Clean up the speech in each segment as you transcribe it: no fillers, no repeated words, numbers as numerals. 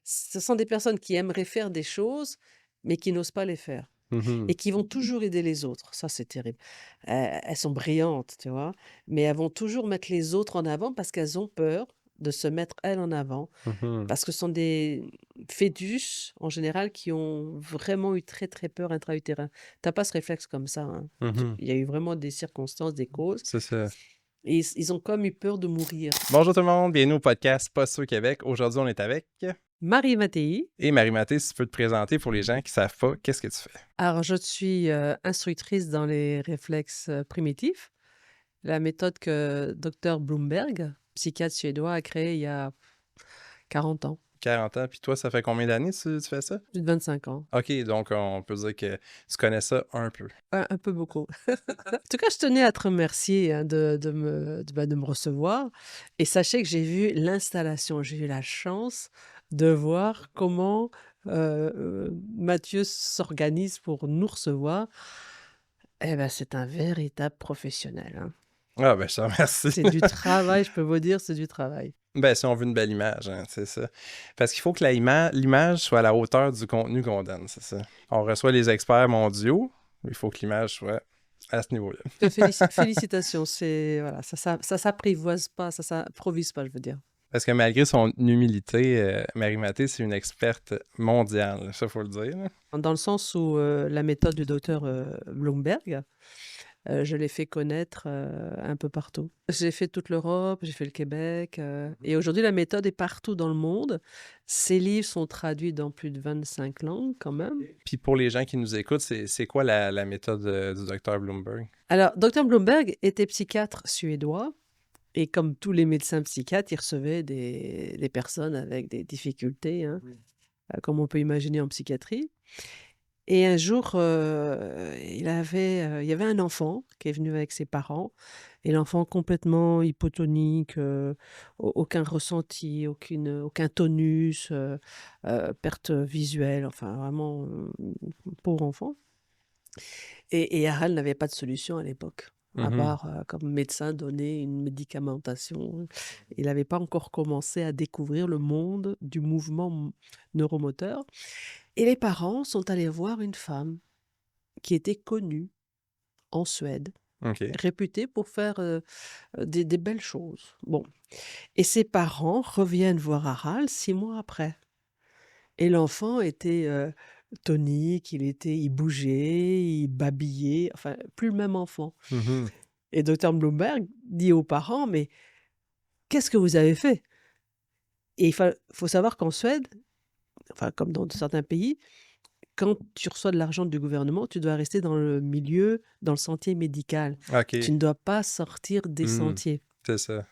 Ce sont des personnes qui aimeraient faire des choses, mais qui n'osent pas les faire Mmh. et qui vont toujours aider les autres. Ça, c'est terrible. Elles sont brillantes, tu vois? Mais elles vont toujours mettre les autres en avant parce qu'elles ont peur de se mettre elles en avant. Mmh. Parce que ce sont des fœtus, en général, qui ont vraiment eu très, très peur intra-utérin. Tu as pas ce réflexe comme ça, hein. Mmh. Il y a eu vraiment des circonstances, des causes C'est ça. et ils ont comme eu peur de mourir. Bonjour tout le monde, bienvenue au podcast Pas sûr Québec. Aujourd'hui, on est avec Marie Mattei, et Marie-Mathé, si tu peux te présenter pour les gens qui savent pas, qu'est-ce que tu fais? alors je suis, instructrice dans les réflexes, primitifs, la méthode que docteur Bloomberg, psychiatre suédois, a créée il y a 40 ans, 40 ans, puis toi, ça fait combien d'années tu fais ça? plus de 25 ans. OK, donc on peut dire que tu connais ça un peu. Un peu beaucoup. En tout cas, je tenais à te remercier, hein, de me recevoir et sachez que j'ai vu l'installation. J'ai eu la chance de voir comment, Mathieu s'organise pour nous recevoir. Eh ben, c'est un véritable professionnel, hein. Ah ben, je te remercie. C'est du travail, je peux vous dire, c'est du travail. Ben, si on veut une belle image, hein, c'est ça. Parce qu'il faut que l'image soit à la hauteur du contenu qu'on donne, c'est ça. On reçoit les experts mondiaux, il faut que l'image soit à ce niveau-là. Félicitations, c'est voilà, ça s'apprivoise pas, ça s'improvise pas, je veux dire. Parce que malgré son humilité, Marie-Mathé, c'est une experte mondiale, ça, faut le dire, là. Dans le sens où, la méthode du docteur, Bloomberg, je l'ai fait connaître, un peu partout. J'ai fait toute l'Europe, j'ai fait le Québec, et aujourd'hui la méthode est partout dans le monde. Ses livres sont traduits dans plus de 25 langues quand même. Puis pour les gens qui nous écoutent, c'est quoi la méthode du docteur Bloomberg? Alors docteur Bloomberg était psychiatre suédois et comme tous les médecins psychiatres, il recevait des personnes avec des difficultés, hein, comme on peut imaginer en psychiatrie. Et un jour, il y avait un enfant qui est venu avec ses parents et l'enfant complètement hypotonique, aucun ressenti, aucun tonus, perte visuelle, enfin vraiment, pauvre enfant. Et Harald n'avait pas de solution à l'époque, à Mhm. part, comme médecin donner une médicamentation. Il n'avait pas encore commencé à découvrir le monde du mouvement neuromoteur et les parents sont allés voir une femme qui était connue en Suède, OK. réputée pour faire, des belles choses. Bon, et ses parents reviennent voir Harald 6 mois après et l'enfant était, tonique, il bougeait, il babillait, enfin plus le même enfant Mhm. et docteur Bloomberg dit aux parents: «Mais qu'est-ce que vous avez fait?» Et faut savoir qu'en Suède, enfin comme dans certains pays, quand tu reçois de l'argent du gouvernement, tu dois rester dans le milieu, dans le sentier médical. Tu OK. ne dois pas sortir des Hmm. sentiers. C'est ça.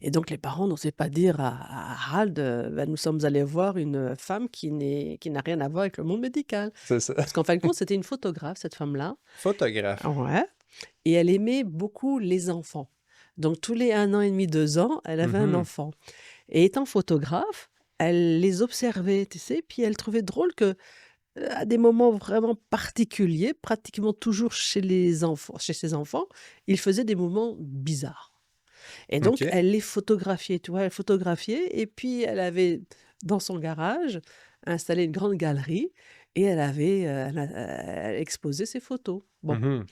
Et donc les parents n'osaient pas dire à Harald, bah, nous sommes allés voir une femme qui n'a rien à voir avec le monde médical. C'est ça. Parce qu'en fin de compte, c'était une photographe, cette femme-là. Photographe. Ouais. Et elle aimait beaucoup les enfants. Donc tous les 1 an et demi, 2 ans, elle avait un Mhm. enfant. Et étant photographe, elle les observait, tu sais, puis elle trouvait drôle que à des moments vraiment particuliers, pratiquement toujours chez ses enfants, il faisait des mouvements bizarres et donc OK. elle les photographiait, tu vois? Elle photographiait et puis elle avait dans son garage installé une grande galerie et elle exposait ses photos. Bon Mhm.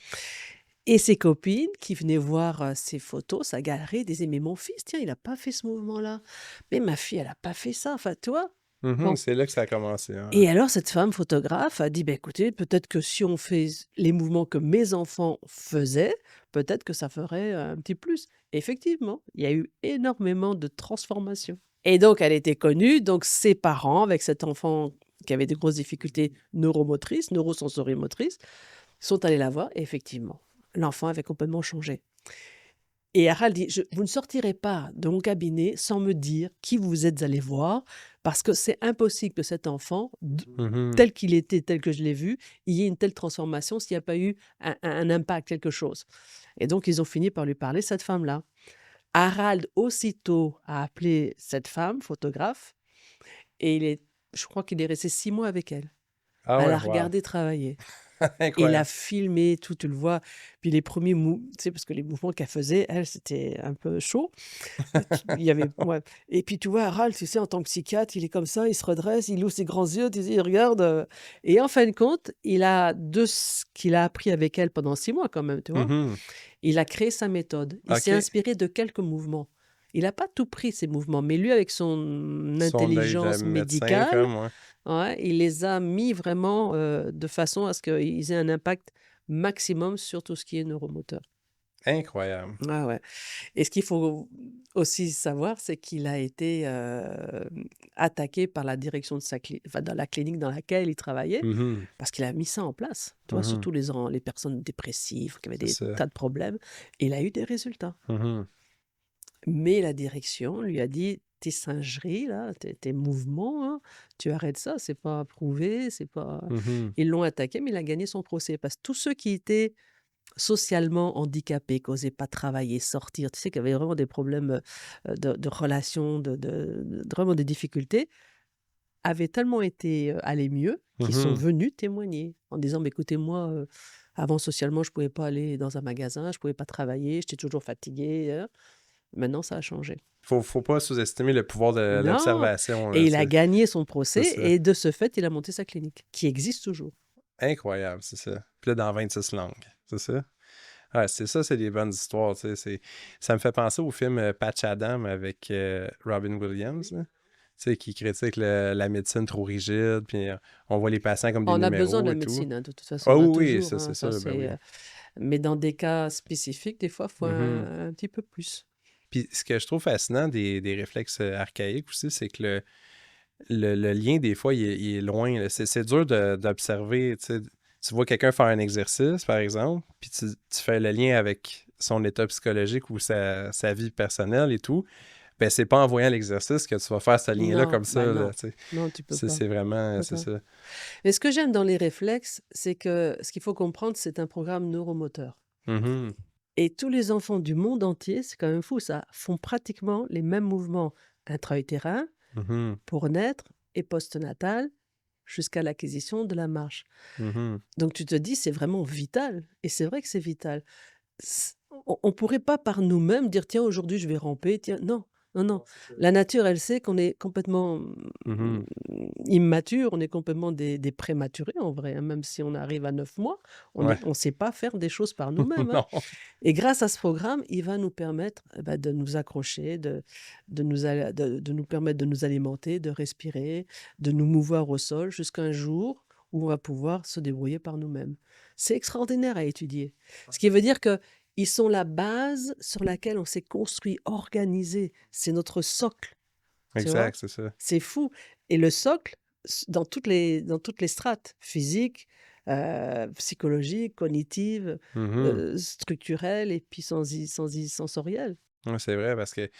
et ses copines qui venaient voir, ses photos, sa galerie, disaient: «Mais mon fils, tiens, il a pas fait ce mouvement-là. Mais ma fille, elle a pas fait ça». Enfin, tu vois? Mhm. Bon. C'est là que ça a commencé, hein. Et alors cette femme photographe a dit: «Bah, écoutez, peut-être que si on fait les mouvements que mes enfants faisaient, peut-être que ça ferait un petit plus». Effectivement, il y a eu énormément de transformations et donc elle était connue, donc ses parents avec cet enfant qui avait des grosses difficultés neuromotrices, neurosensorimotrices, sont allés la voir et effectivement, l'enfant avait complètement changé. Et Harald dit: Vous ne sortirez pas de mon cabinet sans me dire qui vous êtes allés voir, parce que c'est impossible que cet enfant, Mhm. tel qu'il était, tel que je l'ai vu, il y ait une telle transformation s'il n'y a pas eu un impact, quelque chose». Et donc ils ont fini par lui parler, cette femme-là. Harald, aussitôt, a appelé cette femme, photographe, et je crois qu'il est resté 6 mois avec elle, Ah à ouais, la wow. regarder travailler. Et il a Incroyable. filmé tout, tu le vois. Puis les premiers tu sais, parce que les mouvements qu'elle faisait, elle, c'était un peu chaud. Il y avait ouais et puis tu vois, Harald, tu sais, en tant que psychiatre, il est comme ça, il se redresse, il ouvre ses grands yeux, tu sais, il regarde, et en fin de compte, il a de ce qu'il a appris avec elle pendant 6 mois quand même, tu vois? Mhm. Il a créé sa méthode. Il s'est OK. inspiré de quelques mouvements. Il n'a pas tout pris ces mouvements, mais lui avec son Son œil de intelligence médecin, médicale, comme, ouais. ouais, il les a mis vraiment, de façon à ce qu'ils aient un impact maximum sur tout ce qui est neuromoteur. Incroyable. Ah ouais. Et ce qu'il faut aussi savoir, c'est qu'il a été, attaqué par la direction de sa enfin, dans la clinique dans laquelle il travaillait, Mhm. parce qu'il a mis ça en place. Tu vois? Mhm. Surtout les personnes dépressives qui avaient C'est des ça. tas de problèmes. Et il a eu des résultats. Mhm. Mais la direction lui a dit: «Tes singeries là, tes mouvements, hein, tu arrêtes ça, c'est pas approuvé, c'est pas». Mhm. Ils l'ont attaqué, mais il a gagné son procès parce que tous ceux qui étaient socialement handicapés, qui osaient pas travailler, sortir, tu sais, qui avaient vraiment des problèmes, de relations, vraiment des difficultés, avaient tellement été, allés mieux qu'ils sont Mhm. venus témoigner en disant: «Mais écoutez, moi, avant socialement, je pouvais pas aller dans un magasin, je pouvais pas travailler, j'étais toujours fatigué, maintenant ça a changé». Faut pas sous-estimer le pouvoir de Non! l'observation, Et là, il a gagné son c'est procès ça. et de ce fait, il a monté sa clinique, qui existe toujours. Incroyable, c'est ça. Puis là, dans 26 langues, c'est ça? Ouais, c'est ça, c'est des bonnes histoires, tu sais, ça me fait penser au film, Patch Adam avec, Robin Williams, là. Tu sais, qui critique la médecine trop rigide, puis, on voit les patients comme des On a besoin de numéros la et tout. médecine, hein, de toute Ah façon, hein, oui, oui, toujours, ça, hein, c'est ça ça, ben c'est, oui. mais dans des cas spécifiques, des fois, il faut Mhm. un petit peu plus. Puis ce que je trouve fascinant des réflexes, archaïques aussi, c'est que le lien, des fois, il est loin, là. C'est dur d'observer, tu sais. Tu vois quelqu'un faire un exercice, par exemple, puis tu fais le lien avec son état psychologique ou sa vie personnelle et tout. Ben, c'est pas en voyant l'exercice que tu vas faire ce lien-là Non, comme bah, ça, là, non. tu sais. Non, tu peux pas, C'est tu vraiment, peux c'est pas. ça. Mais ce que j'aime dans les réflexes, c'est que ce qu'il faut comprendre, c'est un programme neuromoteur Mhm. et tous les enfants du monde entier, c'est quand même fou ça, font pratiquement les mêmes mouvements intra-utérins Mhm. pour naître et postnatal jusqu'à l'acquisition de la marche. Mhm. Donc tu te dis: «C'est vraiment vital» et c'est vrai que c'est vital. On pourrait pas par nous-mêmes dire: «Tiens, aujourd'hui, je vais ramper, tiens». Non, non, non. La nature, elle sait qu'on est complètement, Mhm. immature, on est complètement des prématurés en vrai, hein, même si on arrive à 9 mois, Ouais. on sait pas faire des choses par nous-mêmes, hein. Non. Et grâce à ce programme, il va nous permettre, bah, de nous accrocher, de nous permettre de nous alimenter, de respirer, de nous mouvoir au sol jusqu'à un jour où on va pouvoir se débrouiller par nous-mêmes. C'est extraordinaire à étudier. Ce qui veut dire qu'ils sont la base sur laquelle on s'est construit, organisé. C'est notre socle, tu vois? Exact, c'est ça. C'est fou et le socle, dans toutes les strates, physiques, psychologiques, cognitives, Mhm. structurelles et puis sensorielles. Ouais, c'est vrai parce que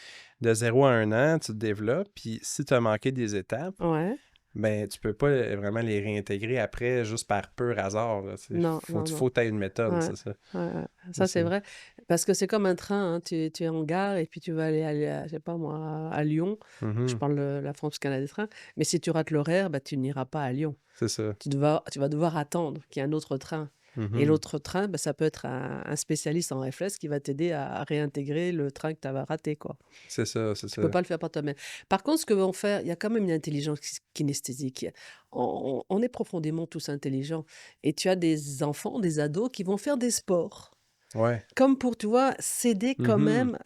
de 0 à 1 an, tu te développes, puis si tu as manqué des étapes, Ouais. ben, tu peux pas vraiment les réintégrer après juste par pur hasard, là, tu sais. Non, non, non. Faut que tu une méthode, Ouais, c'est ça. ouais, ouais. C'est Ça, c'est ça. vrai. Parce que c'est comme un train, hein. Tu es en gare et puis tu vas aller à je sais pas moi, à Lyon. Je Mhm. parle de la France parce qu'elle a des trains. Mais si tu rates l'horaire, bah, tu n'iras pas à Lyon. C'est ça. Tu vas devoir attendre qu'il y ait un autre train et Mhm. l'autre train, bah, ça peut être un spécialiste en réflexe qui va t'aider à réintégrer le train que tu avais raté, quoi. C'est ça, c'est Tu peux ça. pas le faire par toi-même. Par contre, ce que vont faire il y a quand même une intelligence kinesthésique. On est profondément tous intelligents et tu as des enfants, des ados qui vont faire des sports. Ouais. Comme pour, tu vois, s'aider quand Mhm. même,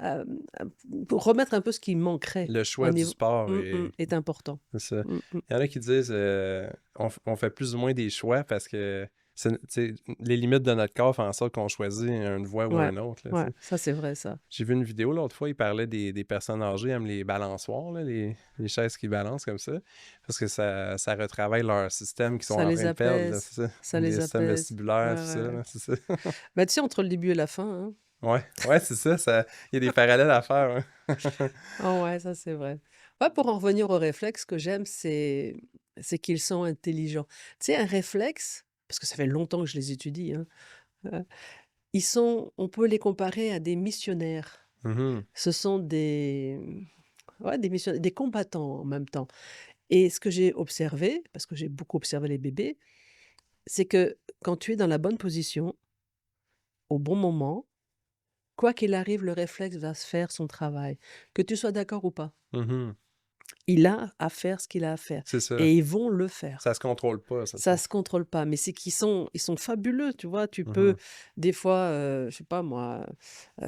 pour remettre un peu ce qui manquerait Le au choix du niveau sport est important. c'est ça. Mmh mh. Il y en a qui disent on fait plus ou moins des choix parce que tu sais, les limites de notre corps font en sorte qu'on choisit une voie ou Ouais, un autre, là, tu ouais, sais. ça c'est vrai ça. J'ai vu une vidéo l'autre fois, il parlait des personnes âgées aiment les balançoires, là, les chaises qui balancent comme ça, parce que ça retravaille leur système qu'ils sont Ça en les train de perdre, là, apaise, c'est ça. ça Les les systèmes apaise. Ouais, vestibulaires, tout ça, ouais, ouais. là, c'est ça. Bah, tu sais, entre le début et la fin, hein. Ouais, ouais, c'est ça, il y a des parallèles à faire, hein. Ah ouais, ça c'est vrai. Ouais, pour en revenir aux réflexes, ce que j'aime, c'est qu'ils sont intelligents. Tu sais, un réflexe, parce que ça fait longtemps que je les étudie, hein, heu, on peut les comparer à des missionnaires. Mhm. Ce sont ouais, des combattants en même temps et ce que j'ai observé, parce que j'ai beaucoup observé les bébés, c'est que quand tu es dans la bonne position, au bon moment, quoi qu'il arrive, le réflexe va se faire son travail, que tu sois d'accord ou pas. Mhm. Il a à faire ce qu'il a à faire C'est ça. et ils vont le faire. Ça se contrôle pas, ça, tu Ça sais. se contrôle pas, mais c'est qu'ils sont fabuleux, tu vois? Tu peux Mhm. des fois, je sais pas moi,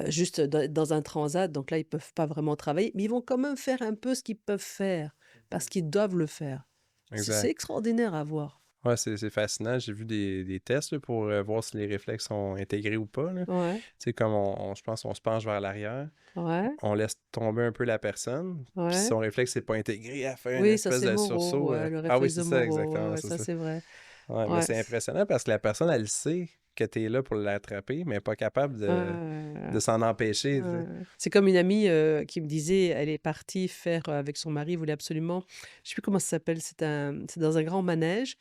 juste dans un transat, donc là, ils peuvent pas vraiment travailler, mais ils vont quand même faire un peu ce qu'ils peuvent faire, parce qu'ils doivent le faire. C'est Exact. extraordinaire à voir. Ouais, c'est fascinant. J'ai vu des tests là, pour voir si les réflexes sont intégrés ou pas, là. Tu Ouais, sais, comme je pense qu'on se penche vers l'arrière, ouais, on laisse tomber un peu la personne, puis si ouais. son réflexe n'est pas intégré, elle fait une Oui, ça espèce c'est de Moreau, sursaut. ouais, le Ah oui, réflexe c'est de ça, Moreau, ouais, exactement, ouais, c'est ça ça. c'est vrai. Ouais, mais Ouais. c'est impressionnant parce que la personne, elle sait que tu es là pour l'attraper, mais elle n'est pas capable de s'en empêcher, tu sais. C'est comme une amie, qui me disait, elle est partie faire, avec son mari, voulait absolument je sais plus comment ça s'appelle, c'est dans un grand manège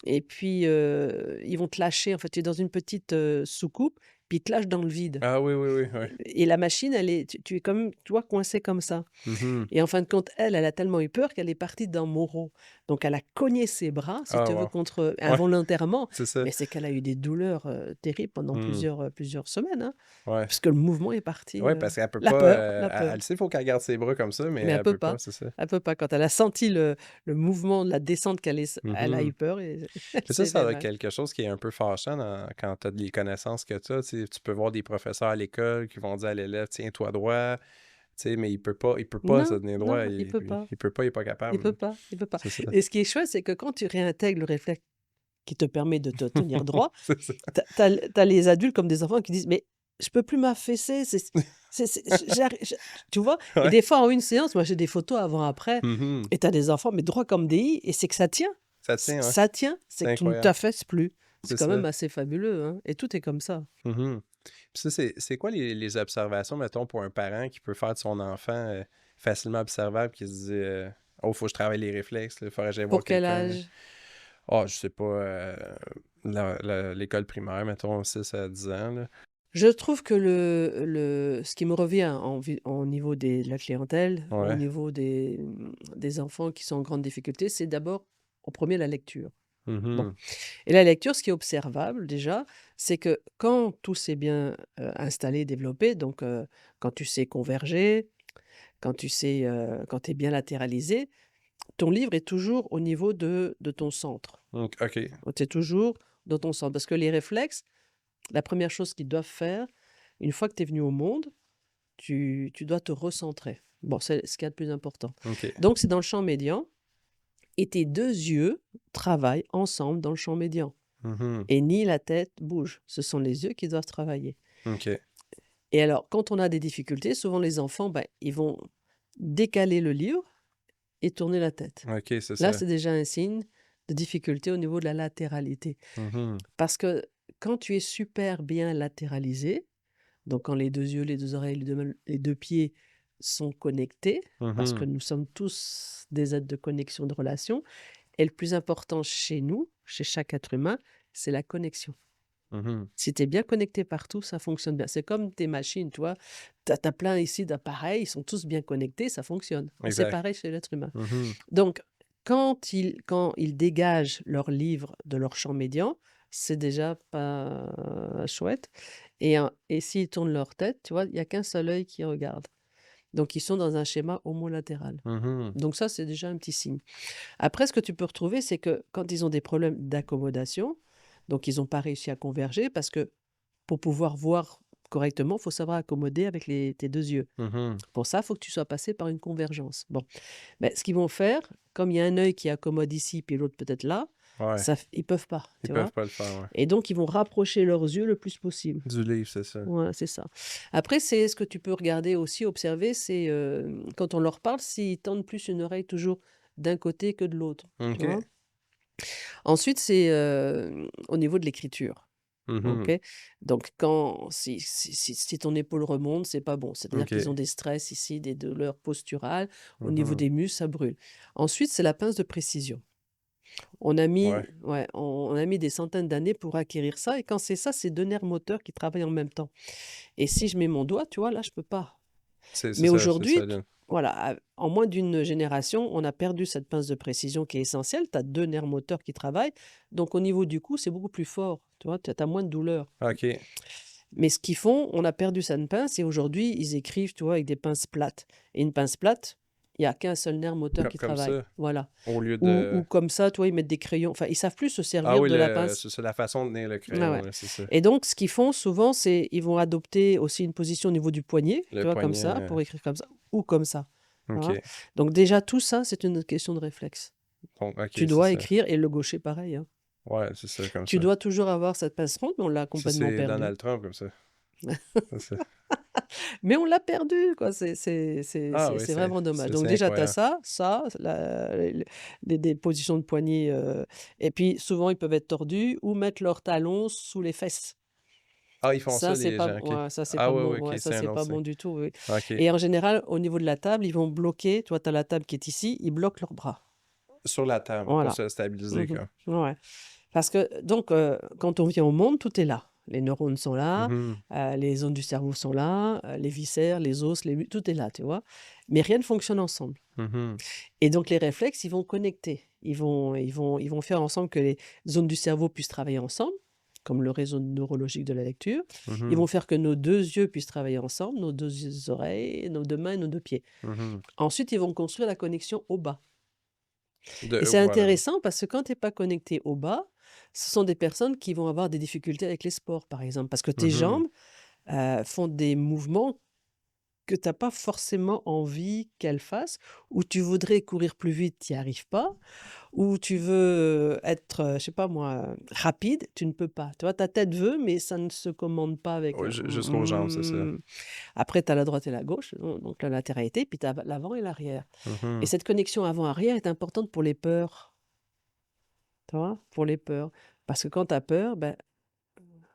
et puis, ils vont te lâcher, en fait, tu es dans une petite, soucoupe, puis ils te lâchent dans le vide Ah oui, oui, oui, oui. et la machine, elle est tu es comme, tu vois, coincé comme ça. Mhm. Et en fin de compte, elle a tellement eu peur qu'elle est partie dans Moreau. Donc elle a cogné ses bras, si Ah tu veux, wow. contre Ouais, involontairement, c'est ça. mais c'est qu'elle a eu des douleurs, terribles pendant Hmm. plusieurs semaines, hein, Ouais. puisque le mouvement est parti, Ouais, parce qu'elle peut la pas. peur, la Elle peur. sait, il faut qu'elle garde ses bras comme ça, mais Mais elle elle peut peut pas, pas, c'est ça. elle peut pas. Quand elle a senti le mouvement de la descente elle a eu Mhm. peur et elle Mais ça, s'est ça fait doit être mal. quelque chose qui est un peu fâchant quand tu as les connaissances que tu as. Tu peux voir des professeurs à l'école qui vont dire à l'élève, tiens-toi droit, mais il peut pas se Non, tenir non, droit. il peut pas, Il est pas il capable. peut pas, il peut pas C'est ça. et ce qui est chouette, c'est que quand tu réintègres le réflexe qui te permet de te tenir droit. C'est ça. Tu as les adultes comme des enfants qui disent: «Mais je peux plus m'affaisser, c'est tu vois? Et Ouais. des fois en une séance, moi j'ai des photos avant après Mhm. et tu as des enfants, mais droits comme des i et c'est que ça tient. Ça tient, ouais. Ça tient, c'est C'est que tu ne incroyable. t'affaisses plus. C'est C'est quand même ça. assez fabuleux, hein et tout est comme ça. Mhm. Puis ça, c'est quoi les observations, mettons, pour un parent qui peut faire de son enfant facilement observable, qui se dit oh, faut que je travaille les réflexes, il faudrait que j'aille voir Pour quel quelqu'un. âge? Ah, je sais pas, l'école primaire, mettons, 6 à 10 ans, là. Je trouve que ce qui me revient au niveau de la clientèle, au Ouais. niveau des enfants qui sont en grande difficulté, c'est d'abord, en premier la lecture. Bon. Mhm. Et la lecture, ce qui est observable déjà, c'est que quand tout s'est bien, installé, développé, donc quand tu sais converger, quand tu sais, quand tu es bien latéralisé, ton livre est toujours au niveau de ton centre. OK. Tu es toujours dans ton centre parce que les réflexes, la première chose qu'ils doivent faire, une fois que tu es venu au monde, tu dois te recentrer. Bon, c'est ce qu'il y a de plus important. OK. Donc c'est dans le champ médian et tes 2 yeux travaillent ensemble dans le champ médian. Mhm. Et ni la tête bouge. Ce sont les yeux qui doivent travailler. OK. Et alors, quand on a des difficultés, souvent les enfants, ils vont décaler le livre et tourner la tête. OK, c'est Là, ça. c'est déjà un signe de difficulté au niveau de la latéralité. Mhm. Parce que quand tu es super bien latéralisé, donc quand les 2 yeux, les 2 oreilles, les 2 mains, les 2 pieds sont connectés, parce que Mhm. nous sommes tous des êtres de connexion, de relation, et le plus important chez nous, chez chaque être humain, c'est la connexion. Mhm. Si tu es bien connecté partout, ça fonctionne bien. C'est comme tes machines, tu vois? Tu as plein ici d'appareils, ils sont tous bien connectés, ça fonctionne. Et c'est Exact. pareil chez l'être humain. Mhm. Donc, quand ils dégagent leur livre de leur champ médian, c'est déjà pas chouette. Et s'ils tournent leur tête, tu vois, il y a qu'un seul œil qui regarde. Donc, ils sont dans un schéma homolatéral. Mhm. Donc ça, c'est déjà un petit signe. Après, ce que tu peux retrouver, c'est que quand ils ont des problèmes d'accommodation, donc ils n'ont pas réussi à converger parce que pour pouvoir voir correctement, il faut savoir accommoder avec tes 2 yeux. Mhm. Pour ça, il faut que tu sois passé par une convergence. Bon, ce qu'ils vont faire, comme il y a un œil qui accommode ici, puis l'autre peut-être là, Ouais. ils peuvent pas, Ils tu peuvent vois? pas le faire, ouais. Et donc ils vont rapprocher leurs yeux le plus possible. Du livre, c'est ça. Voilà, c'est ça. Après, c'est ce que tu peux regarder aussi, observer, c'est, quand on leur parle, s'ils tendent plus une oreille toujours d'un côté que de l'autre, tu OK. vois? Ensuite, c'est, au niveau de l'écriture. OK? Mhm. Donc quand si ton épaule remonte, c'est pas bon. C'est-à-dire qu'ils ont OK. des stress ici, des douleurs posturales. Au niveau Mhm. des muscles, ça brûle. Ensuite, c'est la pince de précision. On a mis Ouais. ouais, on a mis des centaines d'années pour acquérir ça et quand c'est ça, c'est 2 nerfs moteurs qui travaillent en même temps et si je mets mon doigt, tu vois, là, je peux pas. C'est Mais ça, c'est aujourd'hui, solide. voilà, en moins d'une génération, on a perdu cette pince de précision qui est essentielle. Tu as 2 nerfs moteurs qui travaillent, donc au niveau du cou, c'est beaucoup plus fort, tu vois? Tu as moins de douleur. OK. Mais ce qu'ils font, on a perdu cette pince et aujourd'hui, ils écrivent, tu vois, avec des pinces plates et une pince plate, il y a qu'un seul nerf moteur qui Comme travaille, ça, voilà. au lieu Ou de... comme ça, tu vois, ils mettent des crayons, enfin, ils savent plus se Ah servir oui, de la pince. c'est ça, la façon de tenir le Ouais, crayon, ouais. là, c'est ça. Et donc ce qu'ils font souvent, c'est ils vont adopter aussi une position au niveau du poignet, Le tu vois, comme poignet, ça, pour écrire comme ça ou comme ça, tu vois? OK. Donc déjà tout ça, c'est une question de réflexe. Donc, OK, Tu c'est dois ça. écrire et le gaucher pareil, hein. Ouais, c'est ça, comme Tu ça. dois toujours avoir cette pince ronde, mais on l'a Ça, complètement c'est perdue. Donald Trump, comme ça. C'est ça. Mais on l'a perdue, quoi, Ah oui, c'est vraiment dommage. Donc c'est déjà tu as incroyable. ça, la les des positions de poignet, et puis souvent ils peuvent être tordus ou mettre leurs talons sous les fesses. Ah, ils font Ça, ça, c'est les pas gens, b OK. ouais, ça, c'est Ah pas ouais, bon. ouais, OK, Ouais, ça, c'est un c'est autre pas signe. bon du tout, oui. OK. Et en général, au niveau de la table, ils vont bloquer, tu vois, tu as la table qui est ici, ils bloquent leurs bras. Sur la table, pour Voilà. se stabiliser, Mmh quoi. Ouais. Parce que donc quand on vient au monde, tout est là. Les neurones sont là, Mhm. les zones du cerveau sont là, les viscères, les os, les mu tout est là, tu vois? Mais rien ne fonctionne ensemble. Mhm. Et donc les réflexes, ils vont connecter. Ils vont faire ensemble que les zones du cerveau puissent travailler ensemble, comme le réseau neurologique de la lecture. Ils Mhm. vont faire que nos 2 yeux puissent travailler ensemble, nos 2 oreilles, nos 2 mains et nos 2 pieds. Mhm. Ensuite, ils vont construire la connexion au bas. Et c'est Voilà. intéressant parce que quand tu es pas connecté au bas, ce sont des personnes qui vont avoir des difficultés avec les sports, par exemple, parce que tes Mhm. jambes, font des mouvements que tu as pas forcément envie qu'elles fassent, ou tu voudrais courir plus vite, tu y arrives pas, ou tu veux, être, je sais pas moi, rapide, tu ne peux pas. Tu vois? Ta tête veut, mais ça ne se commande pas avec Ouais, un jusqu'aux jambes, c'est ça. Après tu as la droite et la gauche, donc la latéralité, puis tu as l'avant et l'arrière. Et Mhm. cette connexion avant-arrière est importante pour les peurs, tu vois? Pour les peurs. Parce que quand tu as peur, ben,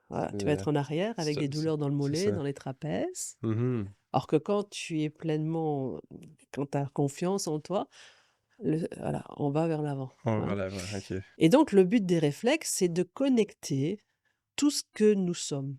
voilà, tu vas Euh, être en arrière avec ça- des ça- douleurs dans le C'est mollet, ça. dans les trapèzes. Mhm. Alors que quand tu es pleinement quand tu as confiance en toi, voilà, on va vers l'avant, On va hein. l'avant, OK. Et donc le but des réflexes, c'est de connecter tout ce que nous sommes.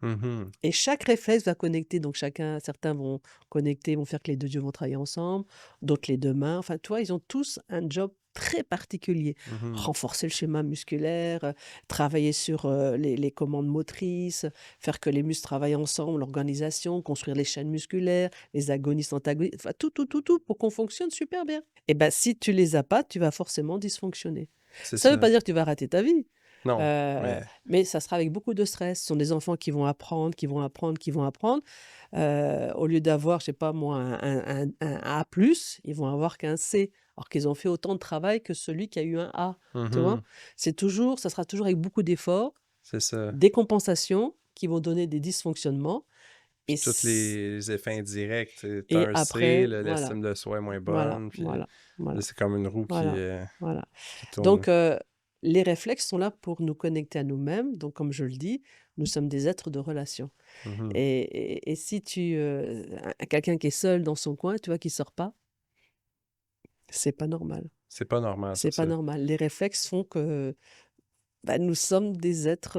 Mhm. Et chaque réflexe va connecter, donc certains vont connecter, vont faire que les 2 yeux vont travailler ensemble, d'autres les 2 mains. Enfin, tu vois, ils ont tous un job très particulier. Mhm. Renforcer le schéma musculaire, travailler sur, les commandes motrices, faire que les muscles travaillent ensemble, l'organisation, construire les chaînes musculaires, les agonistes, antagonistes, enfin tout, tout, tout, tout pour qu'on fonctionne super bien. Et ben, si tu les as pas, tu vas forcément dysfonctionner. C'est Ça veut ça. pas dire que tu vas rater ta vie. Non, Heu, mais mais ça sera avec beaucoup de stress. Ce sont des enfants qui vont apprendre, qui vont apprendre, qui vont apprendre. Au lieu d'avoir, je sais pas moi, un A+, ils vont avoir qu'un C, alors qu'ils ont fait autant de travail que celui qui a eu un A, tu vois? mhm. Ça sera toujours avec beaucoup d'efforts, C'est ça. des compensations qui vont donner des dysfonctionnements et Puis tous c les effets indirects, tu as et un C, après voilà, l'estime de soi est moins voilà, bonne, puis voilà, là, voilà, c'est comme une roue voilà, voilà. qui tourne. Donc, les réflexes sont là pour nous connecter à nous-mêmes. Donc, comme je le dis, nous sommes des êtres de relation. Mhm. Et si quelqu'un qui est seul dans son coin, tu vois, qui sort pas, c'est pas normal. C'est pas normal, ça, C'est pas ça. normal. Les réflexes font que, bah, nous sommes des êtres,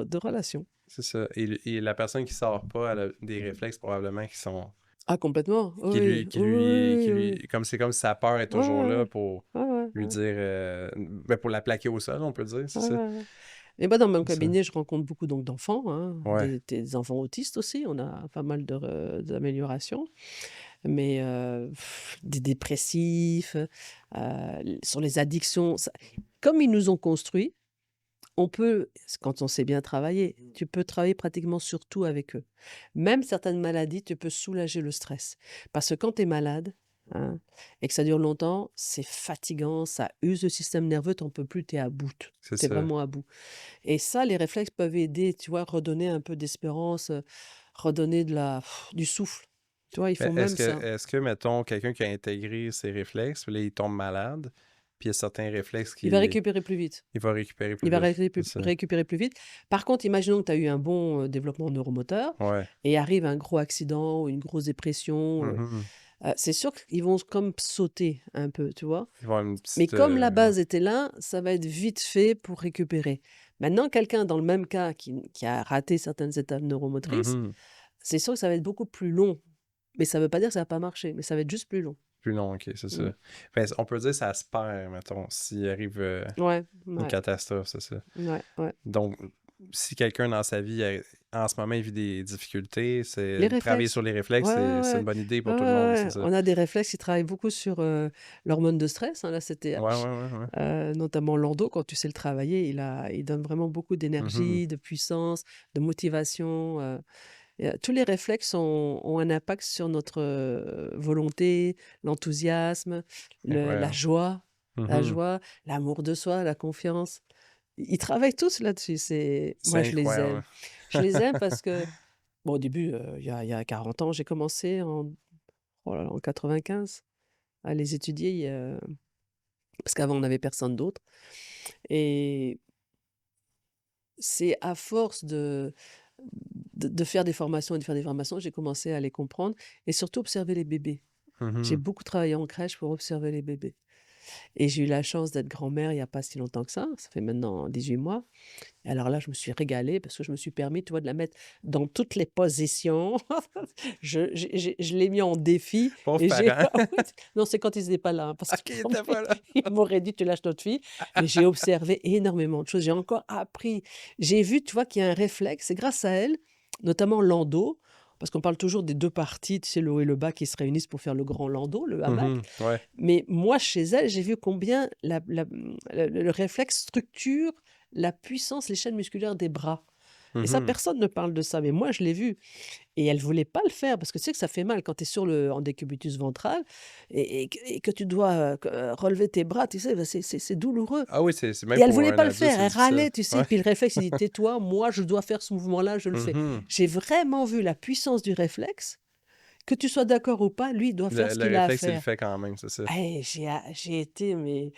de relation. C'est ça. Et la personne qui sort pas, elle a des réflexes probablement qui sont Ah complètement, qui oui, oui, oui, oui, oui. comme c'est comme si sa peur est Ouais, toujours ouais, là ouais. pour Ouais, ouais, lui ouais. dire ben pour la plaquer au sol, on peut dire, c'est Ouais, ça. ouais, ouais. Et moi, dans mon C'est ça. cabinet, je rencontre beaucoup donc d'enfants, hein, Ouais. des enfants autistes aussi. On a pas mal d'améliorations. Mais des dépressifs, sur les addictions, comme ils nous ont construits, on peut, quand on sait bien travailler, tu peux travailler pratiquement sur tout avec eux. Même certaines maladies, tu peux soulager le stress. Parce que quand tu es malade, hein, et que ça dure longtemps, c'est fatigant, ça use le système nerveux, tu peux plus, tu es à bout. C'est Tu es ça. vraiment à bout. Et ça, les réflexes peuvent aider, tu vois, redonner un peu d'espérance, redonner du souffle. Tu vois, ils Mais font même ça. est-ce que, mettons, quelqu'un qui a intégré ses réflexes, puis là, il tombe malade, puis il y a certains réflexes Il va qui récupérer plus vite. il va récupérer plus Il va vite. C'est ça. récupérer plus vite. Par contre, imaginons que tu as eu un bon, développement neuromoteur Ouais. et arrive un gros accident ou une grosse dépression, Mhm. c'est sûr qu'ils vont comme sauter un peu, tu vois? Il va y avoir une Mais petite comme la ouais. base était là, ça va être vite fait pour récupérer. Maintenant, quelqu'un dans le même cas qui a raté certaines étapes neuromotrices, Mhm. c'est sûr que ça va être beaucoup plus long Mais ça veut pas dire que ça va pas marcher, mais ça va être juste plus long. Plus long, ok, c'est Mmh. ça. Enfin, on peut dire que ça se perd, mettons, s'il arrive Ouais, une ouais, catastrophe, c'est ça. ouais, ouais. Donc, si quelqu'un dans sa vie, en ce moment, il vit des difficultés, Les c'est travailler réflexes. sur les réflexes, Ouais, ouais, c'est ouais. une bonne idée Ouais, pour tout le monde, ouais, c'est ouais. ça. On a des réflexes qui travaillent beaucoup sur, l'hormone de stress, hein, la Ouais, CTH, ouais, ouais, ouais. notamment l'endo, quand tu sais le travailler, il donne vraiment beaucoup Mhm. d'énergie, de puissance, de motivation, tous les réflexes ont un impact sur notre, volonté, l'enthousiasme, le Incroyable. la Mhm. joie, l'amour de soi, la confiance. Ils travaillent tous là-dessus, moi C'est je les aime. incroyable. Je les aime parce que, bon, au début, il y a 40 ans, j'ai commencé oh là là, en 95 à les étudier, parce qu'avant on n'avait personne d'autre, et c'est à force de faire des formations et de faire des formations, j'ai commencé à les comprendre et surtout observer les bébés. J'ai Mhm. beaucoup travaillé en crèche pour observer les bébés, et j'ai eu la chance d'être grand-mère il y a pas si longtemps que ça fait maintenant 18 mois. Et alors là, je me suis régalée parce que je me suis permis, tu vois, de la mettre dans toutes les positions. Je l'ai mis en défi Pauvre et j'ai parent. ah oui, non, c'est quand ils étaient pas là, hein, parce Ok, que il quand était pas là. ils m'auraient dit: «Tu lâches notre fille», mais j'ai observé énormément de choses. J'ai encore appris. J'ai vu, tu vois, qu'il y a un réflexe, c'est grâce à elle, notamment l'endo, parce qu'on parle toujours des 2 parties, tu sais, le haut et le bas qui se réunissent pour faire le grand landau, le hamac. Mhm. Ouais. Mais moi, chez elle, j'ai vu combien le réflexe structure la puissance, les chaînes musculaires des bras. Et ça, Mhm. personne ne parle de ça, mais moi, je l'ai vu. Et elle voulait pas le faire parce que tu sais que ça fait mal quand tu es sur en décubitus ventral et que tu dois relever tes bras, tu sais, bah, c'est douloureux. Ah oui, c'est Et même elle pour voulait un pas le adulte, faire, c'est elle difficile. râlait, tu sais. Ouais. Puis le réflexe, il dit: «Tais-toi, moi, je dois faire ce mouvement-là, je le fais». Mhm. J'ai vraiment vu la puissance du réflexe. Que tu sois d'accord ou pas, lui, il doit faire ce Le qu'il a à réflexe, il le faire. fait quand même, c'est ça. J'ai été mais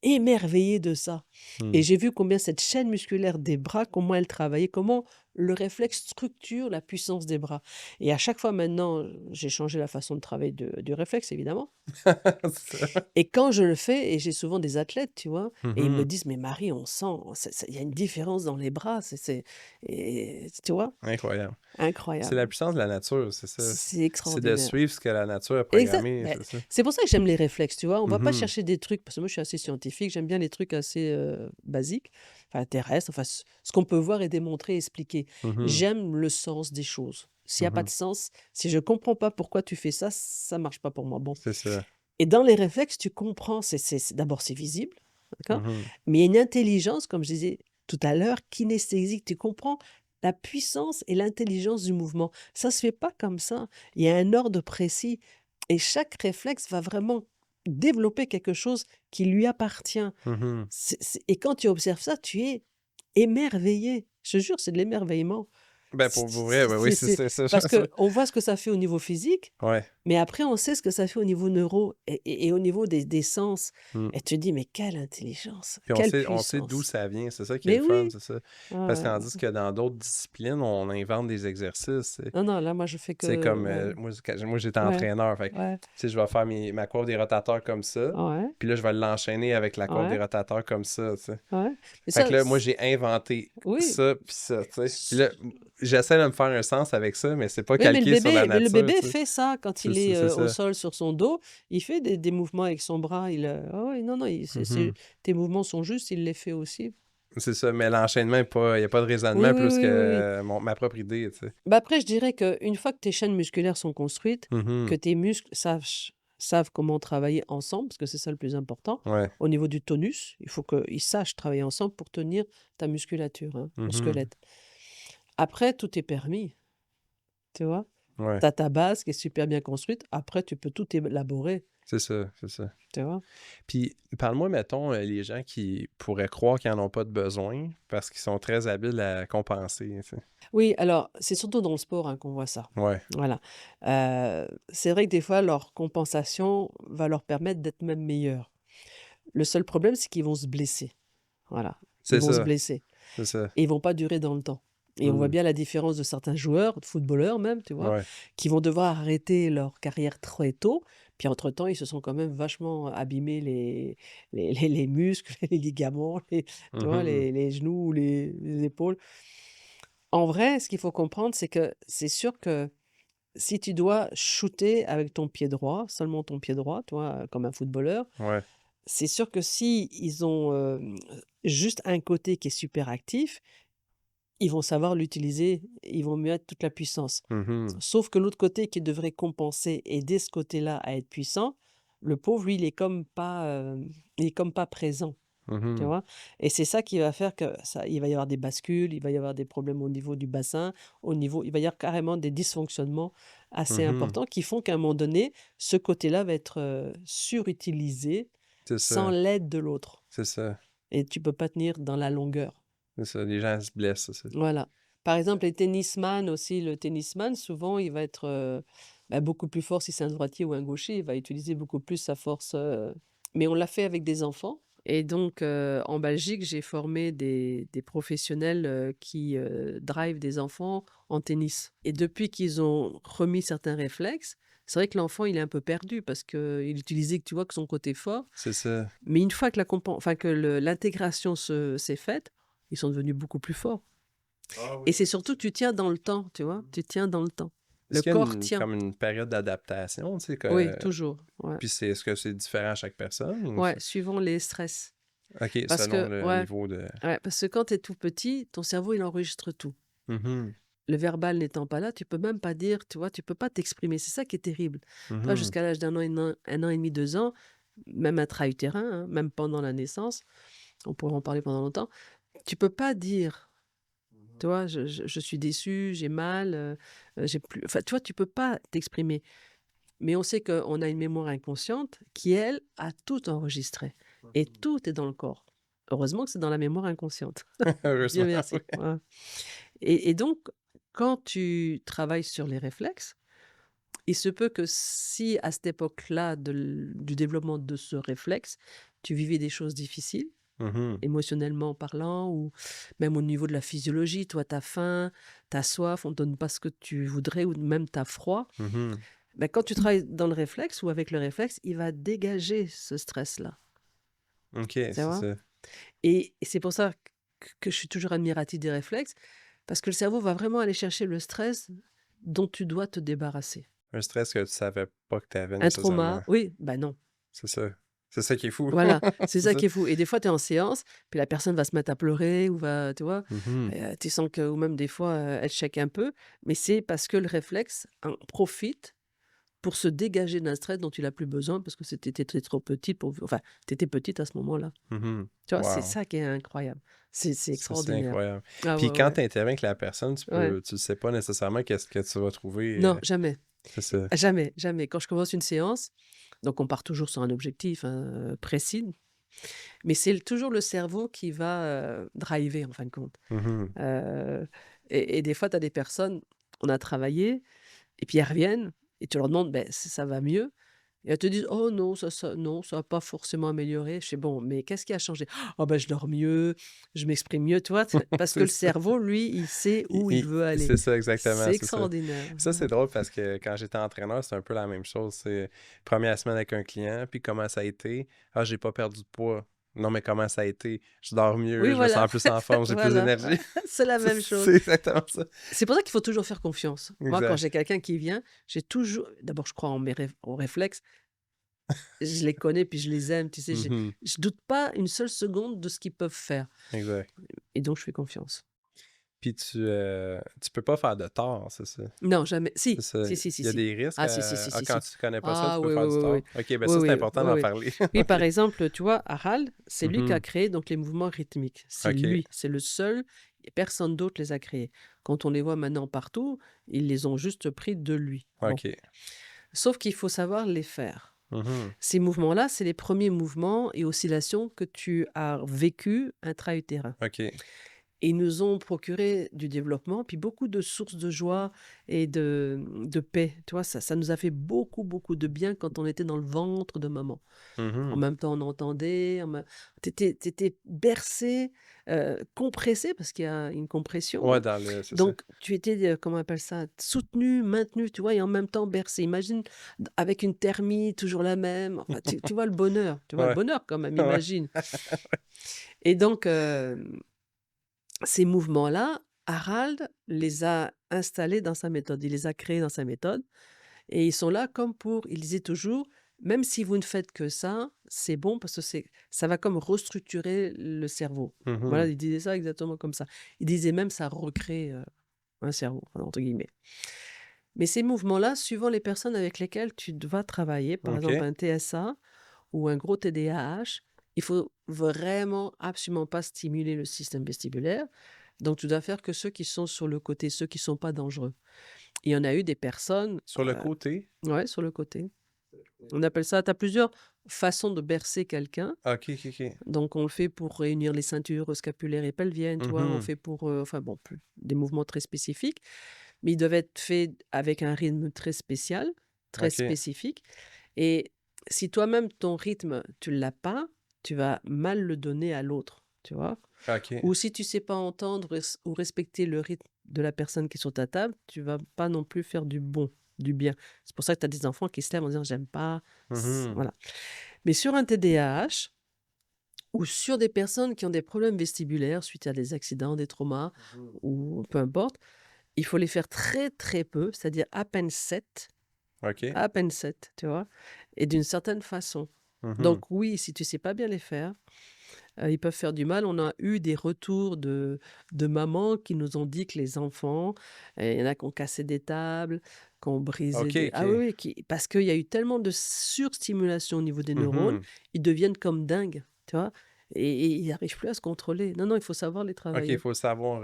émerveillée de ça, et Hmm. j'ai vu combien cette chaîne musculaire des bras, comment elle travaillait, comment le réflexe structure la puissance des bras, et à chaque fois maintenant, j'ai changé la façon de travailler du réflexe évidemment, C'est ça. et quand je le fais, et j'ai souvent des athlètes, tu vois? Et ils me Mhm. disent: «Mais Marie, on sent, il y a une différence dans les bras, et tu vois? Incroyable. C'est la Incroyable, puissance de la nature, c'est ça. c'est C'est de extraordinaire». suivre ce que la nature a Exact, programmé, beh, c'est ça. c'est pour ça que j'aime les réflexes, tu vois? On va pas Mhm. chercher des trucs parce que moi je suis assez scientifique, j'aime bien les trucs assez, basiques, enfin terrestres, enfin ce qu'on peut voir et démontrer, expliquer. Mhm. J'aime le sens des choses. S'il y a pas de Mhm. sens, si je comprends pas pourquoi tu fais ça, ça marche pas pour moi. Bon, C'est ça. et dans les réflexes, tu comprends, d'abord c'est visible, d'accord? Mhm. Mais il y a une intelligence, comme je disais tout à l'heure, kinesthésique. Tu comprends la puissance et l'intelligence du mouvement. Ça se fait pas comme ça. Il y a un ordre précis, et chaque réflexe va vraiment développer quelque chose qui lui appartient. Mhm. Et quand tu observes ça, tu es émerveillé. Je te jure, c'est de l'émerveillement. Ben, pour vrai, ben oui, c'est ça. Parce qu'on voit ce que ça fait au niveau physique, Ouais. mais après, on sait ce que ça fait au niveau neuro et au niveau des sens, Mm. et tu te dis: «Mais quelle intelligence, Puis quelle on sait d'où puissance!» ça vient, c'est ça qui est le Mais fun, oui! c'est ça. Ouais, Parce ouais, tandis ouais. que dans d'autres disciplines, on invente des exercices, tu sais. Non, non, là, moi, je fais Tu sais, que comme ouais, moi j'étais ouais, entraîneur, fait que, tu ouais, sais, je vais faire ma coiffe des rotateurs comme ça, ouais, puis là, je vais l'enchaîner avec la coiffe des ouais, rotateurs comme ça, tu sais. ouais. Mais Fait que ça là, moi, j'ai inventé oui, ça, puis ça, tu sais. Puis s là, j'essaie de me faire un sens avec ça, mais c'est pas oui, calqué sur la mais le nature, bébé tu sais. fait ça quand il est, C'est au ça. sol sur son dos, il fait des mouvements avec son bras, ah oui, non, non, Mhm. tes mouvements sont justes, il les fait aussi. C'est ça, mais l'enchaînement, il n'y a pas de Oui, raisonnement oui, plus oui, oui, oui. que ma propre idée, tu sais. Bah, après, je dirais qu'une fois que tes chaînes musculaires sont construites, que Mhm. tes muscles savent comment travailler ensemble, parce que c'est ça le plus important, Ouais. au niveau du tonus, il faut qu'ils sachent travailler ensemble pour tenir ta musculature, hein, ton Mhm. squelette. Après, tout est permis, tu vois? Ouais. Tu as ta base qui est super bien construite, après tu peux tout élaborer, C'est ça, c'est ça. tu vois? Puis, parle-moi, mettons, les gens qui pourraient croire qu'ils n'en ont pas de besoin parce qu'ils sont très habiles à compenser, tu sais. Oui, alors, c'est surtout dans le sport, hein, qu'on voit ça. Ouais. Voilà. C'est vrai que des fois, leur compensation va leur permettre d'être même meilleurs. Le seul problème, c'est qu'ils vont se blesser. Voilà, ils C'est vont se ça, blesser c'est ça. et ils vont pas durer dans le temps, et on voit Hmm. bien la différence de certains joueurs, de footballeurs même, tu vois? Ouais. Qui vont devoir arrêter leur carrière très tôt, puis entre-temps, ils se sont quand même vachement abîmés les muscles, les ligaments, tu vois? Mhm. Les genoux, les épaules. En vrai, ce qu'il faut comprendre, c'est que c'est sûr que si tu dois shooter avec ton pied droit, seulement ton pied droit, toi, comme un footballeur, Ouais. c'est sûr que si ils ont, juste un côté qui est super actif, ils vont savoir l'utiliser, ils vont mettre toute la puissance. Mhm. Sauf que l'autre côté qui devrait compenser, aider ce côté-là à être puissant, le pauvre, lui, il est comme pas présent, tu Mhm. vois? Et c'est ça qui va faire que ça il va y avoir des bascules, il va y avoir des problèmes au niveau du bassin, il va y avoir carrément des dysfonctionnements assez Mhm. importants qui font qu'à un moment donné, ce côté-là va être, surutilisé C'est sans ça. l'aide de l'autre C'est ça. et tu peux pas tenir dans la longueur. C'est ça. Les gens se blessent, c'est ça. Voilà. Par exemple, les tennisman aussi, le tennisman, souvent, il va être, beaucoup plus fort si c'est un droitier ou un gaucher, il va utiliser beaucoup plus sa force, mais on l'a fait avec des enfants et donc en Belgique, j'ai formé des professionnels, qui, drivent des enfants en tennis et depuis qu'ils ont remis certains réflexes, c'est vrai que l'enfant, il est un peu perdu parce qu'il utilisait, tu vois, que son côté fort, C'est ça. mais une fois que l'intégration s'est faite, ils sont devenus beaucoup plus forts. Ah Et oui. c'est surtout que tu tiens dans le temps, tu vois? Tu tiens dans le temps. Le Est-ce qu'il y a corps tient. comme une période d'adaptation, tu sais, Oui, toujours. Ouais. puis est-ce que c'est différent à chaque personne ou Ouais, suivant les stress. OK, Parce selon que le ouais, niveau de ouais, parce que quand tu es tout petit, ton cerveau, il enregistre tout. Mhm. Le verbal n'étant pas là, tu peux même pas dire, tu vois? Tu peux pas t'exprimer. C'est ça qui est terrible. Toi, Mhm. jusqu'à l'âge d'un an, 1 an et demi, 2 ans, même intra-utérin, hein, même pendant la naissance, on pourrait en parler pendant longtemps, tu peux pas dire, tu vois? Je suis déçu, j'ai mal, j'ai plus enfin, tu vois? Tu peux pas t'exprimer. Mais on sait qu'on a une mémoire inconsciente qui, elle, a tout enregistré et tout est dans le corps. Heureusement que c'est dans la mémoire inconsciente. Dieu Heureusement, oui. merci. Voilà. Et donc, quand tu travailles sur les réflexes, il se peut que si à cette époque-là du développement de ce réflexe, tu vivais des choses difficiles, Mhm. émotionnellement parlant, ou même au niveau de la physiologie, toi, tu as faim, tu as soif, on ne donne pas ce que tu voudrais, ou même tu as froid. Mhm. Ben, quand tu travailles dans le réflexe ou avec le réflexe, il va dégager ce stress-là, OK, tu c'est vois? ça. Et c'est pour ça que je suis toujours admirative des réflexes, parce que le cerveau va vraiment aller chercher le stress dont tu dois te débarrasser. Un stress que tu savais pas que tu avais Un nécessairement. trauma, oui, ben non. C'est ça. C'est ça qui est fou. Voilà, c'est C'est ça ça. qui est fou. Et des fois, tu es en séance, puis la personne va se mettre à pleurer ou va, tu vois, Mhm. tu sens que, ou même des fois, elle shake un peu, mais c'est parce que le réflexe en profite pour se dégager d'un stress dont tu n'as plus besoin parce que t'étais trop petite pour, enfin, tu étais petite à ce moment-là. Mhm. Tu vois, c'est Wow. ça qui est incroyable. C'est Ça, c'est extraordinaire. incroyable. Ah Puis ouais, quand ouais. tu interviens avec la personne, Ouais. tu sais pas nécessairement qu'est-ce que tu vas trouver. Non, jamais. C'est ça. Jamais, jamais. Quand je commence une séance, donc on part toujours sur un objectif, hein, précis, mais c'est toujours le cerveau qui va driver en fin de compte. Mhm. Euh, et des fois, tu as des personnes, on a travaillé, et puis elles reviennent, et tu leur demandes, ben, si ça va mieux. Et elles te disent: «Oh non, non, ça a pas forcément amélioré». Je fais: «Bon, mais qu'est-ce qui a changé?» «Oh ben, je dors mieux, je m'exprime mieux», tu vois? Parce que C'est le ça. cerveau, lui, il sait où il veut aller. C'est ça, exactement, C'est c'est ça. extraordinaire. Ça, c'est drôle parce que quand j'étais entraîneur, c'est un peu la même chose. C'est première semaine avec un client, puis comment ça a été? Ah, j'ai pas perdu de poids. Non, mais comment ça a été? Je dors Oui, mieux, je me voilà, sens plus en forme, j'ai plus voilà, d'énergie. c'est la même chose. C'est exactement ça. C'est pour ça qu'il faut toujours faire confiance. Moi, quand Exact. j'ai quelqu'un qui vient, j'ai toujours d'abord, je crois en aux réflexes, je les connais, puis je les aime, tu sais? Mhm. Je doute pas une seule seconde de ce qu'ils peuvent faire Exact. et donc je fais confiance. Puis tu peux pas faire de tort, c'est ça. Non, jamais. C'est Si, ça. si, si, si, Il y a si. des risques Ah si, si, si, si, quand si. tu connais pas ça, tu Ah peux oui, faire oui, du oui, tort. oui. OK, ben Oui, ça, c'est oui, important oui, d'en oui. parler. Oui, par OK. exemple, tu vois, Harald, c'est lui qui a Mhm. créé donc les mouvements rythmiques. C'est OK. lui, c'est le seul, et personne d'autre les a créés. Quand on les voit maintenant partout, ils les ont juste pris de lui. Bon. OK. Sauf qu'il faut savoir les faire. Mhm. Ces mouvements-là, c'est les premiers mouvements et oscillations que tu as vécu intra-utérin. OK. Et ils nous ont procuré du développement, puis beaucoup de sources de joie et de paix. Tu vois, ça nous a fait beaucoup, beaucoup de bien quand on était dans le ventre de maman. En Mhm. même temps, on entendait, tu étais bercé, compressé, parce qu'il y a une compression, Ouais, hein. dans le c'est ça. Donc, tu étais, comment on appelle ça, soutenu, maintenu, tu vois, et en même temps bercé. Imagine, avec une thermie toujours la même. Enfin, tu vois le bonheur, tu vois le Ouais. bonheur quand même, Ouais. imagine. Et donc, ces mouvements-là, Harald les a installés dans sa méthode, il les a créés dans sa méthode et ils sont là comme pour il disait toujours: «Même si vous ne faites que ça, c'est bon parce que ça va comme restructurer le cerveau». Voilà, Mhm. il disait ça exactement comme ça. Il disait même: «Ça recrée, un cerveau», enfin, entre guillemets. Mais ces mouvements-là, suivant les personnes avec lesquelles tu dois travailler, par exemple OK. un TSA ou un gros TDAH, il faut vraiment absolument pas stimuler le système vestibulaire. Donc tu dois faire que ceux qui sont sur le côté, ceux qui sont pas dangereux. Il y en a eu des personnes, Sur le côté? ouais, sur le côté. On appelle ça tu as plusieurs façons de bercer quelqu'un. OK, OK, OK. Donc on le fait pour réunir les ceintures scapulaires et pelviennes, tu vois? On Mhm. fait pour, enfin bon, des mouvements très spécifiques, mais ils doivent être faits avec un rythme très spécial, très OK. spécifique et si toi-même ton rythme, tu l'as pas, tu vas mal le donner à l'autre, tu vois? OK. Ou si tu sais pas entendre ou respecter le rythme de la personne qui est sur ta table, tu vas pas non plus faire du bien. C'est pour ça que tu as des enfants qui se lèvent en disant: «J'aime pas», Mhm. voilà. Mais sur un TDAH ou sur des personnes qui ont des problèmes vestibulaires suite à des accidents, des traumas Mhm. ou peu importe, il faut les faire très, très peu, c'est-à-dire OK. à peine 7, tu vois? Et d'une certaine façon. Mhm. Donc oui, si tu sais pas bien les faire, ils peuvent faire du mal. On a eu des retours de mamans qui nous ont dit que les enfants, il y en a qui ont cassé des tables, qui ont brisé OK, des ah oui, OK. oui, parce qu'il y a eu tellement de surstimulation au niveau des neurones, Mhm. ils deviennent comme dingues, tu vois? Et ils n'arrivent plus à se contrôler. Non, non, il faut savoir les OK, il travailler. faut le savoir,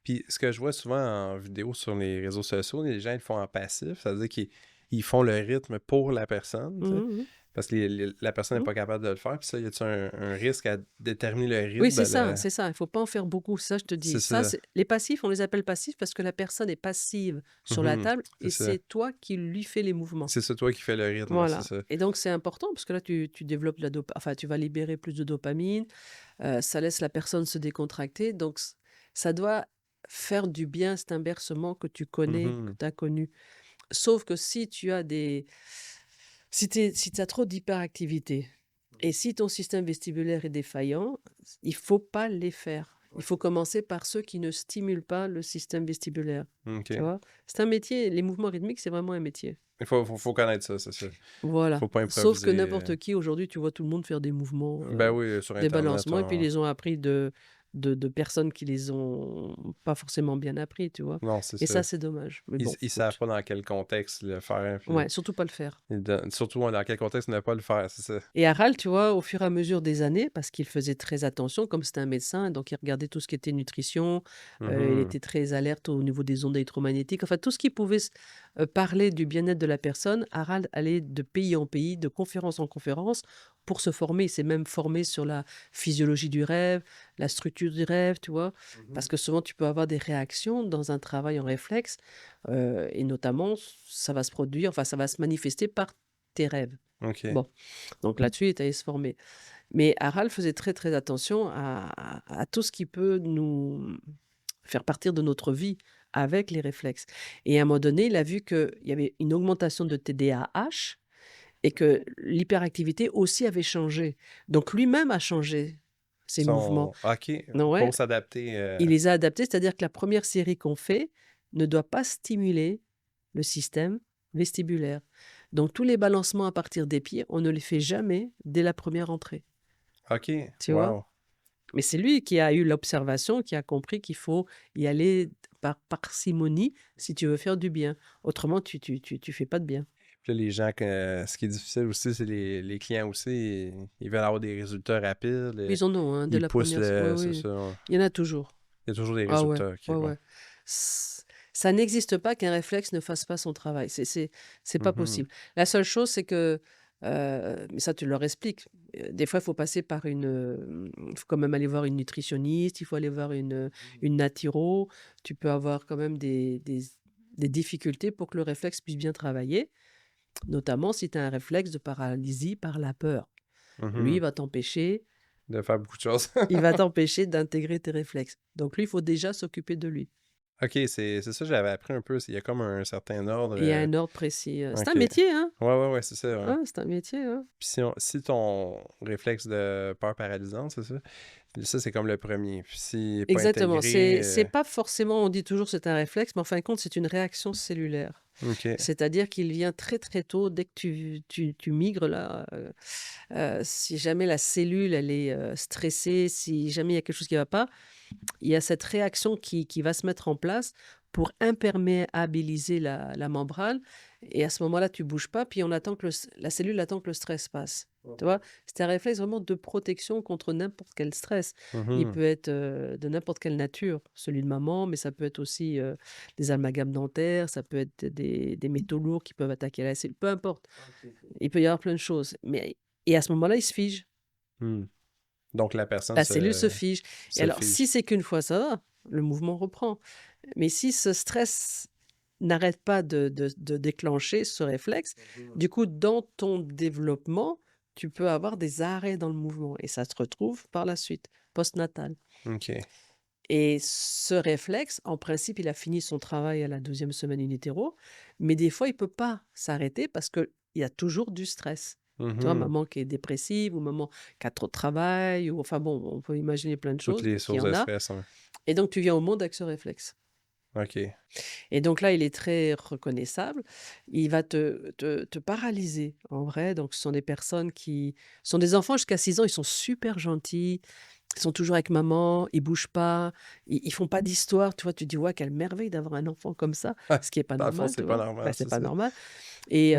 puis ce que je vois souvent en vidéo sur les réseaux sociaux, les gens, ils le font en passif, c'est-à-dire qu'ils font le rythme pour la personne, tu sais, Mmh mh. parce que la personne n'est Mmh. pas capable de le faire, puis ça, y a-tu un risque à déterminer le Oui, rythme? c'est Ben, ça, c'est ça. Il faut pas en faire beaucoup. Ça, je te dis. c'est Ça, ça. c'est les passifs, on les appelle passifs parce que la personne est passive sur la Mhm. table C'est et ça. c'est toi qui lui fais les mouvements. C'est ça, toi qui fais le rythme, c'est Voilà ça. et donc c'est important parce que là, tu développes enfin, tu vas libérer plus de dopamine, ça laisse la personne se décontracter donc ça doit faire du bien, cet bercement que tu connais, que Mhm. tu as connu. Sauf que si tu as si tu as trop d'hyperactivité et si ton système vestibulaire est défaillant, il faut pas les faire. Il faut commencer par ceux qui ne stimulent pas le système vestibulaire, tu OK. vois? C'est un métier, les mouvements rythmiques, c'est vraiment un métier. Il faut connaître ça, c'est ça. Voilà. Faut pas Sauf que improviser, n'importe qui aujourd'hui, tu vois tout le monde faire des mouvements, ben oui, sur des internet, balancements et puis ils les ont appris de personnes qui les ont pas forcément bien appris, tu vois? non, c'est Et ça, ça. c'est dommage. Mais Ils bon, ils savent écoute. pas dans quel contexte le faire, puis Ouais, surtout pas le faire. surtout dans quel contexte ne pas le faire, c'est ça. Et Harald, tu vois, au fur et à mesure des années, parce qu'il faisait très attention, comme c'était un médecin, donc il regardait tout ce qui était nutrition, il Mhm. était très alerte au niveau des ondes électromagnétiques, enfin tout ce qui pouvait parler du bien-être de la personne. Harald allait de pays en pays, de conférence en conférence, pour se former. Il s'est même formé sur la physiologie du rêve, la structure du rêve, tu vois, parce Mhm. que souvent tu peux avoir des réactions dans un travail en réflexe, et notamment ça va se produire, enfin ça va se manifester par tes rêves. OK. Bon. Donc là-dessus, il est allé se former. Mais Harald faisait très, très attention à tout ce qui peut nous faire partir de notre vie avec les réflexes. Et à un moment donné, il a vu qu'il y avait une augmentation de TDAH et que l'hyperactivité aussi avait changé. Donc lui-même a changé ses mouvements. OK, Non, ouais, pour s'adapter, il les a adaptés, c'est-à-dire que la première série qu'on fait ne doit pas stimuler le système vestibulaire. Donc tous les balancements à partir des pieds, on ne les fait jamais dès la première entrée, OK, tu vois? wow. Mais c'est lui qui a eu l'observation, qui a compris qu'il faut y aller par parcimonie si tu veux faire du bien. Autrement, tu fais pas de bien. Puis là, les gens que ce qui est difficile aussi, c'est les clients aussi, ils veulent avoir des résultats rapides, Ils en ont, hein, dès ils la poussent première s oui, le c'est oui, ça, ouais. il y en a toujours. Il y a toujours des Ah ouais, résultats, OK, ouais, bon. ouais. Ça n'existe pas qu'un réflexe ne fasse pas son travail. C'est pas Mhm. possible. La seule chose, c'est que, mais ça, tu leur expliques. Des fois, il faut passer par il faut quand même aller voir une nutritionniste, il faut aller voir une naturo. Tu peux avoir quand même des difficultés pour que le réflexe puisse bien travailler, notamment si tu as un réflexe de paralysie par la peur. Lui, Mhm. il De faire beaucoup de choses. va t'empêcher d'intégrer tes réflexes. Donc lui, il faut déjà s'occuper de lui. OK, c'est ça, j'avais appris un peu. Il y a comme un certain ordre. Il y a un ordre précis. C'est un OK. métier, hein? Ouais, c'est ça. Ouais. Ouais, c'est un métier, hein? Puis si ton réflexe de peur paralysante, c'est ça? Ça, c'est comme le premier. Puis s'il n'est pas Exactement. intégré, C'est pas forcément, on dit toujours c'est un réflexe, mais en fin de compte, c'est une réaction cellulaire. OK. C'est-à-dire qu'il vient très très tôt, dès que tu migres là, si jamais la cellule elle est stressée, si jamais il y a quelque chose qui ne va pas, il y a cette réaction qui va se mettre en place pour imperméabiliser la membrane. Et à ce moment-là, tu bouges pas, puis on attend que la cellule attend que le stress passe. Tu vois, c'est un réflexe vraiment de protection contre n'importe quel stress. Il Mhm. peut être de n'importe quelle nature, celui de maman, mais ça peut être aussi des amalgames dentaires, ça peut être des métaux lourds qui peuvent attaquer la cellule, peu importe. Il peut y avoir plein de choses. Et à ce moment-là, il se fige. Hmm. Donc, la personne La cellule se fige. Et se alors, si fige. c'est qu'une fois, ça va, le mouvement reprend. Mais si ce stress n'arrête pas de déclencher ce réflexe, du coup, dans ton développement, tu peux avoir des arrêts dans le mouvement et ça se retrouve par la suite, postnatal. OK. Et ce réflexe, en principe, il a fini son travail à la 12e semaine in utero, mais des fois, il peut pas s'arrêter parce qu'il y a toujours du stress. Tu vois, Mhm. maman qui est dépressive ou maman qui a trop de travail, ou enfin bon, on peut imaginer plein de Toutes choses, les qu'il y sources en de a. stress. Hein. Et donc, tu viens au monde avec ce réflexe. OK. Et donc là, il est très reconnaissable. Il va te paralyser, en vrai. Donc, ce sont des personnes ce sont des enfants jusqu'à 6 ans, ils sont super gentils, ils sont toujours avec maman, ils bougent pas, ils font pas d'histoire. Tu vois, tu dis, ouais, quelle merveille d'avoir un enfant comme ça, ce qui est pas Dans le fond, normal, c'est tu pas vois. normal, Bah, c'est c'est pas ça. normal. Et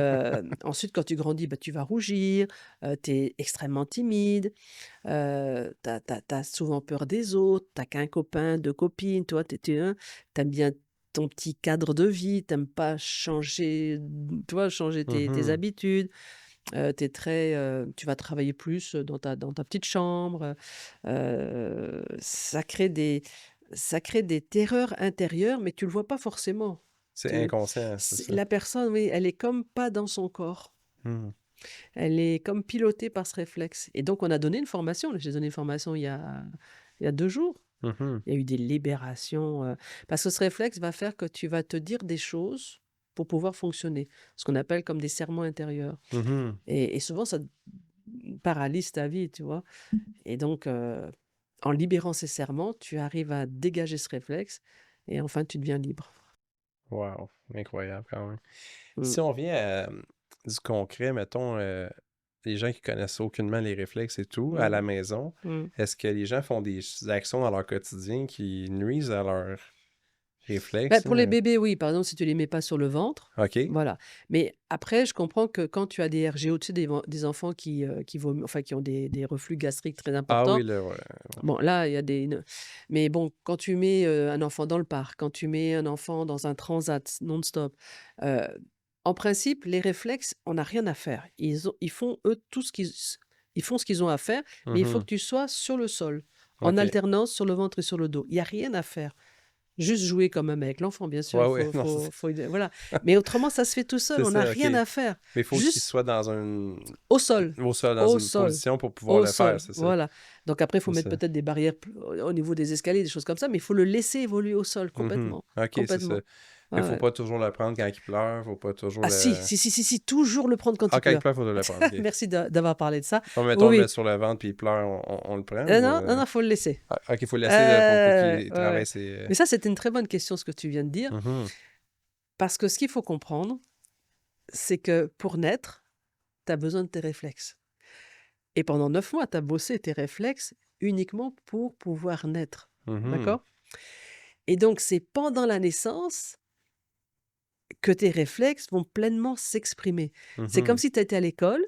ensuite, quand tu grandis, bah, tu vas rougir, tu es extrêmement timide, tu souvent peur des autres, t'as qu'un copain, deux copines, toi, t'aimes bien ton petit cadre de vie, t'aimes pas changer, tu vois, changer tes Mhm. habitudes. Tu très, tu vas travailler plus dans ta petite chambre. Ça crée des terreurs intérieures, mais tu le vois pas forcément. C'est inconscient, c'est ça. La personne, oui, elle est comme pas dans son corps. Mhm. Elle est comme pilotée par ce réflexe. Et donc, on a donné une formation. J'ai donné une formation il y a 2 jours. Mhm. Il y a eu des libérations, parce que ce réflexe va faire que tu vas te dire des choses pour pouvoir fonctionner. Ce qu'on appelle comme des serments intérieurs. Mhm. Et souvent, ça paralyse ta vie, tu vois? Et donc, en libérant ces serments, tu arrives à dégager ce réflexe et enfin, tu deviens libre. Wow, incroyable quand même. Mmh. Si on vient à du concret, mettons, les gens qui connaissent aucunement les réflexes et tout, à la Mmh. maison, Mmh. est-ce que les gens font des actions dans leur quotidien qui nuisent à leurs Bah, réflexes, pour les là? bébés, oui, par exemple, si tu les mets pas sur le ventre, OK. voilà. Mais après, je comprends que quand tu as des RGO, tu sais, des enfants qui ont des reflux gastriques très Ah importants, oui, là, ouais. bon, là, il y a mais bon, quand tu mets, un enfant dans le parc, quand tu mets un enfant dans un transat non-stop, heu, en principe, les réflexes, on n'a rien à faire. Ils font, eux, tout ce qu'ils ils font ce qu'ils ont à faire, mais il faut que Mhm. tu sois sur le sol, en OK. alternance sur le ventre et sur le dos. Il y a rien à faire. Juste jouer quand même avec l'enfant, bien sûr, Ouais, il ouais, faut non, faut faut voilà. Mais autrement, ça se fait tout seul, c'est on n'a ça, OK. rien à faire. Mais il faut qu'il Juste soit dans un au sol, au sol, dans au une sol, position pour pouvoir au le faire, sol, c'est ça? voilà. Donc après, il faut C'est mettre ça. peut-être des barrières au niveau des escaliers, des choses comme ça, mais il faut le laisser évoluer au sol Mhm. complètement, OK, c'est ça. complètement. Mais Ouais, faut ouais. pas toujours le prendre quand il pleure, faut pas toujours Ah si, le si, si, si, si, toujours le prendre quand ah, il quand il pleure. pleure, faut le prendre, OK. Merci d'avoir parlé de ça. Bon, mettons, Oui, on le met oui. sur le ventre puis il pleure, on le prend ou Non, non, non, faut le laisser. Ah, OK, il faut le laisser là, pour qu'il Ouais, ouais. travaille ses, Mais ça, c'était une très bonne question ce que tu viens de dire, mhm, parce que ce qu'il faut comprendre, c'est que pour naître, tu as besoin de tes réflexes. Et pendant 9 mois, tu as bossé tes réflexes uniquement pour pouvoir naître. mhm, D'accord? Et donc, c'est pendant la naissance que tes réflexes vont pleinement s'exprimer. C'est comme mhm. si tu étais à l'école,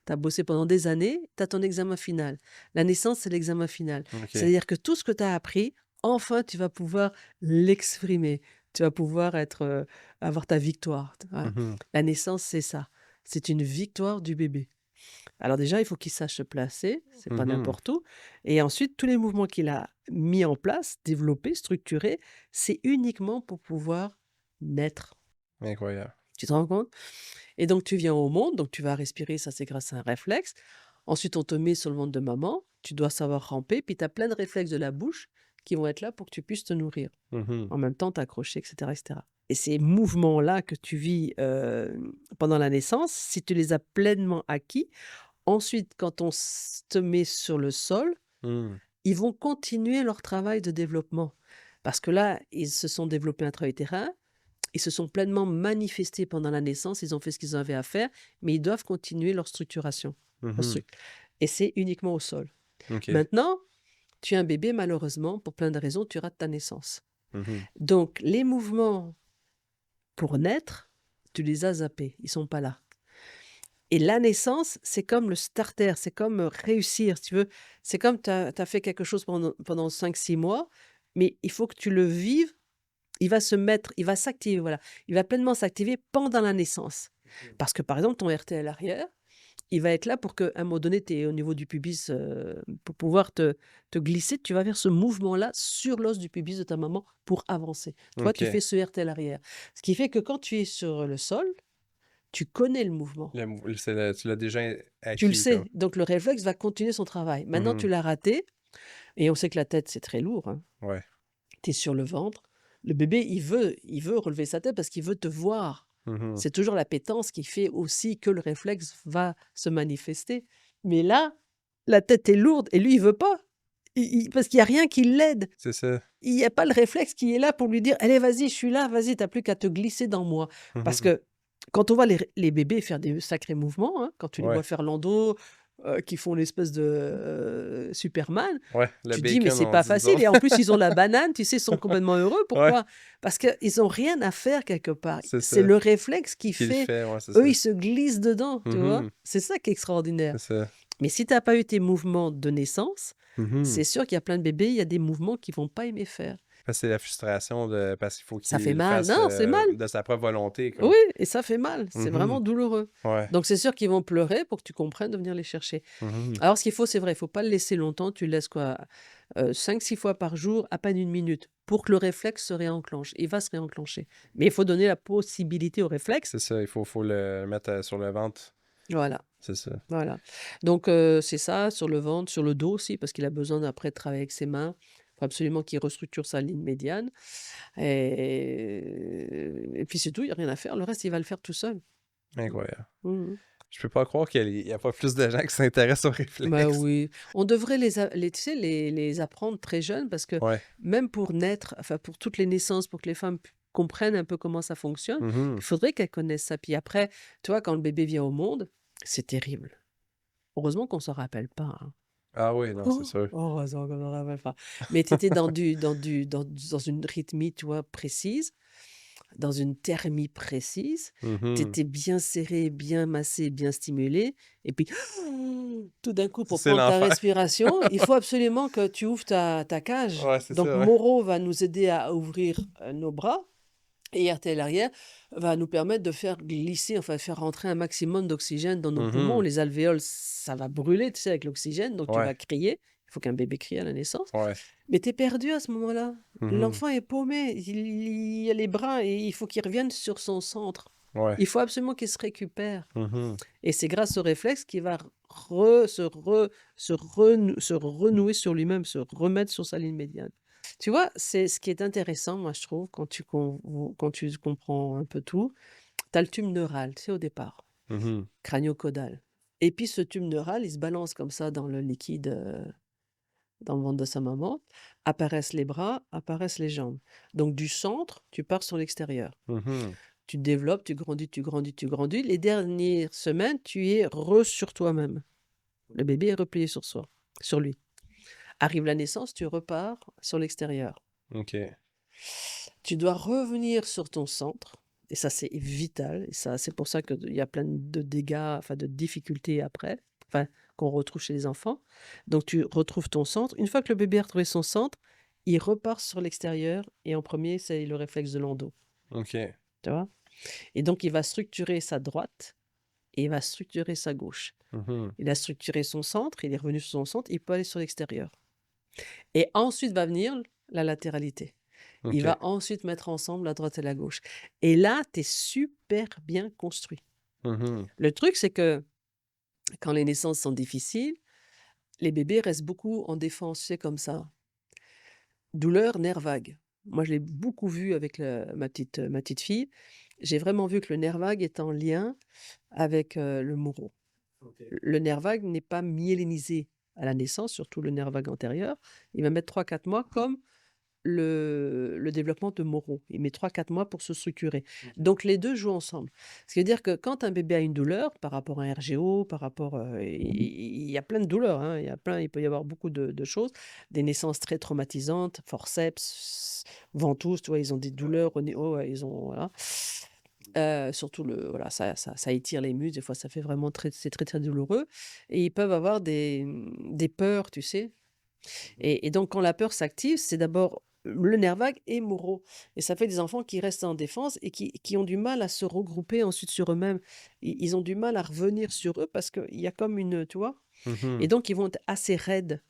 tu as bossé pendant des années, tu as ton examen final. La naissance, c'est l'examen final. OK. C'est-à-dire que tout ce que tu as appris, enfin, tu vas pouvoir l'exprimer. Tu vas pouvoir avoir ta victoire. Voilà. Mhm, La naissance, c'est ça. C'est une victoire du bébé. Alors déjà, il faut qu'il sache se placer, c'est pas mhm. n'importe où. Et ensuite, tous les mouvements qu'il a mis en place, développés, structurés, c'est uniquement pour pouvoir naître. Incroyable. Tu te rends compte? Et donc tu viens au monde, donc tu vas respirer, ça c'est grâce à un réflexe. Ensuite, on te met sur le ventre de maman, tu dois savoir ramper, puis tu as plein de réflexes de la bouche qui vont être là pour que tu puisses te nourrir. Mhm. En même temps, t'accrocher, etc., etc. Et ces mouvements-là que tu vis pendant la naissance, si tu les as pleinement acquis, ensuite, quand on te met sur le sol, Mhm. ils vont continuer leur travail de développement. Parce que là, ils se sont développés intra-utérin, ils se sont pleinement manifestés pendant la naissance, ils ont fait ce qu'ils avaient à faire, mais ils doivent continuer leur structuration. Mhm. Et c'est uniquement au sol. OK. Maintenant, tu es un bébé, malheureusement, pour plein de raisons, tu rates ta naissance. Mhm. Donc, les mouvements pour naître, tu les as zappés, ils sont pas là. Et la naissance, c'est comme le starter, c'est comme réussir, si tu veux. C'est comme tu as fait quelque chose pendant 5-6 mois, mais il faut que tu le vives. Il va se mettre, il va s'activer, voilà. Il va pleinement s'activer pendant la naissance. Parce que, par exemple, ton RTL arrière, il va être là pour qu'à un moment donné, tu es au niveau du pubis, pour pouvoir te glisser. Tu vas faire ce mouvement-là sur l'os du pubis de ta maman pour avancer. Toi, tu OK. fais ce RTL arrière. Ce qui fait que quand tu es sur le sol, tu connais le mouvement. Tu l'as déjà Tu le acquis, comme. sais. Donc, le réflexe va continuer son travail. Maintenant, tu Mhm. l'as raté. Et on sait que la tête, c'est très lourd, hein. Ouais. Tu es sur le ventre. Le bébé, il veut relever sa tête parce qu'il veut te voir. Mhm. C'est toujours l'appétence qui fait aussi que le réflexe va se manifester. Mais là, la tête est lourde et lui, il veut pas. Parce qu'il n'y a rien qui l'aide. C'est ça. Il n'y a pas le réflexe qui est là pour lui dire: «Allez, vas-y, je suis là, vas-y, t'as plus qu'à te glisser dans moi». Parce Mhm. que quand on voit les bébés faire des sacrés mouvements, hein, quand tu les vois Ouais. faire l'endo, qui font l'espèce de Superman, Ouais. Le tu te dis: «Mais bacon, c'est on pas dit nous facile» autres. et en plus, ils ont la banane, tu sais, ils sont complètement heureux. Ouais. Pourquoi? Parce qu'ils ont rien à faire quelque part. C'est C'est ça. le réflexe qui Qui le fait, fait, ouais, c'est eux, ça. ils se glissent dedans, tu vois? Mhm. C'est ça qui est extraordinaire. C'est ça. Mais si tu as pas eu tes mouvements de naissance, Mhm. c'est sûr qu'il y a plein de bébés, il y a des mouvements qu'ils vont pas aimer faire. Parce que c'est la frustration parce qu'il faut Ça fait qu'il le mal. fasse Non, c'est mal. de sa propre volonté, comme. Oui, et ça fait mal. C'est Mhm. vraiment douloureux. Ouais. Donc c'est sûr qu'ils vont pleurer pour que tu comprennes de venir les chercher. Mhm. Alors ce qu'il faut, c'est vrai, il faut pas le laisser longtemps. Tu le laisses quoi? 5-6 fois par jour, à peine 1 minute, pour que le réflexe se réenclenche. Il va se réenclencher. Mais il faut donner la possibilité au réflexe. C'est ça, faut le mettre sur le ventre. Voilà, C'est ça. voilà. Donc c'est ça, sur le ventre, sur le dos aussi, parce qu'il a besoin après de travailler avec ses mains. Il faut absolument qu'il restructure sa ligne médiane. Et puis c'est tout, il n'y a rien à faire. Le reste, il va le faire tout seul. Incroyable. Mhm. Je peux pas croire qu'il y a pas plus de gens qui s'intéressent aux Bah réflexes. oui, on devrait tu sais, les apprendre très jeunes parce que Ouais. même pour naître, enfin pour toutes les naissances, pour que les femmes comprennent un peu comment ça fonctionne, il Mhm. faudrait qu'elles connaissent ça. Puis après, tu vois, quand le bébé vient au monde, c'est terrible. Heureusement qu'on s'en rappelle pas, hein. Ah oui, non, c'est Oh, sûr. heureusement qu'on s'en rappelle pas. Mais tu étais dans une rythmie, tu vois, précise, dans une thermie précise. Tu Mhm. étais bien serré, bien massé, bien stimulé. Et puis, tout d'un coup, pour C'est prendre ta l'enfer. respiration, il faut absolument que tu ouvres ta cage. Ouais, c'est Donc, ça, ouais. Moreau va nous aider à ouvrir nos bras. Et RTL arrière va nous permettre de faire glisser, enfin, de faire rentrer un maximum d'oxygène dans nos poumons. Mhm. Les alvéoles, ça va brûler, tu sais, avec l'oxygène. Donc, tu Ouais, vas crier. Il faut qu'un bébé crie à la naissance. ouais. Mais tu es perdu à ce moment-là. Mhm. L'enfant est paumé. Il a les bras et il faut qu'il revienne sur son centre. Ouais. Il faut absolument qu'il se récupère. Mhm. Et c'est grâce au réflexe qu'il va se renouer sur lui-même, se remettre sur sa ligne médiane. Tu vois, c'est ce qui est intéressant, moi, je trouve, quand tu comprends un peu tout. Tu as le tube neural, tu sais, au départ, Mhm. crânio-caudal. Et puis, ce tube neural, il se balance comme ça dans le liquide, dans le ventre de sa maman. Apparaissent les bras, apparaissent les jambes. Donc, du centre, tu pars sur l'extérieur. Mhm. Tu te développes, tu grandis, tu grandis, tu grandis. Les dernières semaines, tu es sur toi-même. Le bébé est replié sur lui. Arrive la naissance, tu repars sur l'extérieur. OK. Tu dois revenir sur ton centre. Et ça, c'est vital. Et ça, c'est pour ça qu'il y a plein de dégâts, enfin de difficultés après, enfin, qu'on retrouve chez les enfants. Donc, tu retrouves ton centre. Une fois que le bébé a retrouvé son centre, il repart sur l'extérieur. Et en premier, c'est le réflexe de l'endo. OK. Tu vois? Et donc, il va structurer sa droite et il va structurer sa gauche. Mhm. Il a structuré son centre, il est revenu sur son centre, il peut aller sur l'extérieur. Et ensuite va venir la latéralité. Il OK. va ensuite mettre ensemble la droite et la gauche. Et là, tu es super bien construit. Mhm. Le truc, c'est que quand les naissances sont difficiles, les bébés restent beaucoup en défense, c'est comme ça. Douleur, nerf vague. Moi, je l'ai beaucoup vu avec ma petite fille. J'ai vraiment vu que le nerf vague est en lien avec le moro. OK. Le nerf vague n'est pas myélinisé à la naissance, surtout le nerf vague antérieur. Il va mettre 3 4 mois comme le développement de Moro. Il met 3 4 mois pour se structurer. OK. Donc les 2 jouent ensemble. Ce qui veut dire que quand un bébé a une douleur par rapport à un RGO, par rapport, il y a plein de douleurs, hein, il peut y avoir beaucoup de choses. Des naissances très traumatisantes, forceps, ventouses, tu vois? Ils ont des douleurs au niveau, ouais, ils ont voilà. Surtout voilà, ça étire les muscles, des fois ça fait vraiment c'est très, très douloureux et ils peuvent avoir des peurs, tu sais? Et donc quand la peur s'active, c'est d'abord le nerf vague et Moro et ça fait des enfants qui restent en défense et qui ont du mal à se regrouper ensuite sur eux-mêmes. Ils ont du mal à revenir sur eux parce qu'il y a comme une tu vois? Et Mhm. donc ils vont être assez raides.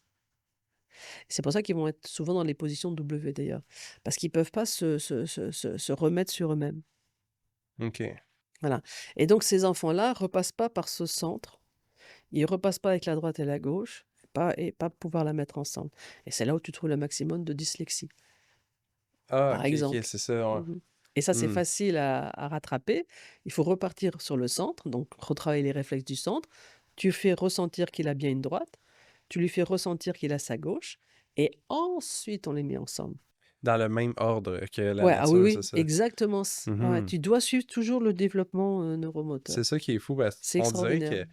C'est pour ça qu'ils vont être souvent dans les positions de W d'ailleurs, parce qu'ils peuvent pas se remettre sur eux-mêmes. OK. Voilà et donc ces enfants-là repassent pas par ce centre, ils repassent pas avec la droite et la gauche, pas pouvoir la mettre ensemble et c'est là où tu trouves le maximum de dyslexie, Ah, par OK, OK, exemple. c'est ça, ouais. Mmh et ça, c'est Mmh. facile à rattraper. Il faut repartir sur le centre, donc retravailler les réflexes du centre. Tu fais ressentir qu'il a bien une droite, tu lui fais ressentir qu'il a sa gauche et ensuite on les met ensemble. Dans le même ordre que la Ouais, ah oui, nature, c'est oui, ça? exactement ouais, Mhm. tu dois suivre toujours le développement, neuromoteur. C'est ça qui est fou, parce C'est qu'on dirait extraordinaire. que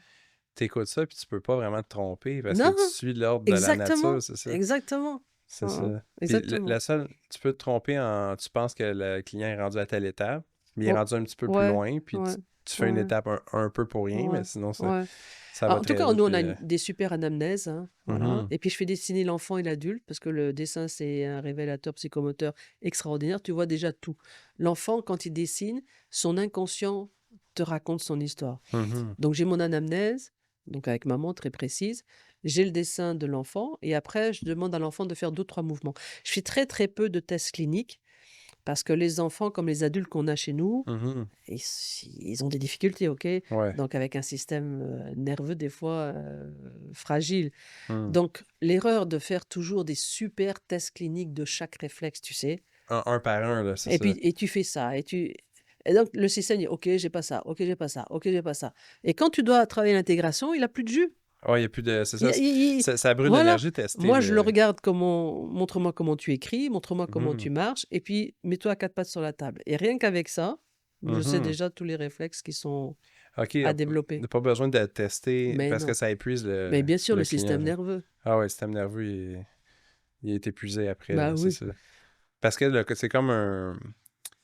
tu écoutes ça puis tu peux pas vraiment te tromper parce que Non! tu suis l'ordre de la nature, Exactement, c'est ça? exactement. C'est Hein, ça. Puis exactement. la seule, tu peux te tromper tu penses que le client est rendu à telle étape, mais il est Oh, rendu un petit peu plus ouais, loin, puis ouais, tu fais une ouais, étape un peu pour rien, ouais, mais sinon ouais. ça va En tout très cas, vite. nous, on a Puis, des super anamnèses, hein, voilà. mhm, Et puis, je fais dessiner l'enfant et l'adulte parce que le dessin, c'est un révélateur psychomoteur extraordinaire. Tu vois déjà tout. L'enfant, quand il dessine, son inconscient te raconte son histoire. mhm. Donc, j'ai mon anamnèse, donc avec maman très précise. J'ai le dessin de l'enfant et après, je demande à l'enfant de faire 2 3 mouvements. Je fais très, très peu de tests cliniques parce que les enfants, comme les adultes qu'on a chez nous, Mhm. ils ont des difficultés, OK? Ouais. Donc avec un système, nerveux des fois, fragile. Hmm. Donc l'erreur de faire toujours des super tests cliniques de chaque réflexe, tu sais? Un par un, là, c'est Et ça. puis tu fais ça et donc le système dit: «OK, j'ai pas ça, OK, j'ai pas ça, OK, j'ai pas ça» et quand tu dois travailler l'intégration, il a plus de jus. Ouais, il y a plus de. C'est ça, Il ça brûle voilà. l'énergie, tester Moi, je le le. regarde comment montre-moi comment tu écris, montre-moi comment Mhm. tu marches et puis mets-toi à 4 pattes sur la table et rien qu'avec ça, je sais Mhm. déjà tous les réflexes qui sont OK, à développer. n'a pas besoin de tester Mais parce que non. ça épuise Mais bien sûr, le le client, système là. nerveux. Ah ouais, le système nerveux, il est épuisé après, Bah là, c'est oui. ça. Parce que c'est comme un.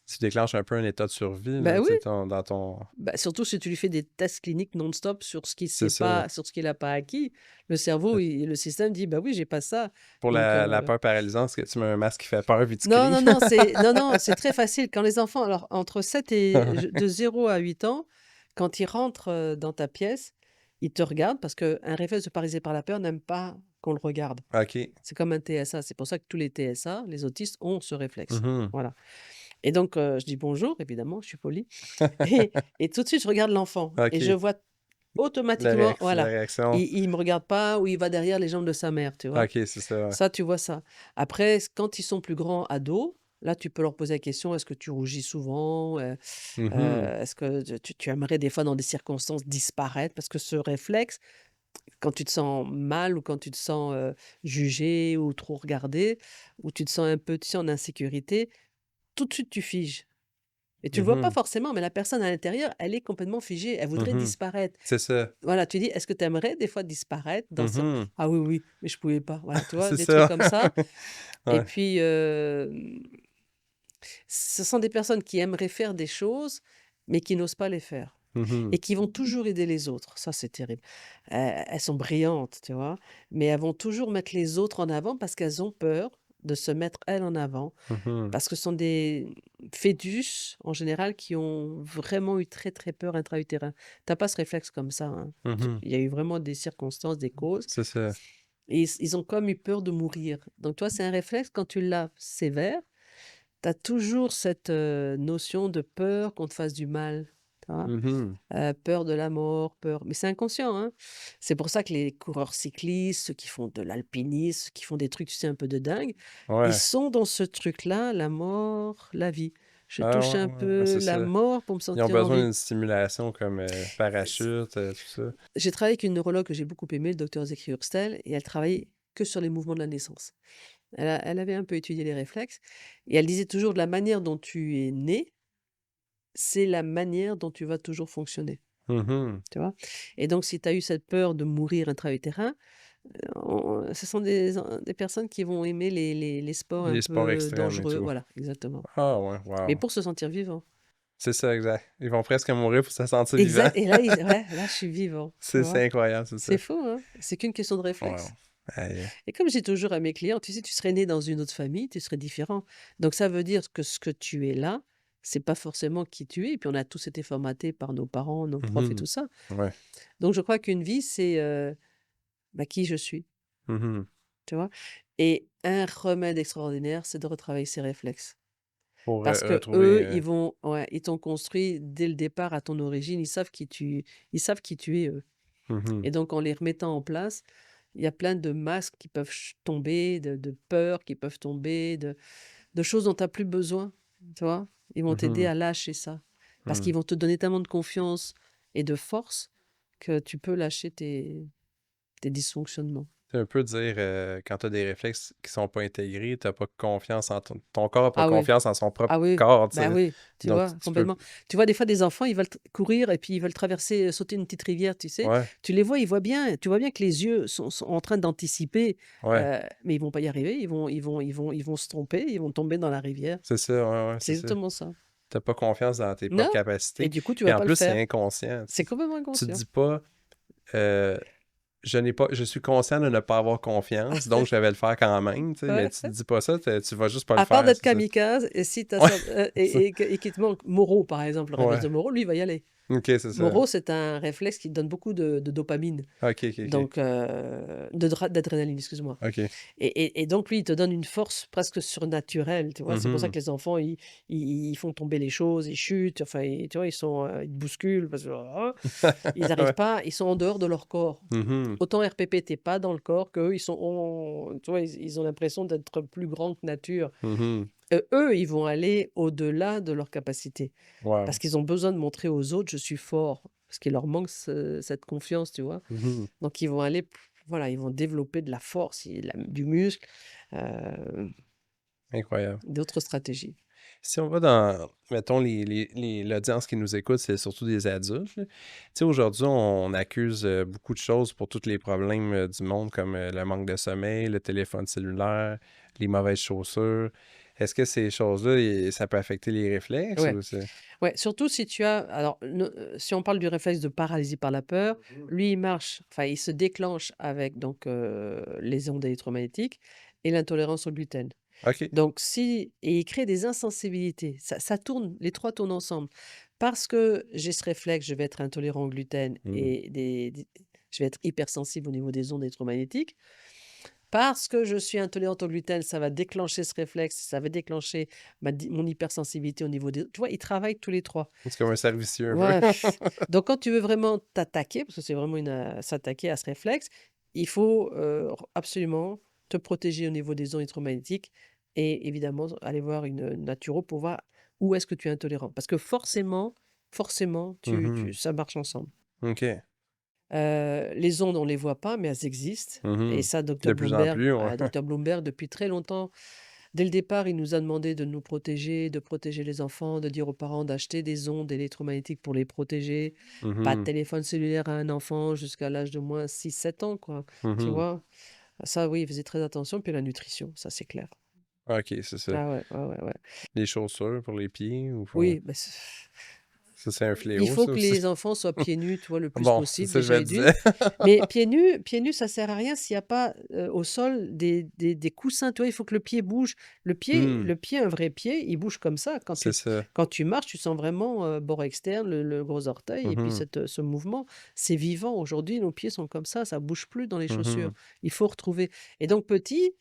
Tu déclenches un peu un état de survie, là, Bah tu oui. sais, dans ton. Bah, surtout si tu lui fais des tests cliniques non-stop C'est ça. sur ce qu'il a pas acquis. Le cerveau et le système dit: «Bah oui, j'ai pas ça». Pour Donc la peur paralysante, est-ce que tu mets un masque qui fait peur puis tu non, cries? non, non, c'est très facile. Quand les enfants alors entre 7 et de 0 à 8 ans, quand ils rentrent, dans ta pièce, ils te regardent parce qu'un réflexe de paralysé par la peur n'aime pas qu'on le regarde. OK. C'est comme un TSA. C'est pour ça que tous les TSA, les autistes, ont ce réflexe. Mhm. Voilà et donc je dis: «Bonjour», évidemment, je suis polie et tout de suite, je regarde l'enfant et je OK. vois automatiquement La voilà, réaction. il me regarde pas ou il va derrière les jambes de sa mère, tu vois? OK, c'est ça, ouais. Ça, tu vois ça. Après, quand ils sont plus grands, ados, là, tu peux leur poser la question: «Est-ce que tu rougis souvent? Mhm. Est-ce que tu aimerais des fois dans des circonstances disparaître?» parce que ce réflexe, quand tu te sens mal ou quand tu te sens, jugé ou trop regardé ou tu te sens un peu, tu sais, en insécurité, tout de suite tu figes et tu le vois pas Mhm. forcément, mais la personne à l'intérieur, elle est complètement figée, elle voudrait Mhm. disparaître. C'est ça. Voilà, tu dis: «Est-ce que tu aimerais des fois disparaître dans ce» Mhm. «Ah oui, oui, mais je pouvais pas». Voilà, tu vois? C'est Des trucs ça. comme ça et Ouais. puis, ce sont des personnes qui aimeraient faire des choses, mais qui n'osent pas les faire Mhm. et qui vont toujours aider les autres. Ça, c'est terrible. Elles sont brillantes, tu vois? Mais elles vont toujours mettre les autres en avant parce qu'elles ont peur de se mettre elles en avant, Mhm. parce que ce sont des fœtus, en général, qui ont vraiment eu très, très peur intra-utérin. Tu as pas ce réflexe comme ça, hein. Mhm. Il y a eu vraiment des circonstances, des causes C'est ça. et ils ont comme eu peur de mourir. Donc toi, c'est un réflexe, quand tu l'as sévère, tu as toujours cette, notion de peur qu'on te fasse du mal. tu vois? Mhm. Peur de la mort, peur mais c'est inconscient, hein. C'est pour ça que les coureurs cyclistes, ceux qui font de l'alpinisme, ceux qui font des trucs, tu sais, un peu de dingue, ils Ouais. sont dans ce truc-là, la mort, la vie. Je Ah touche ouais, un ouais, ouais, peu c'est la ça. mort pour me Ils ont sentir en besoin vie. d'une stimulation comme parachute, tout ça. J'ai travaillé avec une neurologue que j'ai beaucoup aimée, le docteur Zeki Hurstel, et elle travaillait que sur les mouvements de la naissance. Elle avait un peu étudié les réflexes et elle disait toujours: «De la manière dont tu es né, c'est la manière dont tu vas toujours fonctionner». Mhm. Tu vois? Et donc si tu as eu cette peur de mourir intra-utérin, ce sont des personnes qui vont aimer les sports un Les sports peu extrêmes et dangereux. tout. Voilà, exactement. Ah ouais, Mais wow. pour se sentir vivant. C'est ça, exact. Ils vont presque mourir pour se sentir vivant. Exact et là, ils ouais, là, je suis vivant, tu vois? C'est incroyable, c'est C'est ça. fou, hein? C'est qu'une question de Wow. réflexe. Aïe. Et comme je dis toujours à mes clients: «Tu sais, tu serais né dans une autre famille, tu serais différent. Donc ça veut dire que ce que tu es là, c'est pas forcément qui tu es» et puis on a tous été formatés par nos parents, nos profs et Mhm. tout ça. Ouais. Donc je crois qu'une vie, c'est, bah, qui je suis, Mhm. tu vois? Et un remède extraordinaire, c'est de retravailler ses réflexes. Pour Parce que retrouver. eux, ils vont ouais, ils t'ont construit dès le départ à ton origine, ils savent qui tu es, eux. Mhm. Et donc en les remettant en place, il y a plein de masques qui peuvent tomber, de peurs qui peuvent tomber, de choses dont tu as plus besoin, tu vois? Ils vont t'aider Mhm. à lâcher ça. Parce qu'ils Mhm. vont te donner tellement de confiance et de force que tu peux lâcher tes dysfonctionnements. C'est un peu dire, quand tu as des réflexes qui sont pas intégrés, tu pas confiance en ton corps a pas Ah oui, confiance en son propre ah oui, corps, tu bah sais. oui, tu Donc vois? tu peux Complètement. Tu vois, des fois, des enfants, ils veulent courir et puis ils veulent traverser, sauter une petite rivière, tu sais? ouais, Tu les vois, ils voient bien, tu vois bien que les yeux sont en train d'anticiper, ouais, mais ils vont pas y arriver, ils vont se tromper, ils vont tomber dans la rivière. c'est ça, ouais, ouais, C'est c'est ça. exactement ça. Tu pas confiance dans tes propres Non, et capacités. du coup, tu Puis vas en pas le plus, c'est faire. inconscient. C'est complètement Tu te inconscient. dis pas, heu je suis conscient de ne pas avoir confiance, donc je vais le faire quand même, tu sais, mais Ouais. tu te dis pas ça, tu vas juste pas le À part faire, d'être c'est ça. kamikaze et si tu Ouais, ça, c'est et qu'il te manque Moreau, par exemple, le réflexe ouais. de Moreau, lui, il va y aller. OK, c'est ça. Moreau, c'est un réflexe qui donne beaucoup de dopamine. OK, OK, OK. Donc, d'adrénaline, excuse-moi. OK. Et donc lui, il te donne une force presque surnaturelle, tu vois? C'est pour ça Mhm. que les enfants, ils font tomber les choses, ils chutent, enfin, tu vois? Ils te bousculent parce que, ils arrivent Ouais. pas, ils sont en dehors de leur corps. Mhm. Autant RPP, tu pas dans le corps qu'eux, tu vois? Ils ont l'impression d'être plus grands que nature. Mhm. Eux, ils vont aller au-delà de leurs capacités parce Wow. qu'ils ont besoin de montrer aux autres: «Je suis fort», parce qu'il leur manque cette confiance, tu vois? Mhm. Donc ils vont aller voilà, ils vont développer de la force et du muscle, heu, Incroyable. d'autres stratégies. Si on va dans, mettons, l'audience qui nous écoute, c'est surtout des adultes, là. Tu sais, aujourd'hui, on accuse beaucoup de choses pour tous les problèmes du monde, comme le manque de sommeil, le téléphone cellulaire, les mauvaises chaussures. Est-ce que ces choses-là, ça peut affecter les réflexes Ouais, ou c'est... ouais, surtout si tu as alors si on parle du réflexe de paralysie par la peur, Mhm. lui, il marche enfin, il se déclenche avec donc les ondes électromagnétiques et l'intolérance au gluten. OK. Donc si et il crée des insensibilités. Ça tourne, les 3 tournent ensemble. Parce que j'ai ce réflexe, je vais être intolérant au gluten Mhm. et je vais être hypersensible au niveau des ondes électromagnétiques. Parce que je suis intolérante au gluten, ça va déclencher ce réflexe, ça va déclencher mon hypersensibilité au niveau des tu vois? Ils travaillent tous les 3. C'est comme un servicieux un peu. Ouais. Donc quand tu veux vraiment t'attaquer, parce que c'est vraiment s'attaquer à ce réflexe, il faut, absolument te protéger au niveau des ondes électromagnétiques et évidemment aller voir une, naturo pour voir où est-ce que tu es intolérant. Parce que forcément, Mhm. ça marche ensemble. OK. Les ondes, on les voit pas, mais elles existent et Mhm. ça, De docteur plus en Bloomberg plus, ouais. ouais, docteur Bloomberg, depuis très longtemps, dès le départ, il nous a demandé de nous protéger, de protéger les enfants, de dire aux parents d'acheter des ondes électromagnétiques pour les protéger. Pas de Mhm. téléphone cellulaire à un enfant jusqu'à l'âge de moins 6 7 ans, quoi, tu Mhm. vois? Ça, oui, il faisait très attention, puis la nutrition, ça, c'est clair. OK, c'est ça. Ah ouais, ouais, ouais, ouais. Les chaussures pour les pieds ou pour... Oui, bah, Ça, c'est un il fléau, faut ça que aussi. les enfants soient pieds nus, tu vois, le plus Bon, c'est possible, ça que je me déjà et d'une. disais. Mais pieds nus, ça sert à rien s'il y a pas, au sol des coussins, tu vois? Il faut que le pied bouge. Hmm, Le pied, un vrai pied, il bouge comme ça. c'est ça. Quand tu marches, tu sens vraiment, bord externe, le gros orteil et puis Mhm, ce mouvement. C'est vivant. Aujourd'hui, nos pieds sont comme ça bouge plus dans les chaussures. mhm. Il faut retrouver et donc petit,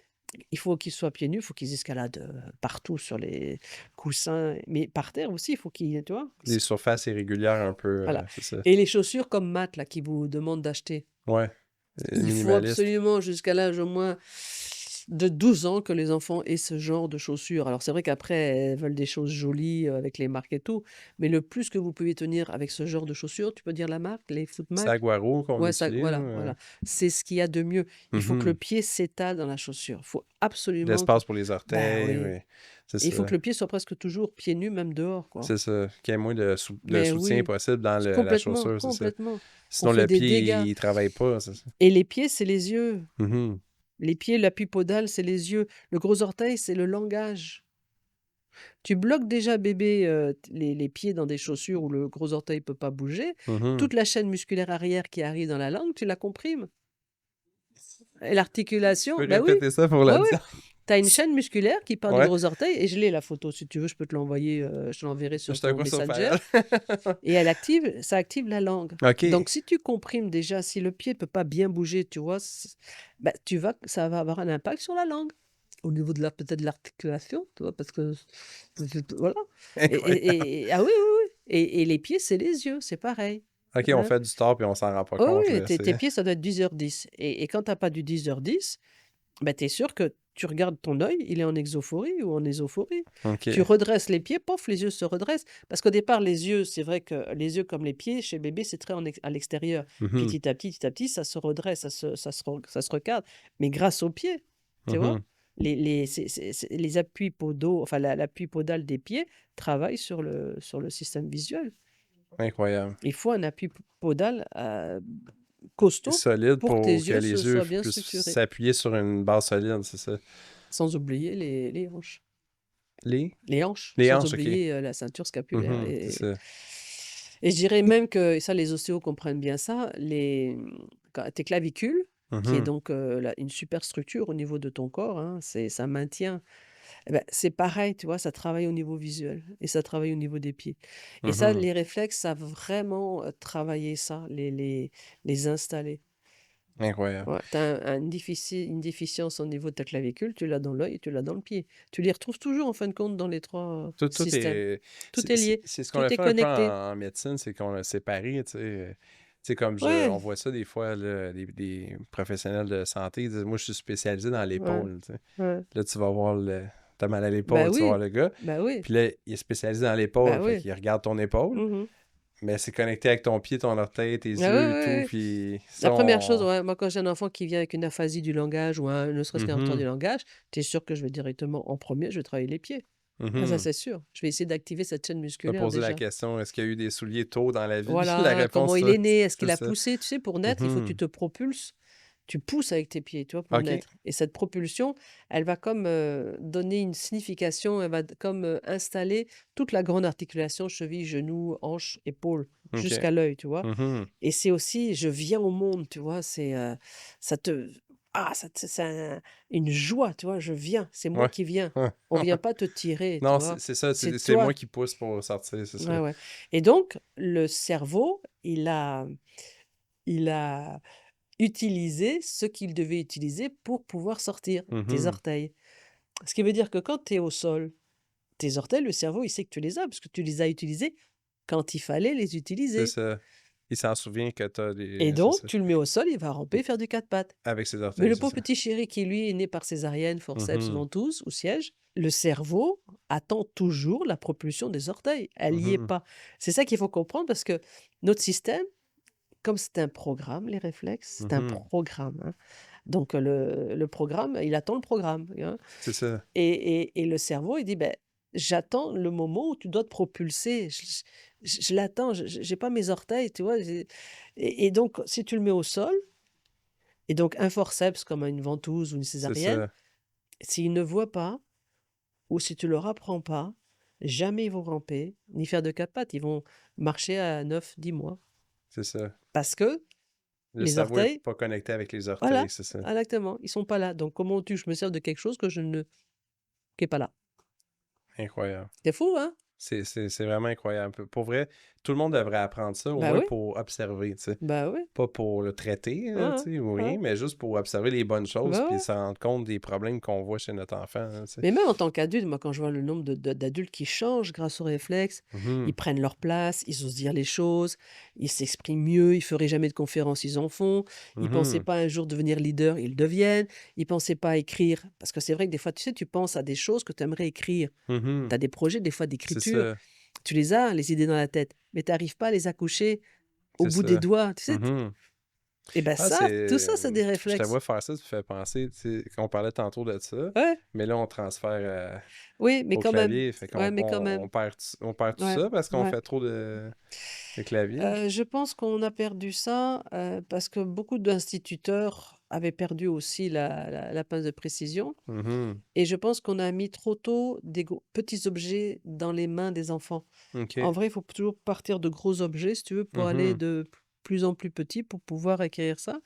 Il faut qu'ils soient pieds nus, il faut qu'ils escaladent, partout sur les coussins, mais par terre aussi, il faut qu'ils tu vois? Des surfaces irrégulières un peu, Voilà c'est ça. et les chaussures comme Matt là, qui vous demande d'acheter. Ouais, Il faut minimaliste. absolument jusqu'à l'âge au moins de 12 ans que les enfants aient ce genre de chaussures. Alors c'est vrai qu'après elles veulent des choses jolies, avec les marques et tout, mais le plus que vous pouvez tenir avec ce genre de chaussures, tu peux dire la marque? Les Footmac? Saguaro qu'on Ouais, ça utilise, voilà, là, voilà. C'est ce qu'il y a de mieux. Il faut que le mmh pied s'étale dans la chaussure. Il faut absolument que L'espace pour les bah orteils, oui oui, c'est et il faut que ça. le pied soit presque toujours pieds nus, même dehors, quoi. C'est ça, qu'il y ait moins de Mais soutien oui, possible dans la complètement, chaussure, c'est ça. complètement. On Sinon fait le des pied, dégâts il travaille pas, c'est ça. et les pieds, c'est les yeux. Mmh Les pieds, l'appui podal, c'est les yeux. Le gros orteil, c'est le langage. Tu bloques déjà bébé, les pieds dans des chaussures où le gros orteil peut pas bouger. mh. Toute la chaîne musculaire arrière qui arrive dans la langue, tu la comprimes et l'articulation Tu peux bah oui, répéter ça pour ouais, la ouais. dire? Tu as une chaîne musculaire qui part du Ouais, gros orteil et je l'ai la photo si tu veux, je peux te l'envoyer, je te l'enverrai sur je te ton crois sur Messenger parole. et ça active la langue. OK. Donc si tu comprimes déjà, si le pied peut pas bien bouger, tu vois? Bah, ça va avoir un impact sur la langue. Au niveau de la peut-être de l'articulation, tu vois? Parce que voilà Incroyable. ah oui, oui, oui et les pieds, c'est les yeux, c'est pareil, OK, on hein. fait du tort puis on s'en rend pas Oui, compte, oui, là, tes c'est pieds, ça doit être 10h10 et quand tu as pas du 10h10, bah, tu es sûr que tu regardes ton œil, il est en exophorie ou en ésophorie. Tu OK. redresses les pieds, pof, les yeux se redressent. Parce qu'au départ, les yeux, c'est vrai que les yeux comme les pieds, chez bébé, c'est très à l'extérieur. Mmh Petit à petit, ça se redresse, ça se recadre, mais grâce aux pieds, tu vois? mh. Les appuis podaux, enfin l'appui podal des pieds travaille sur le système visuel. Incroyable. Il faut un appui podal, costaud Solide pour que tes pour que yeux les yeux soient bien puissent structurés. s'appuyer sur une base solide, c'est ça. Sans oublier les hanches. Les? Les hanches, Les sans hanches, OK. oublier, la ceinture scapulaire C'est ça. et je dirais même que et ça les ostéos comprennent bien ça, quand tes clavicules, qui est Mmh donc, une super structure au niveau de ton corps, hein, ça maintient et bah, c'est pareil, tu vois? Ça travaille au niveau visuel et ça travaille au niveau des pieds et ça, mh. les réflexes savent vraiment, travailler ça, les installer. Incroyable. Ouais, tu as une déficience au niveau de ta clavicule, tu l'as dans l'œil et tu l'as dans le pied. Tu les retrouves toujours en fin de compte dans les 3 Tout systèmes. est Tout est lié, c'est ce qu'on a tout est fait un peu connecté. en médecine, c'est qu'on a séparé, tu sais, comme je Ouais, on voit ça des fois là, des professionnels de santé, ils disent: «Moi, je suis spécialisé dans ouais, l'épaule», tu sais. ouais. Là, tu vas voir tu mal à Bah l'épaule, tu vas voir oui, le gars, bah oui, puis là, il est spécialisé dans bah l'épaule, fait oui. qu'il regarde ton épaule, Mmh. mais c'est connecté avec ton pied, ton orteil, tes Ah oui, yeux et oui, tout, oui. puis La ça première chose, on ouais, moi quand j'ai un enfant qui vient avec une aphasie du langage ou ne serait-ce qu'un retard mmh du langage, tu es sûr que je vais directement en premier je vais travailler les pieds. Ah ça, mh. c'est sûr. Je vais essayer d'activer cette chaîne Tu musculaire poser la déjà. question: «Est-ce qu'il y a eu des souliers tôt dans la vie?» La Voilà, comment réponse, il est né, est-ce c'est qu'il a ça. poussé? Tu sais, pour naître, il faut que tu Mmh te propulses. Tu pousses avec tes pieds, tu vois, pour OK. naître. Et cette propulsion, elle va comme donner une signification, elle va comme installer toute la grande articulation, cheville, genou, hanche, épaule, OK. jusqu'à l'œil, tu vois. Mmh Et c'est aussi, je viens au monde, tu vois, ça te, c'est une joie, tu vois, je viens, c'est moi Ouais. qui viens. Ouais. On vient pas te tirer, tu Non, vois, c'est ça, c'est c'est moi toi. qui pousse pour sortir, c'est ça. Ouais, ouais. Et donc, le cerveau, il a utilisé ce qu'il devait utiliser pour pouvoir sortir, tes Mmh orteils. Ce qui veut dire que quand tu es au sol, tes orteils, le cerveau, il sait que tu les as, parce que tu les as utilisés quand il fallait les C'est utiliser. ça. Il s'en souvient que t'as Et des c'est donc, ça. tu le mets au sol, il va ramper, faire du quatre pattes. Avec ses Mais orteils, le c'est pauvre ça. petit chéri qui, lui, est né par césarienne, forceps, Mmh ventouse ou siège, le cerveau attend toujours la propulsion des orteils. Elle n'y est Mmh pas. C'est ça qu'il faut comprendre parce que notre système, comme c'est un programme, les réflexes, c'est un Mmh programme, hein. Donc le programme, il attend le programme, hein C'est ça. et le cerveau, il dit: ben j'attends le moment où tu dois te propulser. Je l'attends, je j'ai pas mes orteils, tu vois? J'ai et donc si tu le mets au sol et donc un forceps comme une ventouse ou une C'est césarienne, ça. s'ils ne voient pas ou si tu leur apprends pas, jamais ils vont ramper, ni faire de 4 pattes. Ils vont marcher à 9, 10 mois C'est ça. parce que Le les cerveau est orteils pas connecté avec les orteils, voilà, c'est ça. exactement, ils sont pas là. Donc comment tu je me sers de quelque chose que je ne qui est pas là? Incroyable. C'est fou, hein? C'est vraiment incroyable. Pour vrai, tout le monde devrait apprendre ça, au Bah moins oui, pour observer, tu sais. bah oui. Pas pour le traiter, là, Ouais, tu sais, ou ouais, rien, mais juste pour observer les bonnes choses, bah puis ouais. se rendre compte des problèmes qu'on voit chez notre enfant, hein, tu sais. Mais même en tant qu'adulte, moi, quand je vois le nombre d'adultes qui changent grâce aux réflexes, ils Mhm, prennent leur place, ils osent dire les choses, ils s'expriment mieux, ils feraient jamais de conférences, ils en font. Ils pensaient mhm, pas un jour devenir leader, ils le deviennent. Ils pensaient pas écrire, parce que c'est vrai que des fois, tu sais, tu penses à des choses que tu aimerais écrire. mhm. Tu as des projets, des fois, C'est d'écriture. ça, Tu les as, les idées dans la tête, mais tu n'arrives pas à les accoucher au c'est bout des ça. doigts. Tu sais, Mhm. et ben Ah, ça, tout ça, c'est des je te réflexes. vois faire ça, tu fais penser, tu sais, qu'on parlait tantôt de ça, Ouais, mais là, on transfère oui, mais au quand même. clavier, fait Ouais, qu'on mais quand même. on perd tout Ouais, ça parce qu'on ouais. fait trop de clavier. Je pense qu'on a perdu ça, parce que beaucoup d'instituteurs avaient perdu aussi la pince de précision Mhm. et je pense qu'on a mis trop tôt des petits objets dans les mains des enfants. En OK. vrai, il faut toujours partir de gros objets, si tu veux, pour aller Mhm. de plus en plus petit pour pouvoir acquérir ça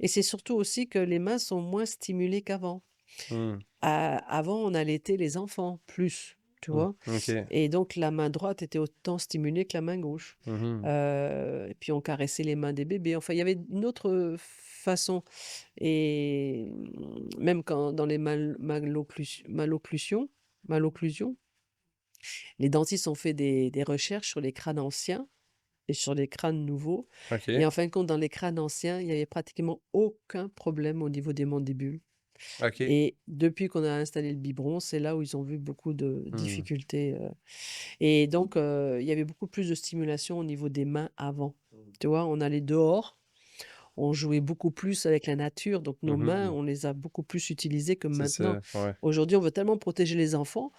et c'est surtout aussi que les mains sont moins stimulées qu'avant. Mm. Avant, on allaitait les enfants plus, tu Mm. vois? OK. Et donc la main droite était autant stimulée que la main gauche. Mhm. Et puis on caressait les mains des bébés. Enfin, il y avait une autre façon et même quand dans les malocclusions, les dentistes ont fait des recherches sur les crânes anciens et sur les crânes nouveaux et OK. en fin de compte, dans les crânes anciens, il y avait pratiquement aucun problème au niveau des mandibules. OK. Et depuis qu'on a installé le biberon, c'est là où ils ont vu beaucoup de Mm. difficultés, et donc il y avait beaucoup plus de stimulation au niveau des mains avant. Tu vois? On allait dehors, on jouait beaucoup plus avec la nature, donc nos mains, Mhm. on les a beaucoup plus utilisées que C'est maintenant. ça, ouais. Aujourd'hui, on veut tellement protéger les enfants.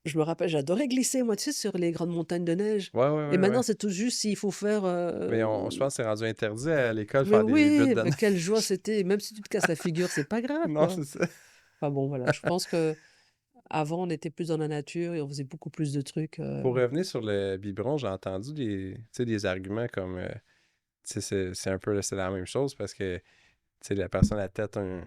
Je me rappelle, j'adorais glisser moi, tu sais, sur les grandes montagnes de neige Ouais, ouais, et ouais, maintenant, ouais. c'est tout juste s'il faut faire, Mais je pense que c'est rendu interdit à l'école de mais faire des buttes oui, de mais neige. quelle joie c'était! Même si tu te casses la figure, c'est pas grave, Non, quoi. c'est ça. Enfin bon, voilà, je pense qu'avant, on était plus dans la nature et on faisait beaucoup plus de trucs, Pour revenir sur le biberon, j'ai entendu tu sais, des arguments comme, tu sais, c'est un peu c'est la même chose parce que, tu sais, la personne a tête un...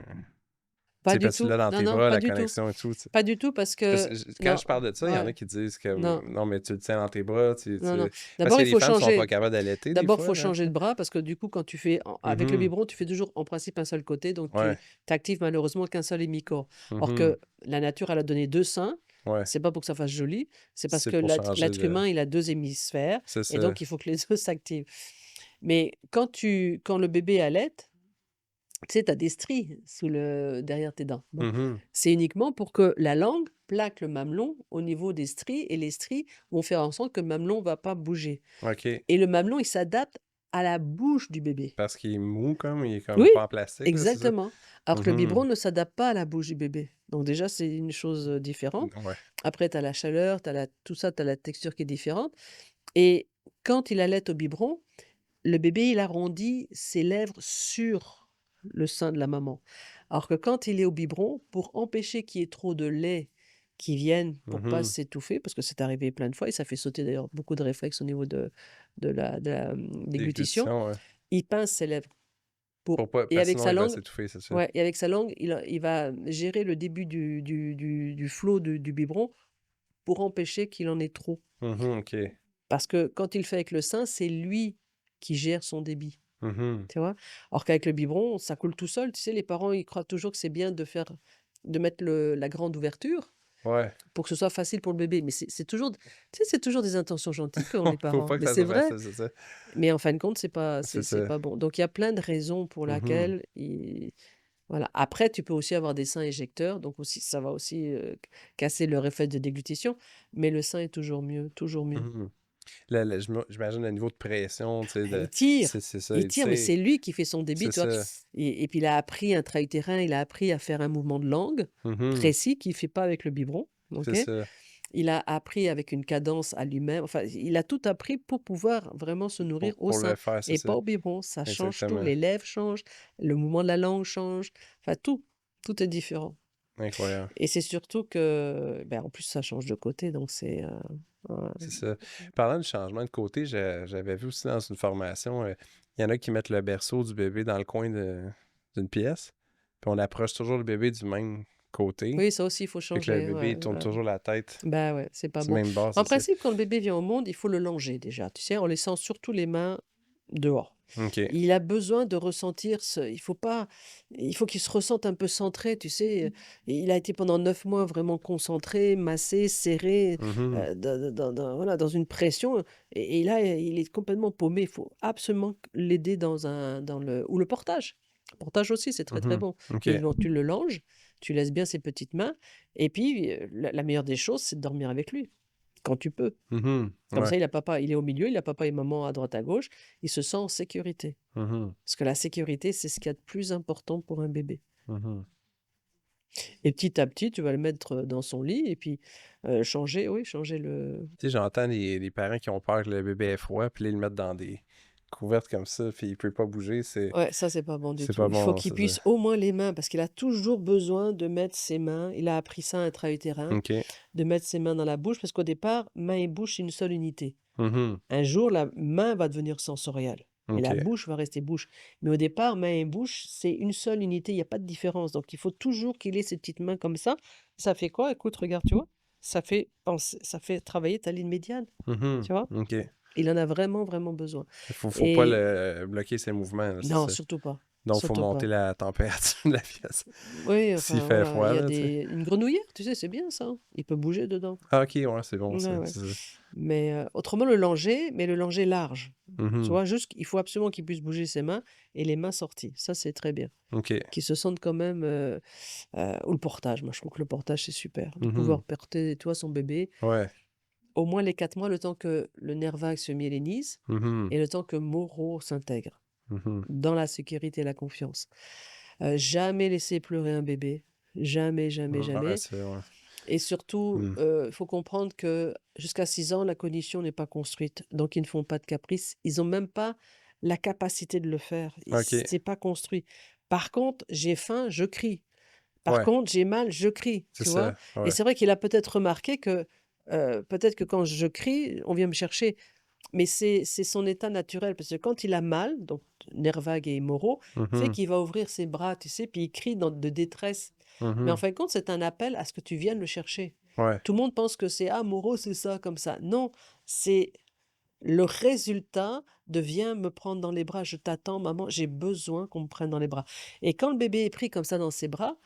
Tu pas sais, du parce que tu tout. l'as dans Non, tes non, bras, pas la du tout. connexion et tout, tu sais. Pas du tout parce Parce que que quand non, je parle de ça, il y en a ouais, qui disent que non, non, mais tu le tiens dans tes bras, non, non. Parce D'abord, que il les faut femmes sont pas changer. capables d'allaiter des D'abord, il fois, faut là, tu changer sais. de bras parce que du coup, quand tu fais avec le Mhm. biberon, tu fais toujours en principe un seul côté, donc tu Ouais. actives malheureusement qu'un seul hémicorps. Or Mhm. que la nature, elle a donné 2 seins, Ouais. c'est pas pour que ça fasse joli, c'est parce C'est que pour changer l'être de... humain, il a 2 hémisphères C'est et ça. donc il faut que les 2 s'activent. Mais quand le bébé allait, tu sais, tu as des stries derrière tes dents. Bon, Mhm. c'est uniquement pour que la langue plaque le mamelon au niveau des stries et les stries vont faire en sorte que le mamelon va pas bouger. OK. Et le mamelon, il s'adapte à la bouche du bébé. Parce qu'il est mou, comme, il est comme Oui, pas en plastique, là, c'est ça? exactement. Alors que le biberon Mhm. ne s'adapte pas à la bouche du bébé. Donc déjà, c'est une chose différente. Ouais. Après, tu as la chaleur, tout ça, tu as la texture qui est différente. Et quand il allait au biberon, le bébé, il arrondit ses lèvres sur le sein de la maman. Alors que quand il est au biberon, pour empêcher qu'il y ait trop de lait qui vienne pour pas Mhm. s'étouffer, parce que c'est arrivé plein de fois, et ça fait sauter d'ailleurs beaucoup de réflexes au niveau de la déglutition, Déglutition, ouais. il pince ses lèvres pour, Pour pas... et Parce que avec sinon, sa il va langue, s'étouffer, c'est ça. ouais, et avec sa langue, il va gérer le début du flot du biberon pour empêcher qu'il en ait trop. Mhm. OK. Parce que quand il le fait avec le sein, c'est lui qui gère son débit. Mhm. Tu vois? Alors qu'avec le biberon, ça coule tout seul. Tu sais, les parents, ils croient toujours que c'est bien de mettre la grande ouverture Ouais. pour que ce soit facile pour le bébé. Mais c'est toujours, tu sais, c'est toujours des intentions gentilles qu'ont les Faut parents. pas que Mais ça c'est soit vrai. facile, c'est ça. Mais en fin de compte, c'est pas, C'est c'est ça. pas bon. Donc il y a plein de raisons pour Mhm. laquelle voilà. Après, tu peux aussi avoir des seins éjecteurs, donc aussi ça va aussi casser le réflexe de déglutition. Mais le sein est toujours mieux, toujours mieux. Mhm. J'imagine le niveau de pression, tu sais, Ah, il tire, c'est ça, il il tire, mais tire, c'est lui qui fait son débit, c'est tu vois. ça. Et puis il a appris intra-utérin, il a appris à faire un mouvement de langue Mhm. précis qu'il ne fait pas avec le biberon, C'est ok? ça, Il a appris avec une cadence à lui-même. Enfin, il a tout appris pour pouvoir vraiment se nourrir au pour le sein faire, c'est et ça. pas au biberon. Ça change tout. Exactement. Les lèvres changent, le mouvement de la langue change. Enfin, tout. Tout est différent. Incroyable. Et c'est surtout que, ben, en plus, ça change de côté, donc c'est... ouais. C'est ça. Parlant de changement de côté, j'avais vu aussi dans une formation, il y en a qui mettent le berceau du bébé dans le coin d'une pièce, puis on approche toujours le bébé du même côté. Oui, ça aussi, il faut Fait que le changer, bébé, ouais, il tourne ouais. toujours la tête. Bah, ouais, c'est pas C'est bon. même bord, En c'est ça. principe, quand le bébé vient au monde, il faut le langer déjà, tu sais, en laissant surtout les mains dehors. OK. Il a besoin de ressentir il faut qu'il se ressente un peu centré, tu sais, et il a été pendant 9 mois vraiment concentré, massé, serré, Mhm. voilà, dans une pression, et là, il est complètement paumé. Il faut absolument l'aider dans le ou le portage. Le portage aussi, c'est très, très Mhm. bon. OK. Et donc tu le langes, tu laisses bien ses petites mains, et puis, la meilleure des choses, c'est de dormir avec lui, quand tu peux. Mhm. Comme Ouais. ça, il est au milieu, il a papa et maman à droite, à gauche, il se sent en sécurité. Mhm. Parce que la sécurité, c'est ce qu'il y a de plus important pour un bébé. Mhm. Et petit à petit, tu vas le mettre dans son lit et puis changer le. Tu sais, j'entends les parents qui ont peur que le bébé ait froid, puis là, ils le mettent dans des couvertes comme ça, puis il peut pas bouger. Ouais, ça, c'est pas bon du C'est tout. pas Il faut bon, qu'il c'est ça. puisse au moins les mains, parce qu'il a toujours besoin de mettre ses mains. Il a appris ça intra-utérin, OK. de mettre ses mains dans la bouche, parce qu'au départ, main et bouche, c'est une seule unité. Mhm. Un jour, la main va devenir sensorielle et la OK. bouche va rester bouche. Mais au départ, main et bouche, c'est une seule unité, il n'y a pas de différence. Donc, il faut toujours qu'il ait ses petites mains comme ça. Ça fait quoi? Écoute, regarde, tu vois? Ça fait travailler ta ligne médiane, Mhm. tu vois? OK. Il en a vraiment, vraiment besoin. Faut pas Et le bloquer ses mouvements, là, c'est non, ça. surtout pas. Donc, faut Surtout monter pas. la température de la pièce. Oui, S'il enfin fait voilà, il froid, y a là, tu sais. une grenouillère, tu sais, c'est bien ça, hein. Il peut bouger dedans. Ah, OK, ouais, c'est bon, ça. Ouais, ouais. C'est ça. Mais autrement, le langer, mais le langer large. Tu Mhm. vois, juste, il faut absolument qu'il puisse bouger ses mains et les mains sorties. Ça, c'est très bien. OK. Qu'il se sente quand même. Ou le portage. Moi, je trouve que le portage, c'est super. De Mhm. pouvoir porter, toi, son bébé, Ouais. au moins les 4 mois, le temps que le nerf vague se myélénise Mhm. et le temps que Moro s'intègre Mhm. dans la sécurité et la confiance. Jamais laisser pleurer un bébé. Jamais, jamais, Ouais, jamais. c'est ouais. Et surtout, Mm. il faut comprendre que jusqu'à 6 ans, la cognition n'est pas construite. Donc, ils ne font pas de caprices. Ils n'ont même pas la capacité de le faire. OK. C'est pas construit. Par contre, j'ai faim, je crie. Par Ouais, contre, j'ai mal, je crie, c'est tu vois? ça. Et Ouais. c'est vrai qu'il a peut-être remarqué que, peut-être que quand je crie, on vient me chercher. Mais c'est son état naturel, parce que quand il a mal, donc nerf vague et Moro, fait Mhm. qu'il va ouvrir ses bras, tu sais, puis il crie de détresse. Mais en Mhm. fin de compte, c'est un appel à ce que tu viennes le chercher. Ouais. Tout le monde pense que c'est: «Ah, Moro, c'est ça, comme ça». Non, c'est le résultat de: «Viens me prendre dans les bras, je t'attends maman, j'ai besoin qu'on me prenne dans les bras». Et quand le bébé est pris comme ça dans ses bras,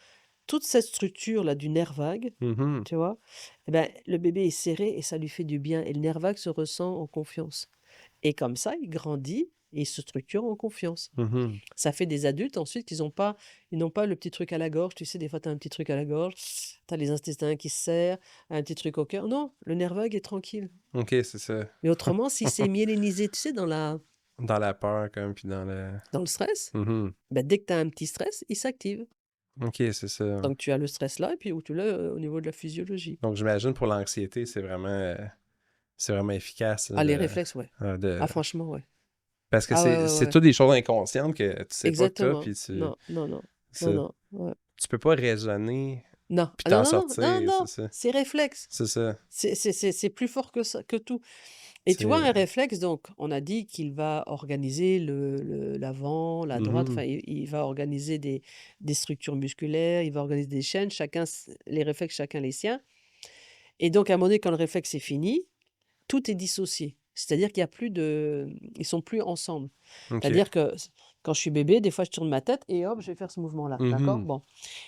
toute cette structure-là du nerf vague, Mhm. tu vois? Eh ben, le bébé est serré et ça lui fait du bien et le nerf vague se ressent en confiance. Et comme ça, il grandit et il se structure en confiance. Mhm. Ça fait des adultes ensuite ils n'ont pas le petit truc à la gorge, tu sais, des fois tu as un petit truc à la gorge, tu as les intestins qui se serrent, un petit truc au cœur. Non, le nerf vague est tranquille. OK, c'est ça. Mais autrement, si c'est myélinisé, tu sais, Dans la peur, comme, puis dans le... dans le stress, Mhm. ben, dès que tu as un petit stress, il s'active. OK, c'est ça. Donc tu as le stress là et puis où tu l'as au niveau de la physiologie. Donc, j'imagine pour l'anxiété, c'est vraiment efficace, là, Ah, les réflexes, ouais. de... Ah, franchement, ouais. Parce que Ah, ouais, ouais, c'est ouais. toutes des choses inconscientes que tu sais pas que t'as, Exactement. puis Non, non, non. Non, ça- non. Ouais. tu peux pas raisonner Non. puis Ah, non, t'en non, non, non, sortir, c'est non. ça. C'est réflexe. C'est ça. C'est plus fort que ça, que tout. Et tu vois, C'est... un réflexe, donc, on a dit qu'il va organiser l'avant, la droite, enfin, Mhm. il va organiser des structures musculaires, il va organiser des chaînes, les réflexes, chacun les siens. Et donc, à un moment donné, quand le réflexe est fini, tout est dissocié. C'est-à-dire qu'il y a plus de. Ils sont plus ensemble. OK. C'est-à-dire que quand je suis bébé, des fois, je tourne ma tête et hop, je vais faire ce mouvement-là. D'accord? Mhm. Bon.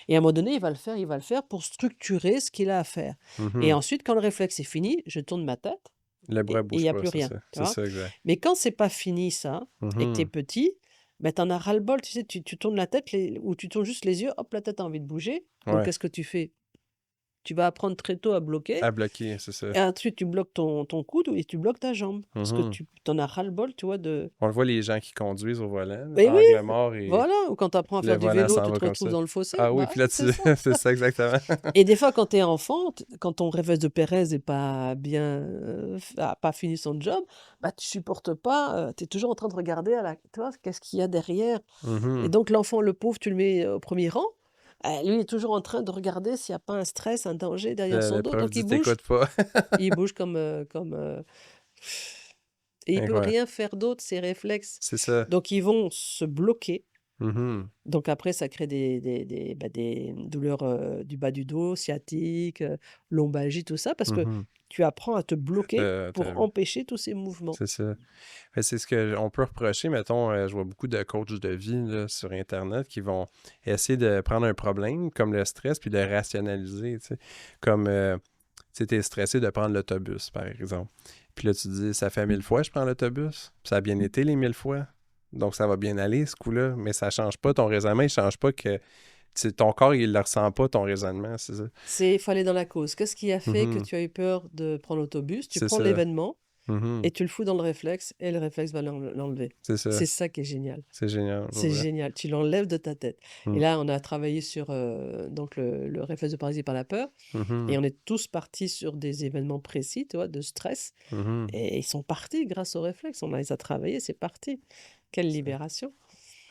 Et à un moment donné, il va le faire pour structurer ce qu'il a à faire. Et Mhm. ensuite, quand le réflexe est fini, je tourne ma tête Le bras et il bouge n'y a pas, plus c'est rien. ça. Tu C'est vois? ça, exact. Mais quand c'est pas fini, ça, et que tu es Mhm. petit, ben, tu en as ras-le-bol. Tu sais, tu tournes la tête ou tu tournes juste les yeux, hop, la tête a envie de bouger. Donc, Ouais. qu'est-ce que tu fais? Tu vas apprendre très tôt à bloquer. À bloquer, c'est ça. Et ensuite, tu bloques ton coude et tu bloques ta jambe. Parce que Mhm. tu en as ras-le-bol, tu vois, de. On le voit les gens qui conduisent au volant, là, Mais oui! angle mort et Voilà, ou quand tu apprends à le faire du volant vélo, s'en tu va te comme retrouves ça. dans le fossé. Ah oui, Bah, puis là, c'est ça. c'est ça exactement. Et des fois, quand tu es enfant, quand ton réflexe de Pérez n'est pas bien, a pas fini son job, bah, tu supportes pas, tu es toujours en train de regarder tu vois, qu'est-ce qu'il y a derrière? Et Mhm. donc l'enfant, le pauvre, tu le mets au premier rang, lui, il est toujours en train de regarder s'il y a pas un stress, un danger derrière son La dos. preuve Donc il dit bouge. t'écoutes pas. Il bouge et il peut Incroyable. rien faire d'autre, ses réflexes. C'est ça. Donc ils vont se bloquer. Mhm. Donc après, ça crée des douleurs, du bas du dos, sciatique, lombalgie, tout ça, parce que Mhm. tu apprends à te bloquer pour T'as- empêcher tous ces mouvements. C'est ça. Fait, c'est ce qu'on peut reprocher, mettons, je vois beaucoup de coachs de vie là, sur Internet qui vont essayer de prendre un problème comme le stress puis de le rationaliser, tu sais. Comme, tu sais, t'es stressé de prendre l'autobus, par exemple. Puis là, tu te dis, ça fait 1000 fois que je prends l'autobus. Puis ça a bien été les 1000 fois. Donc, ça va bien aller, ce coup-là. Mais ça change pas, ton raisonnement, il change pas que ton corps, il le ressent pas, ton raisonnement, c'est ça. Il faut aller dans la cause. Qu'est-ce qui a fait que Mhm. tu as eu peur de prendre l'autobus? Tu C'est prends ça. l'événement Mhm. et tu le fous dans le réflexe et le réflexe va l'enlever. C'est ça. C'est ça qui est génial. C'est génial, pour C'est vrai. génial, tu l'enlèves de ta tête. Et Mm. là, on a travaillé sur donc le réflexe de paralysie par la peur, Mhm. et on est tous partis sur des événements précis, tu vois, de stress, Mhm. et ils sont partis grâce au réflexe. On les a travaillés, c'est parti. Quelle C'est libération.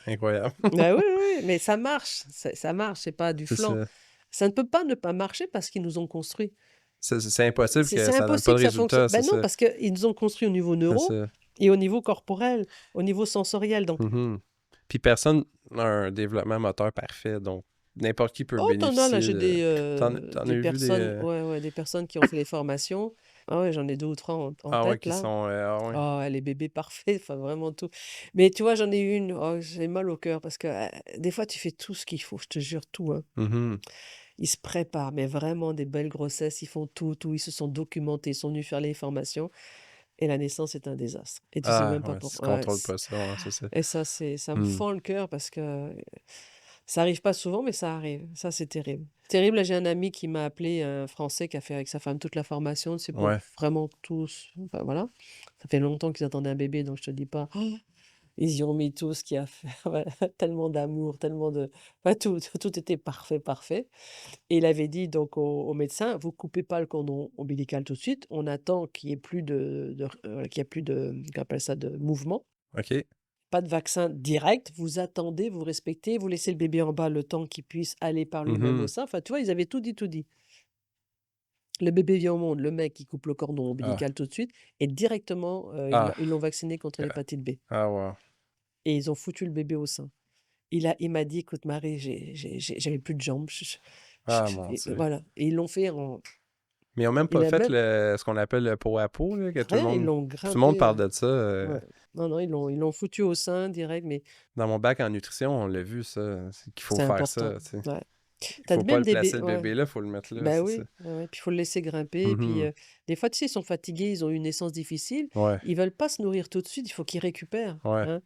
incroyable. Ah oui, oui, oui, mais ça marche, ça marche, c'est pas du C'est flan. ça. Ça ne peut pas ne pas marcher parce qu'ils nous ont construits. C'est impossible que C'est ça donne pas impossible de que ça fonctionne. résultat, c'est Ben non, ça. parce qu'ils nous ont construits au niveau C'est neuro ça. et au niveau corporel, au niveau sensoriel. Donc, Mhm. Puis personne n'a un développement moteur parfait, donc n'importe qui peut oh, t'en as là, bénéficier j'ai de... T'en as des eu des... personnes, ouais, ouais, des personnes qui ont fait les formations. Ah ouais, j'en ai 2 ou 3 en Ah ouais, tête qui là. sont... ah ouais. Oh, ouais, les bébés parfaits, enfin vraiment tout. Mais tu vois, j'en ai une, oh, j'ai mal au cœur parce que des fois, tu fais tout ce qu'il faut, je te jure, tout, hein. Mhm. Ils se préparent, mais vraiment des belles grossesses, ils font tout, tout, ils se sont documentés, ils sont venus faire les formations et la naissance est un désastre. Et tu sais Ah même pas ouais, tu pourquoi. Ouais, contrôles pas ça, ouais, c'est ça. et ça me Hmm. fend le cœur parce que ça arrive pas souvent, mais ça arrive. Ça, c'est terrible. Terrible, là, j'ai un ami qui m'a appelé, un Français qui a fait avec sa femme toute la formation, c'est pour Ouais. vraiment tous, enfin voilà. Ça fait longtemps qu'ils attendaient un bébé, donc je te dis pas. Ils y ont mis tout ce qu'il y a à faire, ouais, tellement d'amour, tellement de, enfin tout était parfait, parfait. Et il avait dit donc au médecin: «Vous coupez pas le cordon ombilical tout de suite, on attend qu'il y ait plus qu'il y a plus de, qu'on appelle ça, de mouvement. OK. Pas de vaccin direct, vous attendez, vous respectez, vous laissez le bébé en bas le temps qu'il puisse aller par lui-même au Mhm. sein». Enfin, tu vois, ils avaient tout dit, tout dit. Le bébé vient au monde, le mec, il coupe le cordon Ah. ombilical tout de suite et directement, Ah. ils l'ont vacciné contre Ah, l'hépatite B ah, wow. et ils ont foutu le bébé au sein. Il m'a dit: «Écoute Marie, j'avais plus de jambes, Ah, mon et Dieu. voilà, et ils l'ont fait en, Mais ils ont même il pas a fait même, ce qu'on appelle le pot à pot, là, que rien, ils l'ont tout le monde grimpé, parle de ça. ouais. Non, non, ils l'ont foutu au sein direct, mais Dans mon bac en nutrition, on l'a vu, ça. C'est qu'il faut c'est faire important, ça, tu sais. ouais. Il Tu faut pas même le des placer bé le ouais. bébé là, il faut le mettre là, Bah c'est ça. oui, ouais, ouais, puis il faut le laisser grimper et puis, Mhm. des fois, tu sais, ils sont fatigués, ils ont eu une naissance difficile, Ouais, ils veulent pas se nourrir tout de suite, il faut qu'ils récupèrent, ouais, hein,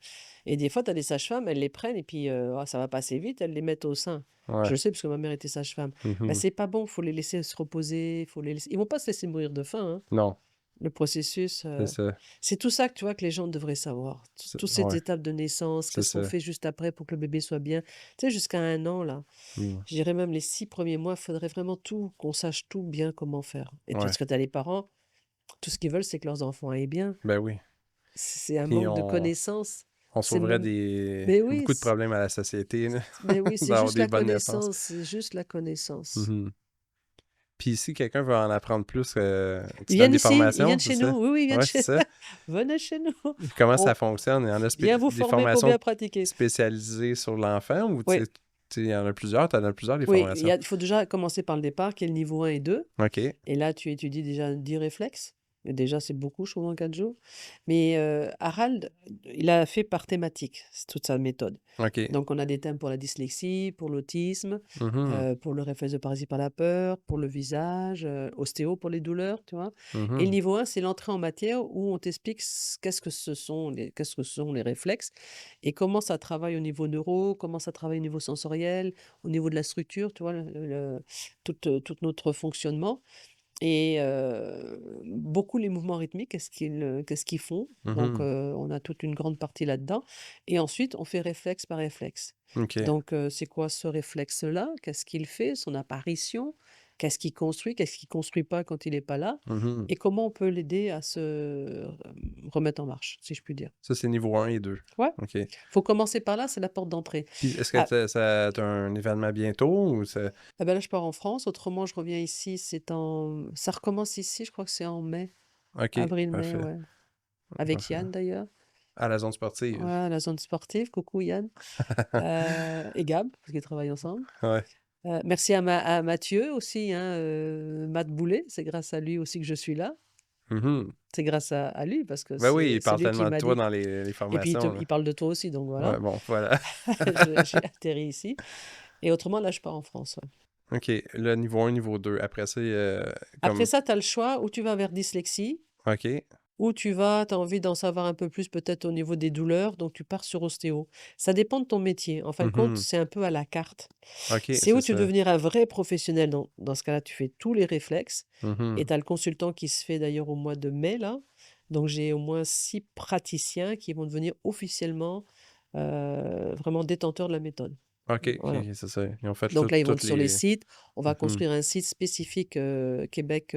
et des fois, tu as des sages-femmes, elles les prennent et puis, oh, ça va passer vite, elles les mettent au sein. Je ouais. le sais parce que ma mère était sage-femme. Bah, Mhm. c'est pas bon, faut les laisser se reposer, faut les laisser, ils vont pas se laisser mourir de faim, hein. Non, Le processus, c'est ça. c'est tout ça que tu vois que les gens devraient savoir. Toutes ces Ouais, étapes de naissance, c'est qu'est-ce qu'on ça. fait juste après pour que le bébé soit bien. Tu sais, jusqu'à 1 an, là, Mm. je dirais même les 6 premiers mois, il faudrait vraiment tout, qu'on sache tout bien comment faire. Et Ouais, parce que tu as les parents, tout ce qu'ils veulent, c'est que leurs enfants aillent bien. ben oui. C'est un Puis manque de connaissances. on C'est sauverait même, mais oui, beaucoup de problèmes à la société, là, mais oui, c'est d'avoir juste des la bonnes naissances. connaissance, c'est juste la connaissance. Mhm. Puis si quelqu'un veut en apprendre plus, Ils tu donnes viennent des ici, ils formations, viennent c'est chez ça? nous. Oui, oui, ils viennent Ouais, chez c'est ça. venez chez nous. Puis comment ça On fonctionne? Il y en a vient vous des former pour formations bien pratiquer. spécialisées sur l'enfant ou Oui. il y en a plusieurs? Tu en as plusieurs des Oui, formations? il faut déjà commencer par le départ, qui est le niveau 1 et 2. OK. Et là, tu étudies déjà 10 réflexes. Et déjà, c'est beaucoup, je trouve, en 4 jours. Mais Harald, il a fait par thématique, c'est toute sa méthode. OK. Donc, on a des thèmes pour la dyslexie, pour l'autisme, Mhm. pour le réflexe de paralysie par la peur, pour le visage, ostéo pour les douleurs, tu vois. Et le Mhm. niveau 1, c'est l'entrée en matière où on t'explique qu'est-ce que ce sont les réflexes et comment ça travaille au niveau neuro, comment ça travaille au niveau sensoriel, au niveau de la structure, tu vois, tout notre fonctionnement. Et beaucoup les mouvements rythmiques, qu'est-ce qu'ils font? Donc Mhm. on a toute une grande partie là-dedans et ensuite on fait réflexe par réflexe. OK. Donc c'est quoi ce réflexe-là? Qu'est-ce qu'il fait? Son apparition? Qu'est-ce qu'il construit? Qu'est-ce qu'il construit pas quand il est pas là? Mhm. Et comment on peut l'aider à se remettre en marche, si je puis dire? Ça, c'est niveau 1 et 2. Ouais, OK. faut commencer par là, c'est la porte d'entrée. Puis est-ce que Ah, t'as un événement bientôt ou c'est... ah ben là je pars en France, autrement je reviens ici, ça recommence ici, je crois que c'est en mai, OK, avril-mai, parfait. ouais. Avec Parfait. Yann d'ailleurs. À la zone sportive. Voilà, la zone sportive. Coucou Yann. Et Gab, parce qu'ils travaillent ensemble. Ouais. Merci à Mathieu aussi, hein, Matt Boulet. C'est grâce à lui aussi que je suis là. Mhm. C'est grâce à lui, parce que Ben oui, il c'est parle lui qui tellement de m'a toi dit. dans les Et puis formations, là. il parle de toi aussi, donc voilà. Ouais, bon, voilà. J'ai atterri ici. Et autrement, là, je pars en France. Ouais. OK, le niveau 1, niveau 2. Après ça, Après comme... ça, tu as le choix, où tu vas vers dyslexie, OK, ou tu as envie d'en savoir un peu plus peut-être au niveau des douleurs, donc tu pars sur ostéo. Ça dépend de ton métier. En fin de compte, mhm. c'est un peu à la carte. OK, C'est c'est où tu veux ça. devenir un vrai professionnel. Dans ce cas-là, tu fais tous les réflexes. Et Mhm. tu as le consultant qui se fait d'ailleurs au mois de mai, là. Donc j'ai au moins 6 praticiens qui vont devenir officiellement vraiment détenteurs de la méthode. OK, OK, Voilà. OK, c'est ça. Ils ont fait Donc là, ils vont être toutes sur les les... sites. On va Mhm. construire un site spécifique Québec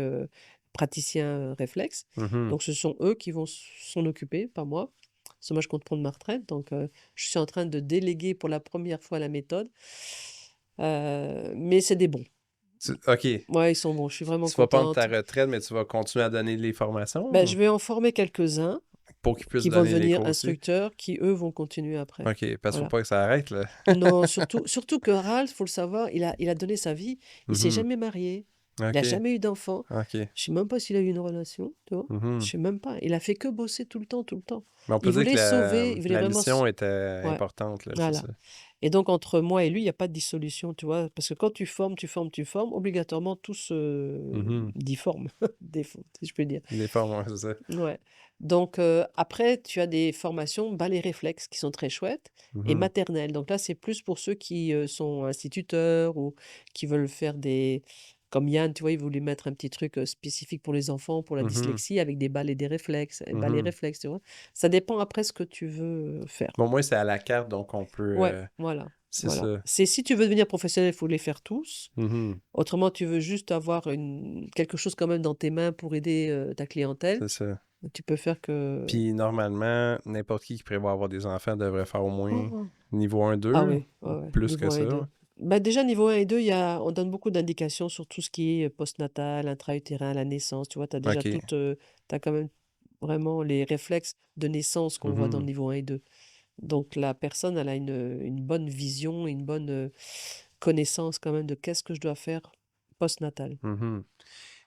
praticien réflexe. Mhm. Donc ce sont eux qui vont s'en occuper, pas moi. Parce que moi, je compte prendre ma retraite. Donc je suis en train de déléguer pour la première fois la méthode. Mais c'est des bons. OK, Ouais, ils sont bons. Je suis vraiment tu vas prendre ta contente. retraite, mais tu vas continuer à donner les Ben, formations je vais en former quelques-uns pour qu'ils puissent qui vont donner les devenir cours aussi. instructeurs, qui eux vont continuer après. OK, parce qu'il faut Voilà. pas que ça arrête, là. Non, surtout que Ralph, faut le savoir, il a donné sa vie. Il s'est Mhm. jamais marié. Il n'a OK, jamais eu d'enfant. OK. Je sais même pas s'il a eu une relation, tu vois. Je Mhm. sais même pas. Il a fait que bosser tout le temps, tout le temps. Mais on peut Il dire que voulait sauver, il voulait la vraiment. mission était Ouais, importante, là, c'est voilà. ça. Et donc, entre moi et lui, il n'y a pas de dissolution, tu vois. Parce que quand tu formes, obligatoirement, tout se Mhm. difforme, si je peux dire. Les formes, ouais, c'est ça. Ouais. Donc, après, tu as des formations ballet réflexe qui sont très chouettes et Mhm. maternelles. Donc là, c'est plus pour ceux qui sont instituteurs ou qui veulent faire des. Comme Yann, tu vois, il voulait mettre un petit truc spécifique pour les enfants, pour la Mhm. dyslexie, avec des balais des réflexes, balais Mhm. réflexes, tu vois. Ça dépend après ce que tu veux faire. Bon, moi, c'est à la carte, donc on peut... Ouais, voilà. c'est Voilà. ça. C'est si tu veux devenir professionnel, il faut les faire tous. Mhm. Autrement, tu veux juste avoir quelque chose quand même dans tes mains pour aider ta clientèle. C'est ça. Tu peux faire que. Puis, normalement, n'importe qui prévoit avoir des enfants devrait faire au moins Oh. niveau un Ah deux oui, ou ouais, ouais, plus que niveau 1 et ça. 2. Bah déjà, niveau 1 et 2, on donne beaucoup d'indications sur tout ce qui est postnatal, intra-utérin, la naissance. Tu vois, tu as déjà OK. t'as quand même vraiment les réflexes de naissance qu'on voit dans le Mhm. niveau 1 et 2. Donc la personne, elle a une bonne vision, une bonne connaissance quand même de qu'est-ce que je dois faire postnatal. Mhm.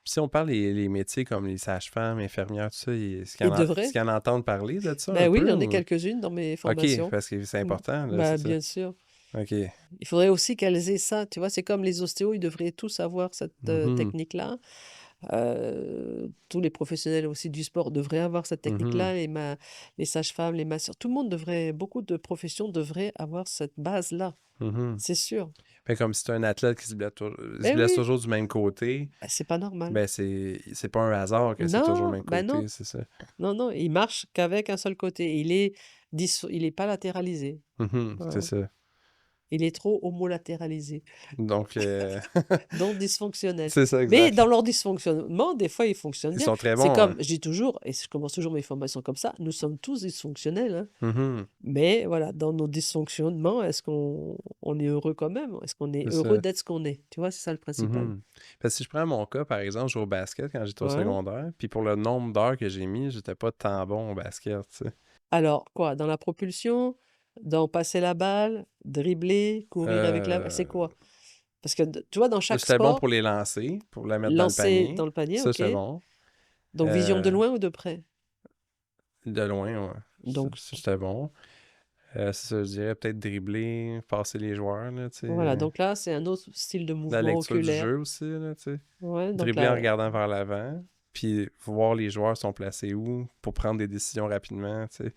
Puis si on parle les métiers comme les sages-femmes, infirmières, tout ça, Et est-ce devrait. qu'ils en entendent parler de ça un Ben oui, peu? j'en ai Ou... quelques-unes dans mes OK, formations. parce que c'est important, là, Bah c'est ça. bien sûr. OK. Il faudrait aussi qu'elles aient ça, tu vois, c'est comme les ostéos, ils devraient tous avoir cette Mhm. technique-là. Tous les professionnels aussi du sport devraient avoir cette Mhm. technique-là, les sages-femmes, les masseurs, tout le monde devrait, beaucoup de professions devraient avoir cette base-là, Mhm. c'est sûr. Fait comme si tu un athlète qui se Ben blesse oui, toujours du même côté, ben, c'est pas normal. ben c'est pas un hasard que c'est toujours le Non, même ben non, côté, c'est ça. non, il marche qu'avec un seul côté. Il est pas latéralisé. Mhm. C'est Voilà. ça. Il est trop homolatéralisé. Donc, Donc dysfonctionnel. c'est ça, Mais exact. dans leur dysfonctionnement, des fois, ils fonctionnent Ils bien. sont très C'est bons, hein. comme, je dis toujours, et je commence toujours mes formations comme ça, nous sommes tous dysfonctionnels, hein. Mhm. Mais voilà, dans nos dysfonctionnements, est-ce qu'on est heureux quand même? Est-ce qu'on est C'est heureux ça. d'être ce qu'on est? Tu vois, c'est ça le principal. Mhm. Parce que si je prends mon cas, par exemple, je jouais au basket quand j'étais au Ouais. secondaire, puis pour le nombre d'heures que j'ai mis, j'étais pas tant bon au basket, tu sais. Alors, quoi? Dans la propulsion? Dans passer la balle? Dribbler? Courir avec la balle? C'est Euh, quoi? Parce que, tu vois, dans chaque J'étais bon sport, pour les lancer, pour la mettre dans le lancer dans panier. le panier, Ça, ok. c'est bon. Donc, vision de Euh, loin ou de près? de loin, ouais. Donc, Ça, j'étais bon. C'est ça, je dirais peut-être dribbler, passer les joueurs, là, tu voilà. sais. Donc là, c'est un autre style de La mouvement lecture du oculaire. jeu aussi, là, tu sais. Ouais, donc Dribbler en là, regardant vers l'avant, puis voir les joueurs sont placés où pour prendre des décisions rapidement, tu sais.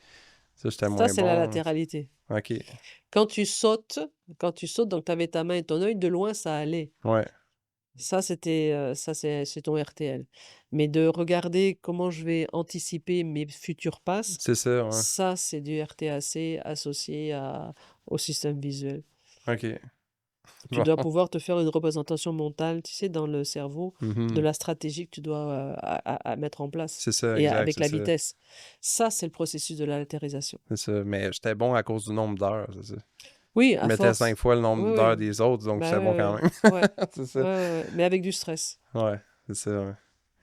Ça, j'étais ça, moins c'est la bon. latéralité. OK. Quand tu sautes, donc tu avais ta main et ton œil, de loin, ça allait. Ouais, Ça, c'est ton RTL. Mais de regarder comment je vais anticiper mes futures passes, c'est ça, ouais. ça, c'est du RTAC associé au système visuel. OK. Tu Bon. dois pouvoir te faire une représentation mentale, tu sais, dans le cerveau, de Mhm. la stratégie que tu dois à mettre en place. C'est ça, Et exact, avec c'est la ça. vitesse. Ça, c'est le processus de la latérisation. C'est ça. Mais j'étais bon à cause du nombre d'heures, c'est ça. Oui, Je à mettais 5 force. fois le Oui, nombre d'heures oui. des autres, donc Bah j'étais bon quand ouais, même. ouais. Ouais, C'est ouais, ça. ouais, ouais. Mais avec du stress. Ouais, c'est ça, ouais.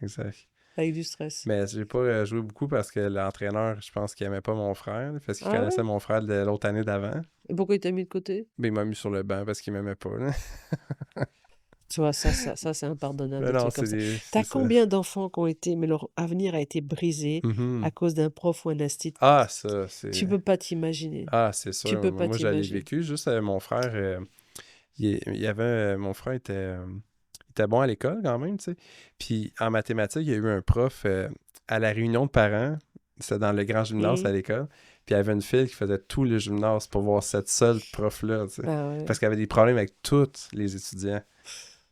Exact. avec du stress. Mais j'ai pas joué beaucoup parce que l'entraîneur, je pense qu'il aimait pas mon frère, là, parce qu'il Ah connaissait ouais? mon frère de l'autre année d'avant. Et pourquoi il t'a mis de côté? Mais il m'a mis sur le banc parce qu'il m'aimait pas, là. Tu vois, ça c'est impardonnable, Mais des non, trucs comme ça. c'est T'as ça. combien d'enfants qui ont été, mais leur avenir a été brisé à Mhm. cause d'un prof ou un instit? Ah, ça, Tu c'est... peux pas t'imaginer. Ah, c'est Tu sûr. peux pas Moi, je l'ai t'imaginer. vécu. Juste mon frère, il y avait... mon frère il était bon à l'école quand même, tu sais. Puis en mathématiques, il y a eu un prof à la réunion de parents. C'était dans le grand gymnase à Mhm. l'école. Puis il y avait une fille qui faisait tout le gymnase pour voir cette seule prof-là, tu sais. Ah ouais. Parce qu'elle avait des problèmes avec tous les étudiants.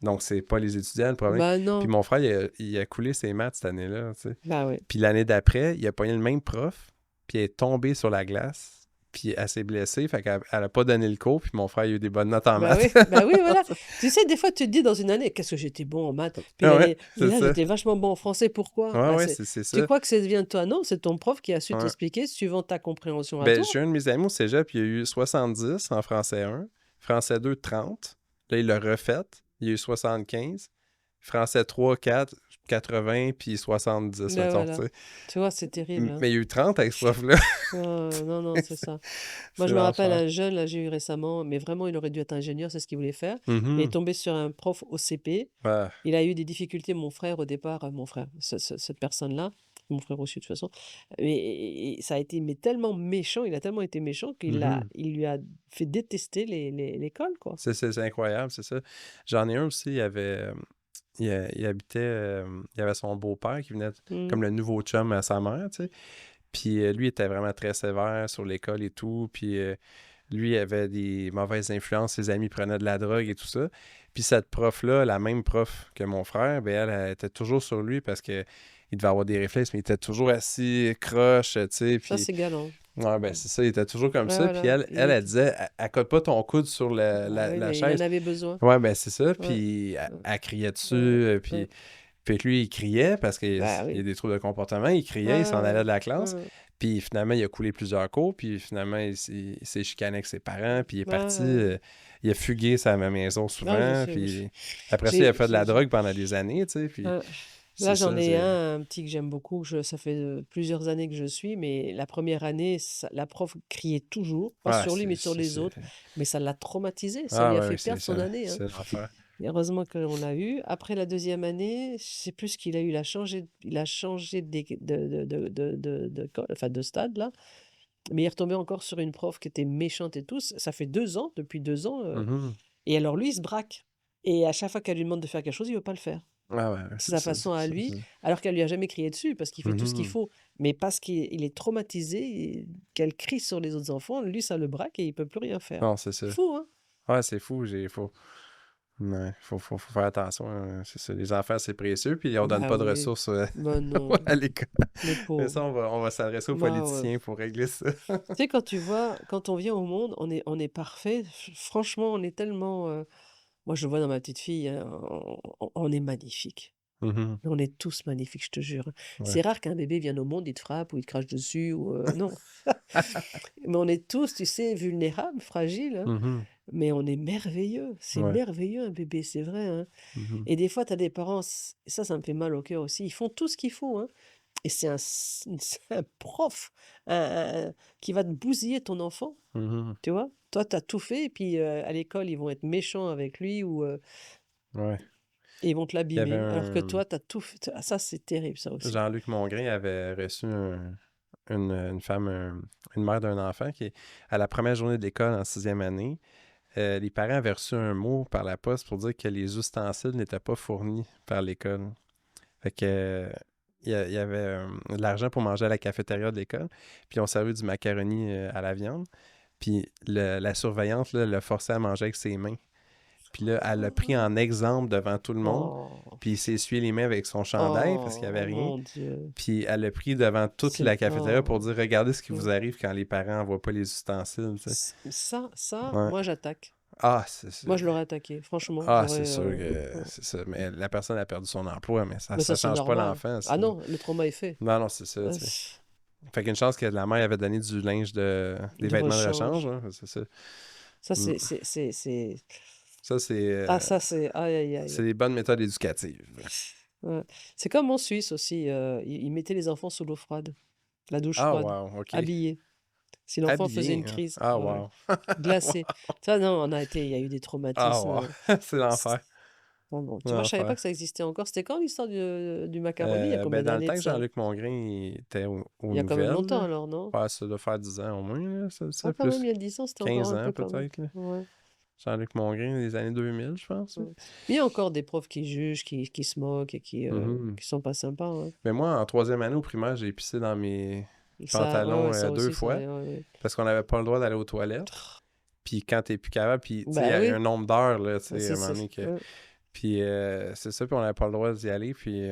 Donc, c'est pas les étudiants le problème. Bah Puis non. mon frère, il a coulé ses maths cette année-là, tu sais. Bah ouais. Puis l'année d'après, il a pogné le même prof, puis elle est tombée sur la glace, puis elle s'est blessée, fait qu'elle a pas donné le cours, puis mon frère, il a eu des bonnes notes en Bah oui, maths. bah oui, voilà. Tu sais, des fois, tu te dis dans une année, qu'est-ce que j'étais bon en maths. Puis Ah ouais, l'année, c'est là, ça. j'étais vachement bon en français. Pourquoi? Ouais, Bah ouais, c'est, c'est tu ça. crois que ça vient de toi? Non, c'est ton prof qui a su Ouais. t'expliquer suivant ta compréhension à Ben, toi. j'ai un de mes amis au cégep, il a eu 70 en français 1, français 2, 30. Là, il l'a refait, il a eu 75. Français 3, 4, 80, puis 70, Bah mettons, tu voilà. sais. Tu vois, c'est terrible, hein. Mais il y a eu 30 avec ce prof-là. Non, non, c'est ça. Moi, C'est je me rappelle l'enfer. un jeune, là, j'ai eu récemment, mais vraiment, il aurait dû être ingénieur, c'est ce qu'il voulait faire. Il est Mhm. tombé sur un prof au CP. Ah, Il a eu des difficultés, mon frère, au départ, mon frère, cette personne-là, mon frère aussi, de toute façon. Et ça a été mais tellement méchant, il a tellement été méchant mhm. il lui a fait détester l'école, quoi. C'est incroyable, c'est ça. J'en ai un aussi, il habitait, il avait son beau-père qui venait Mm. comme le nouveau chum à sa mère, tu sais. Puis lui était vraiment très sévère sur l'école et tout. Puis lui, il avait des mauvaises influences, ses amis prenaient de la drogue et tout ça. Puis cette prof-là, la même prof que mon frère, ben elle était toujours sur lui parce que il devait avoir des réflexes, mais il était toujours assis, croche, tu sais. Ça, Puis c'est galant. ouais, ben c'est ça, il était toujours comme Ouais, ça. Puis voilà. elle disait, accote pas ton coude sur Ah oui, la mais il en chaise. avait besoin. Ouais, ben c'est ça. Ouais, Puis ouais, elle criait dessus. ouais, Puis, ouais. puis lui, il criait parce qu'il y Bah a oui. des troubles de comportement. Il Ouais, criait, il s'en allait ouais, de la classe. ouais, Puis finalement, il a coulé plusieurs cours. Puis finalement, il s'est chicané avec ses parents. Puis il est ouais, parti. ouais. Il a fugué sa maison Non, je souvent. sais. Puis après ça, il a fait de la drogue pendant des années, tu sais. Puis Ouais. c'est Là, j'en ça, ai c'est... un petit que j'aime beaucoup. Ça fait plusieurs années que je suis, mais la première année, la prof criait toujours, pas Ah, sur lui, mais sur les autres. Mais ça l'a traumatisé. Ça Ah lui a ouais, fait ouais, perdre son année, hein. c'est l'enfer. Et heureusement qu'on l'a eu. Après la deuxième année, je sais plus ce qu'il a eu. Il a changé enfin, de stade, là. Mais il est retombé encore sur une prof qui était méchante et tout. Ça fait 2 ans, depuis 2 ans. Mhm. Et alors, lui, il se braque. Et à chaque fois qu'elle lui demande de faire quelque chose, il veut pas le faire. Ah ouais, ouais, C'est c'est sa ça, façon à c'est lui, ça. alors qu'elle lui a jamais crié dessus parce qu'il fait tout ce qu'il Mhm. faut. Mais parce qu'il est traumatisé, qu'elle crie sur les autres enfants, lui, ça le braque et il peut plus rien faire. Non, c'est ça. Fou, hein? Ouais, c'est fou. Ouais, faut faire attention, hein, c'est ça. Les enfants, c'est précieux, puis on donne Bah pas de oui. ressources Bah non, à l'école. les Mais ça, pauvres. on va s'adresser aux Bah ouais. politiciens pour régler ça. Tu sais, quand tu vois, quand on vient au monde, on est parfait. Franchement, on est tellement. Moi, je le vois dans ma petite fille, hein, on est magnifique. Mhm. On est tous magnifiques, je te jure. Ouais. C'est rare qu'un bébé vienne au monde, il te frappe ou il te crache dessus ou non. Mais on est tous, tu sais, vulnérables, fragiles, hein. Mhm. Mais on est merveilleux. C'est Ouais. merveilleux un bébé, c'est vrai, hein. Mhm. Et des fois, tu as des parents, ça me fait mal au cœur aussi. Ils font tout ce qu'il faut, hein. Et c'est un prof qui va te bousiller ton enfant, Mhm. tu vois. Toi, tu as tout fait, et puis à l'école, ils vont être méchants avec lui ou Ouais. et ils vont te Il y avait l'abîmer. Alors que un... toi, tu as tout fait. Ah, ça, c'est terrible, ça aussi. Jean-Luc Mongrain avait reçu une femme, une mère d'un enfant qui, à la première journée de l'école en sixième année, les parents avaient reçu un mot par la poste pour dire que les ustensiles n'étaient pas fournis par l'école. Fait que il y avait de l'argent pour manger à la cafétéria de l'école, puis on servait du macaroni à la viande, puis la surveillante là, l'a forcé à manger avec ses mains. Puis là, elle l'a pris en exemple devant tout le monde, Oh, puis il s'est essuyé les mains avec son chandail parce qu'il n'y avait oh rien. mon Dieu. Puis elle l'a pris devant toute C'est la cafétéria pour oh, dire regardez ce qui vous ouais. arrive quand les parents n'envoient pas les ustensiles, tu sais. Ça, Ouais. moi j'attaque. Ah, Moi je l'aurais attaqué, franchement. c'est J'aurais. sûr que Ouais. c'est ça. Mais la personne a perdu son emploi, mais Mais ça ça c'est change pas normal. l'enfant. Ah non, le trauma est fait. Non, non, c'est ça, tu sais. C'est Fait qu'une chance que la mère avait donné du linge des du vêtements de rechange, rechange. hein, c'est ça. Ça Mm. c'est. Ça, Ah ça c'est. Aïe aïe c'est aïe. des bonnes méthodes éducatives. Ouais. C'est comme en Suisse aussi, ils mettaient les enfants sous l'eau froide, la douche Ah, froide, wow, OK. habillés. Si l'enfant faisait une Habillé, hein? crise, Ah, ouais, wow. glacé. Ça non, il y a eu des Ah, traumatismes, wow. C'est c l'enfer. bon, tu vois, je savais pas L'enfer. que ça existait encore. C'était quand l'histoire du macaroni? Il y a combien Ben, dans le d'années temps de que ça? Jean-Luc Mongrain il était aux Il y a quand même nouvelles, longtemps là, alors, non? ouais, ça doit faire 10 ans au moins, là, Ah ça, quand même, plus il y a 10 ans, c'était encore 15 un ans peu comme peut-être, là. ouais, Jean-Luc Mongrain, des années 2000, je pense, là. ouais. Mais il y a encore des profs qui jugent, qui se moquent et Mhm. qui sont pas sympas, hein. Mais moi, en troisième année au primaire, j'ai pissé dans mes Ça ouais, pantalons ouais, ça 2 aussi, ça fois ouais, ouais. parce qu'on n'avait pas le droit d'aller aux toilettes. Puis quand t'es plus capable, puis tu sais, il y Bah a un oui, nombre d'heures, là, tu sais, à un moment c'est donné que... ouais. Puis c'est ça, puis on n'avait pas le droit d'y aller, puis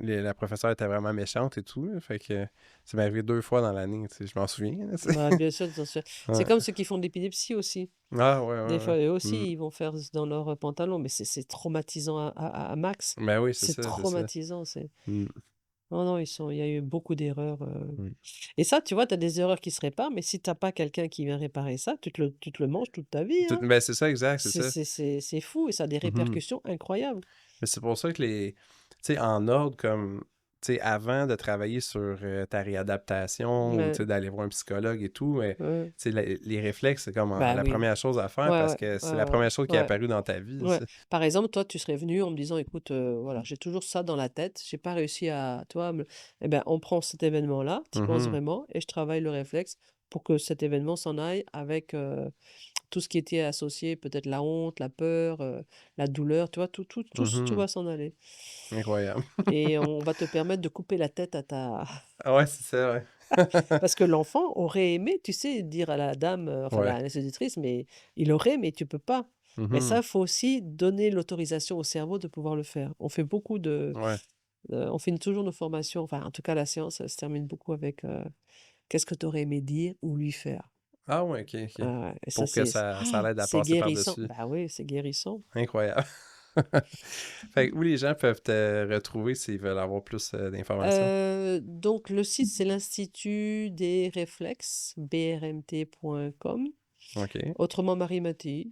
la professeure était vraiment méchante et tout, là, fait que ça m'est arrivé 2 fois dans l'année, tu sais, je m'en souviens, là, tu sais. Bah, bien sûr, tu t'en souviens. C'est Ouais. comme ceux qui font de l'épilepsie aussi. Ah, ouais, Des ouais, ouais. fois, eux Mm. aussi, ils vont faire dans leur pantalon, mais c'est traumatisant à max. Ben oui, c'est C'est ça, c'est ça. traumatisant, c'est Mm. non, non, il y a eu beaucoup d'erreurs, Mm. et ça, tu vois, tu as des erreurs qui se réparent, mais si tu as pas quelqu'un qui vient réparer ça, tu te le manges toute ta vie, hein. Ben c'est ça, exact, c'est ça. C'est fou et ça a des Mhm. répercussions incroyables. Mais c'est pour ça que tu sais, en ordre, comme, tu sais, avant de travailler sur ta réadaptation ou, tu Ouais, sais, d'aller voir un psychologue et tout, mais, tu ouais. sais, les réflexes, c'est comme Bah la oui. première chose à faire Ouais, parce ouais, que c'est ouais, la première chose qui est ouais, apparue dans ta vie, ouais. ça. Par exemple, toi, tu serais venu en me disant: «Écoute, voilà, j'ai toujours ça dans la tête, j'ai pas réussi à» toi me eh ben, on prend cet événement-là, tu y penses Mhm. vraiment et je travaille le réflexe pour que cet événement s'en aille avec, tout ce qui était associé, peut-être la honte, la peur, la douleur, tu vois? Tout Mhm. va s'en aller Incroyable. et on va te permettre de couper la tête à ta Ah ouais, c'est ça, ouais. parce que l'enfant aurait aimé, tu sais, dire à la dame, enfin Ouais. la l'institutrice, mais il aurait, mais tu peux pas. Mais ça, Mhm. il faut aussi donner l'autorisation au cerveau de pouvoir le faire. On fait beaucoup Ouais. on fait toujours nos formations, enfin, en tout cas, la séance, elle se termine beaucoup avec, «Qu'est-ce que tu aurais aimé dire ou lui faire?» Ah ouais, ok, ok. Et ça, Pour que ça l'aide à c'est passer guérissant. par-dessus. Bah oui, c'est guérissant. Incroyable. Fait que où les gens peuvent te retrouver s'ils veulent avoir plus d'informations? Donc le site, c'est l'Institut des réflexes, brmt.com. OK. Autrement, Marie Mattei.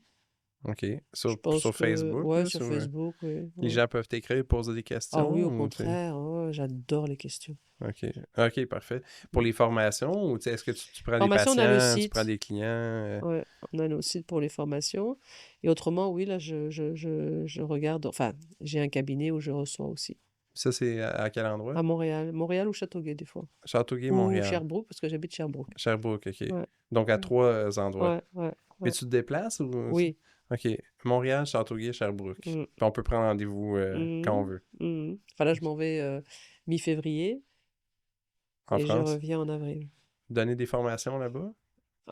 OK. Je pense Sur que Facebook, ouais, plus sur ou Facebook, oui, les ouais. gens peuvent t'écrire, poser des Ah oui, questions au ou tu sais? contraire, ouais, ouais, j'adore les questions. OK. OK, parfait. Pour les formations ou tu sais, est-ce que tu prends des Formation, on a le patients, tu prends site. des clients? Ouais, on a nos sites pour les formations et autrement, oui, là, je regarde enfin, j'ai un cabinet où je reçois aussi. Ça, c'est à quel endroit? À Montréal ou Châteauguay, des fois. Châteauguay, Ou Montréal. Sherbrooke, parce que j'habite Sherbrooke. Sherbrooke, OK. Ouais, Donc à ouais, 3 endroits. ouais, ouais, Mais ouais. tu te déplaces ou Oui. OK. Montréal, Châteauguay, Sherbrooke. Mmh. Puis on peut prendre rendez-vous quand on Mmh veut. mh. Mmh. Enfin, là, je m'en vais, mi-février En et je France. reviens en avril. Donner des formations là-bas?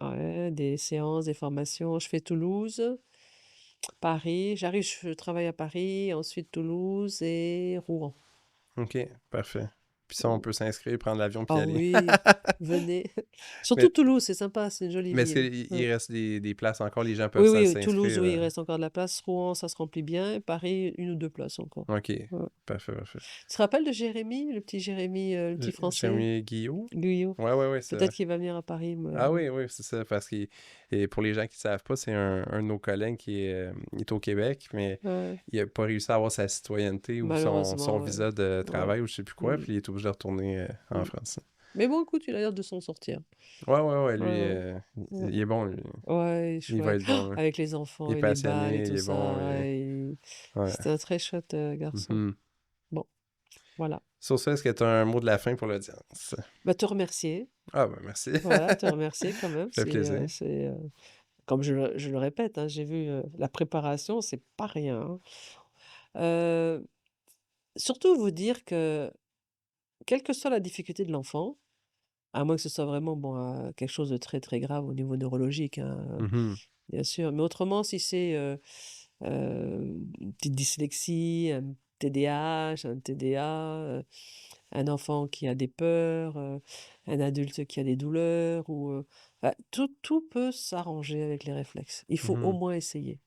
Ouais, des séances, des formations. Je fais Toulouse, Paris. Je travaille à Paris, ensuite Toulouse et Rouen. OK, parfait. Puis ça, on Mmh. peut s'inscrire, prendre l'avion puis y Ah aller. oui, venez. Surtout Mais, Toulouse, c'est sympa, c'est une jolie mais est-ce ville. qu'il Ouais. il reste des places encore? Les gens peuvent Oui, oui, Toulouse, s'inscrire. oui, il reste encore de la place. Rouen, ça se remplit bien. Et Paris, une ou 2 places encore. OK, Ouais. parfait, parfait. Tu te rappelles de Jérémy, le petit Jérémy, le petit français? Jérémy Guillot? Guyot. Ouais, ouais, ouais, c'est Peut-être vrai. qu'il va venir à Paris Ah oui, oui, c'est ça. Parce que et pour les gens qui ne savent pas, c'est un de nos collègues il est au Québec, mais Ouais, il n'a pas réussi à avoir sa citoyenneté ou son malheureusement, ouais. visa de Ouais. travail ou je sais plus quoi, Mmh, puis il est obligé de retourner en mmh. France. Mais bon, écoute, il a l'air de s'en sortir. Ouais, ouais, ouais, lui, Ouais, ouais. il est bon, lui. Ouais, Il va chouette. être bon, là. Avec les Il enfants est et les balles et passionné, tout il est ça. bon. Ouais, Ouais. c'était un très chouette, garçon. Mhm. Bon, voilà. Sur ce, est-ce que tu as un mot de la fin pour l'audience? Bah, te remercier. Ah, ben merci. Voilà, te remercier quand même. Ça fait plaisir. Comme je le répète, hein, j'ai vu, la préparation, c'est pas rien, hein. Surtout vous dire que, quelle que soit la difficulté de l'enfant, à moins que ce soit vraiment, bon, quelque chose de très, très grave au niveau neurologique, hein, Mhm. bien sûr, mais autrement, si c'est, une petite dyslexie, un TDAH, un TDA, un enfant qui a des peurs, un adulte qui a des douleurs ou, bah, tout peut s'arranger avec les réflexes. Il faut au Mhm. moins essayer.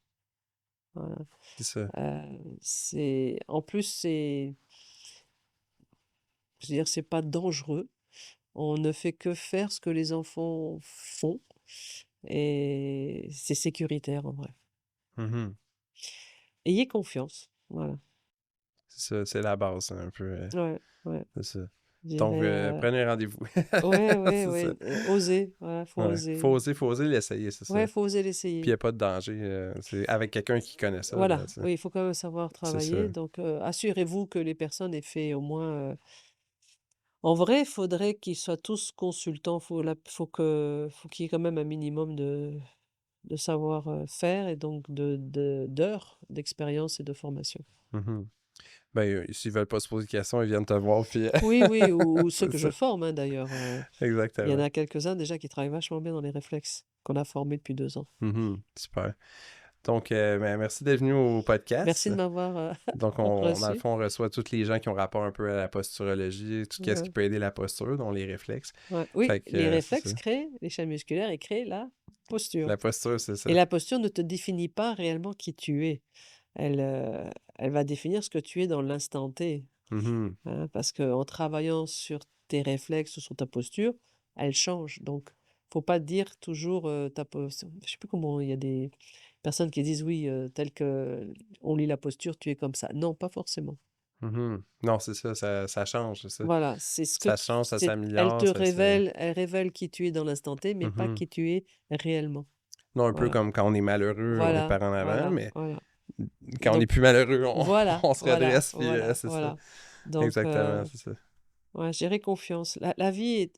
Voilà. C'est ça. C'est en plus, je veux dire, c'est pas dangereux. On ne fait que faire ce que les enfants font et c'est sécuritaire en vrai. Mhm. Ayez confiance, voilà. C'est ça, c'est la base, un peu. Ouais, ouais. C'est ça. Je Donc, dirais, prenez rendez-vous. ouais, ouais, C'est ça. ouais. Oser, voilà, faut Ouais. oser. Faut oser l'essayer, c'est Ouais, ça. faut oser Puis il n'y l'essayer. a pas de danger. C'est avec quelqu'un qui connaît ça, là, Voilà, tu sais. oui, il faut quand même savoir C'est travailler. ça. Donc, assurez-vous que les personnes aient fait au moins. En vrai, il faudrait qu'ils soient tous consultants. Faut qu'il y ait quand même un minimum de savoir faire et donc d'heures d'expérience et de formation. Mhm. Ben, s'ils veulent pas se poser de questions, ils viennent te voir, puis Oui, oui, ou ceux c'est que ça. je forme, hein, d'ailleurs. Il y en Exactement. a quelques-uns déjà qui travaillent vachement bien dans les réflexes qu'on a formés depuis 2 ans. Mhm. Super. Donc, ben, merci d'être venu au Merci podcast. de m'avoir Donc, dans le reçu. fond, on reçoit tous les gens qui ont rapport un peu à la posturologie, tout ce qui Ouais, peut aider la posture, dont les réflexes. ouais. Fait Oui, que, les c'est ça. réflexes créent les chaînes musculaires et créent la posture. La posture, c'est Et ça. la posture ne te définit pas réellement qui tu es. Elle, euh, Elle va définir ce que tu es dans l'instant T. Mhm. Hein, parce qu'en travaillant sur tes réflexes ou sur ta posture, elle change. Donc, faut pas dire toujours ta posture. Je sais plus comment il y a des personnes qui disent oui, tel que on lit la posture, tu es comme ça. Non, pas forcément. Mhm. Non, c'est ça, ça change, c'est ça. Voilà, c'est ce que Ça change, ça elle te s'améliore, ça se... révèle, elle révèle qui tu es dans l'instant T, mais pas Mhm. qui tu es réellement. Non, un peu Voilà, comme quand on est malheureux, on est voilà, par en avant, voilà, mais voilà. quand on n'est Donc plus malheureux, voilà, on se voilà, redresse, puis voilà, c'est ça. voilà. Donc, Exactement, c'est ça. ouais, gérer confiance. La vie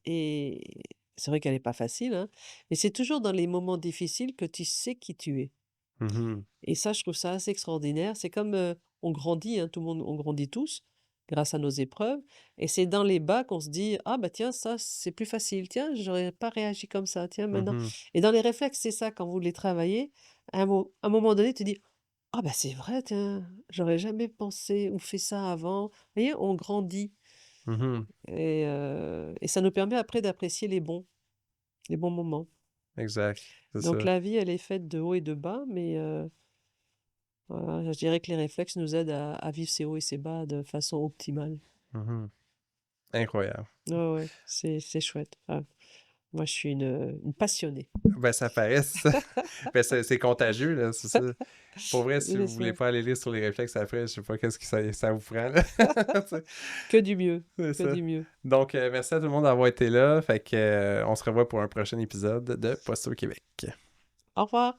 c'est vrai qu'elle est pas facile, hein, mais c'est toujours dans les moments difficiles que tu sais qui tu es. Mhm. Et ça, je trouve ça assez extraordinaire. C'est comme, on grandit, hein, tout le monde on grandit tous grâce à nos épreuves et c'est dans les bas qu'on se dit: «Ah bah tiens, ça, c'est plus facile. Tiens, j'aurais pas réagi comme ça. Tiens, maintenant» Mhm. et dans les réflexes, c'est ça, quand vous les travaillez, à un moment donné, tu dis: «Ah bah c'est vrai, tiens, j'aurais jamais pensé ou fait ça avant». Vous voyez, on grandit. Mhm. Et ça nous permet après d'apprécier les bons moments. Exact, c'est Donc ça. la vie, elle est faite de hauts et de bas, mais voilà, je dirais que les réflexes nous aident à vivre ces hauts et ces bas de façon optimale. Mhm. Incroyable. Ouais, ouais, c'est chouette. Enfin, moi, je suis une passionnée. Ben, ça paraît, c'est ça. Ben, c'est contagieux, là, c'est ça. Pour vrai, si C'est vous voulez ça. pas aller lire sur les réflexes après, je sais pas qu'est-ce que ça vous prend, là. Que du mieux, C'est que ça. du mieux. Donc, merci à tout le monde d'avoir été là. Fait que, on se revoit pour un prochain épisode de Posture Québec. Au revoir.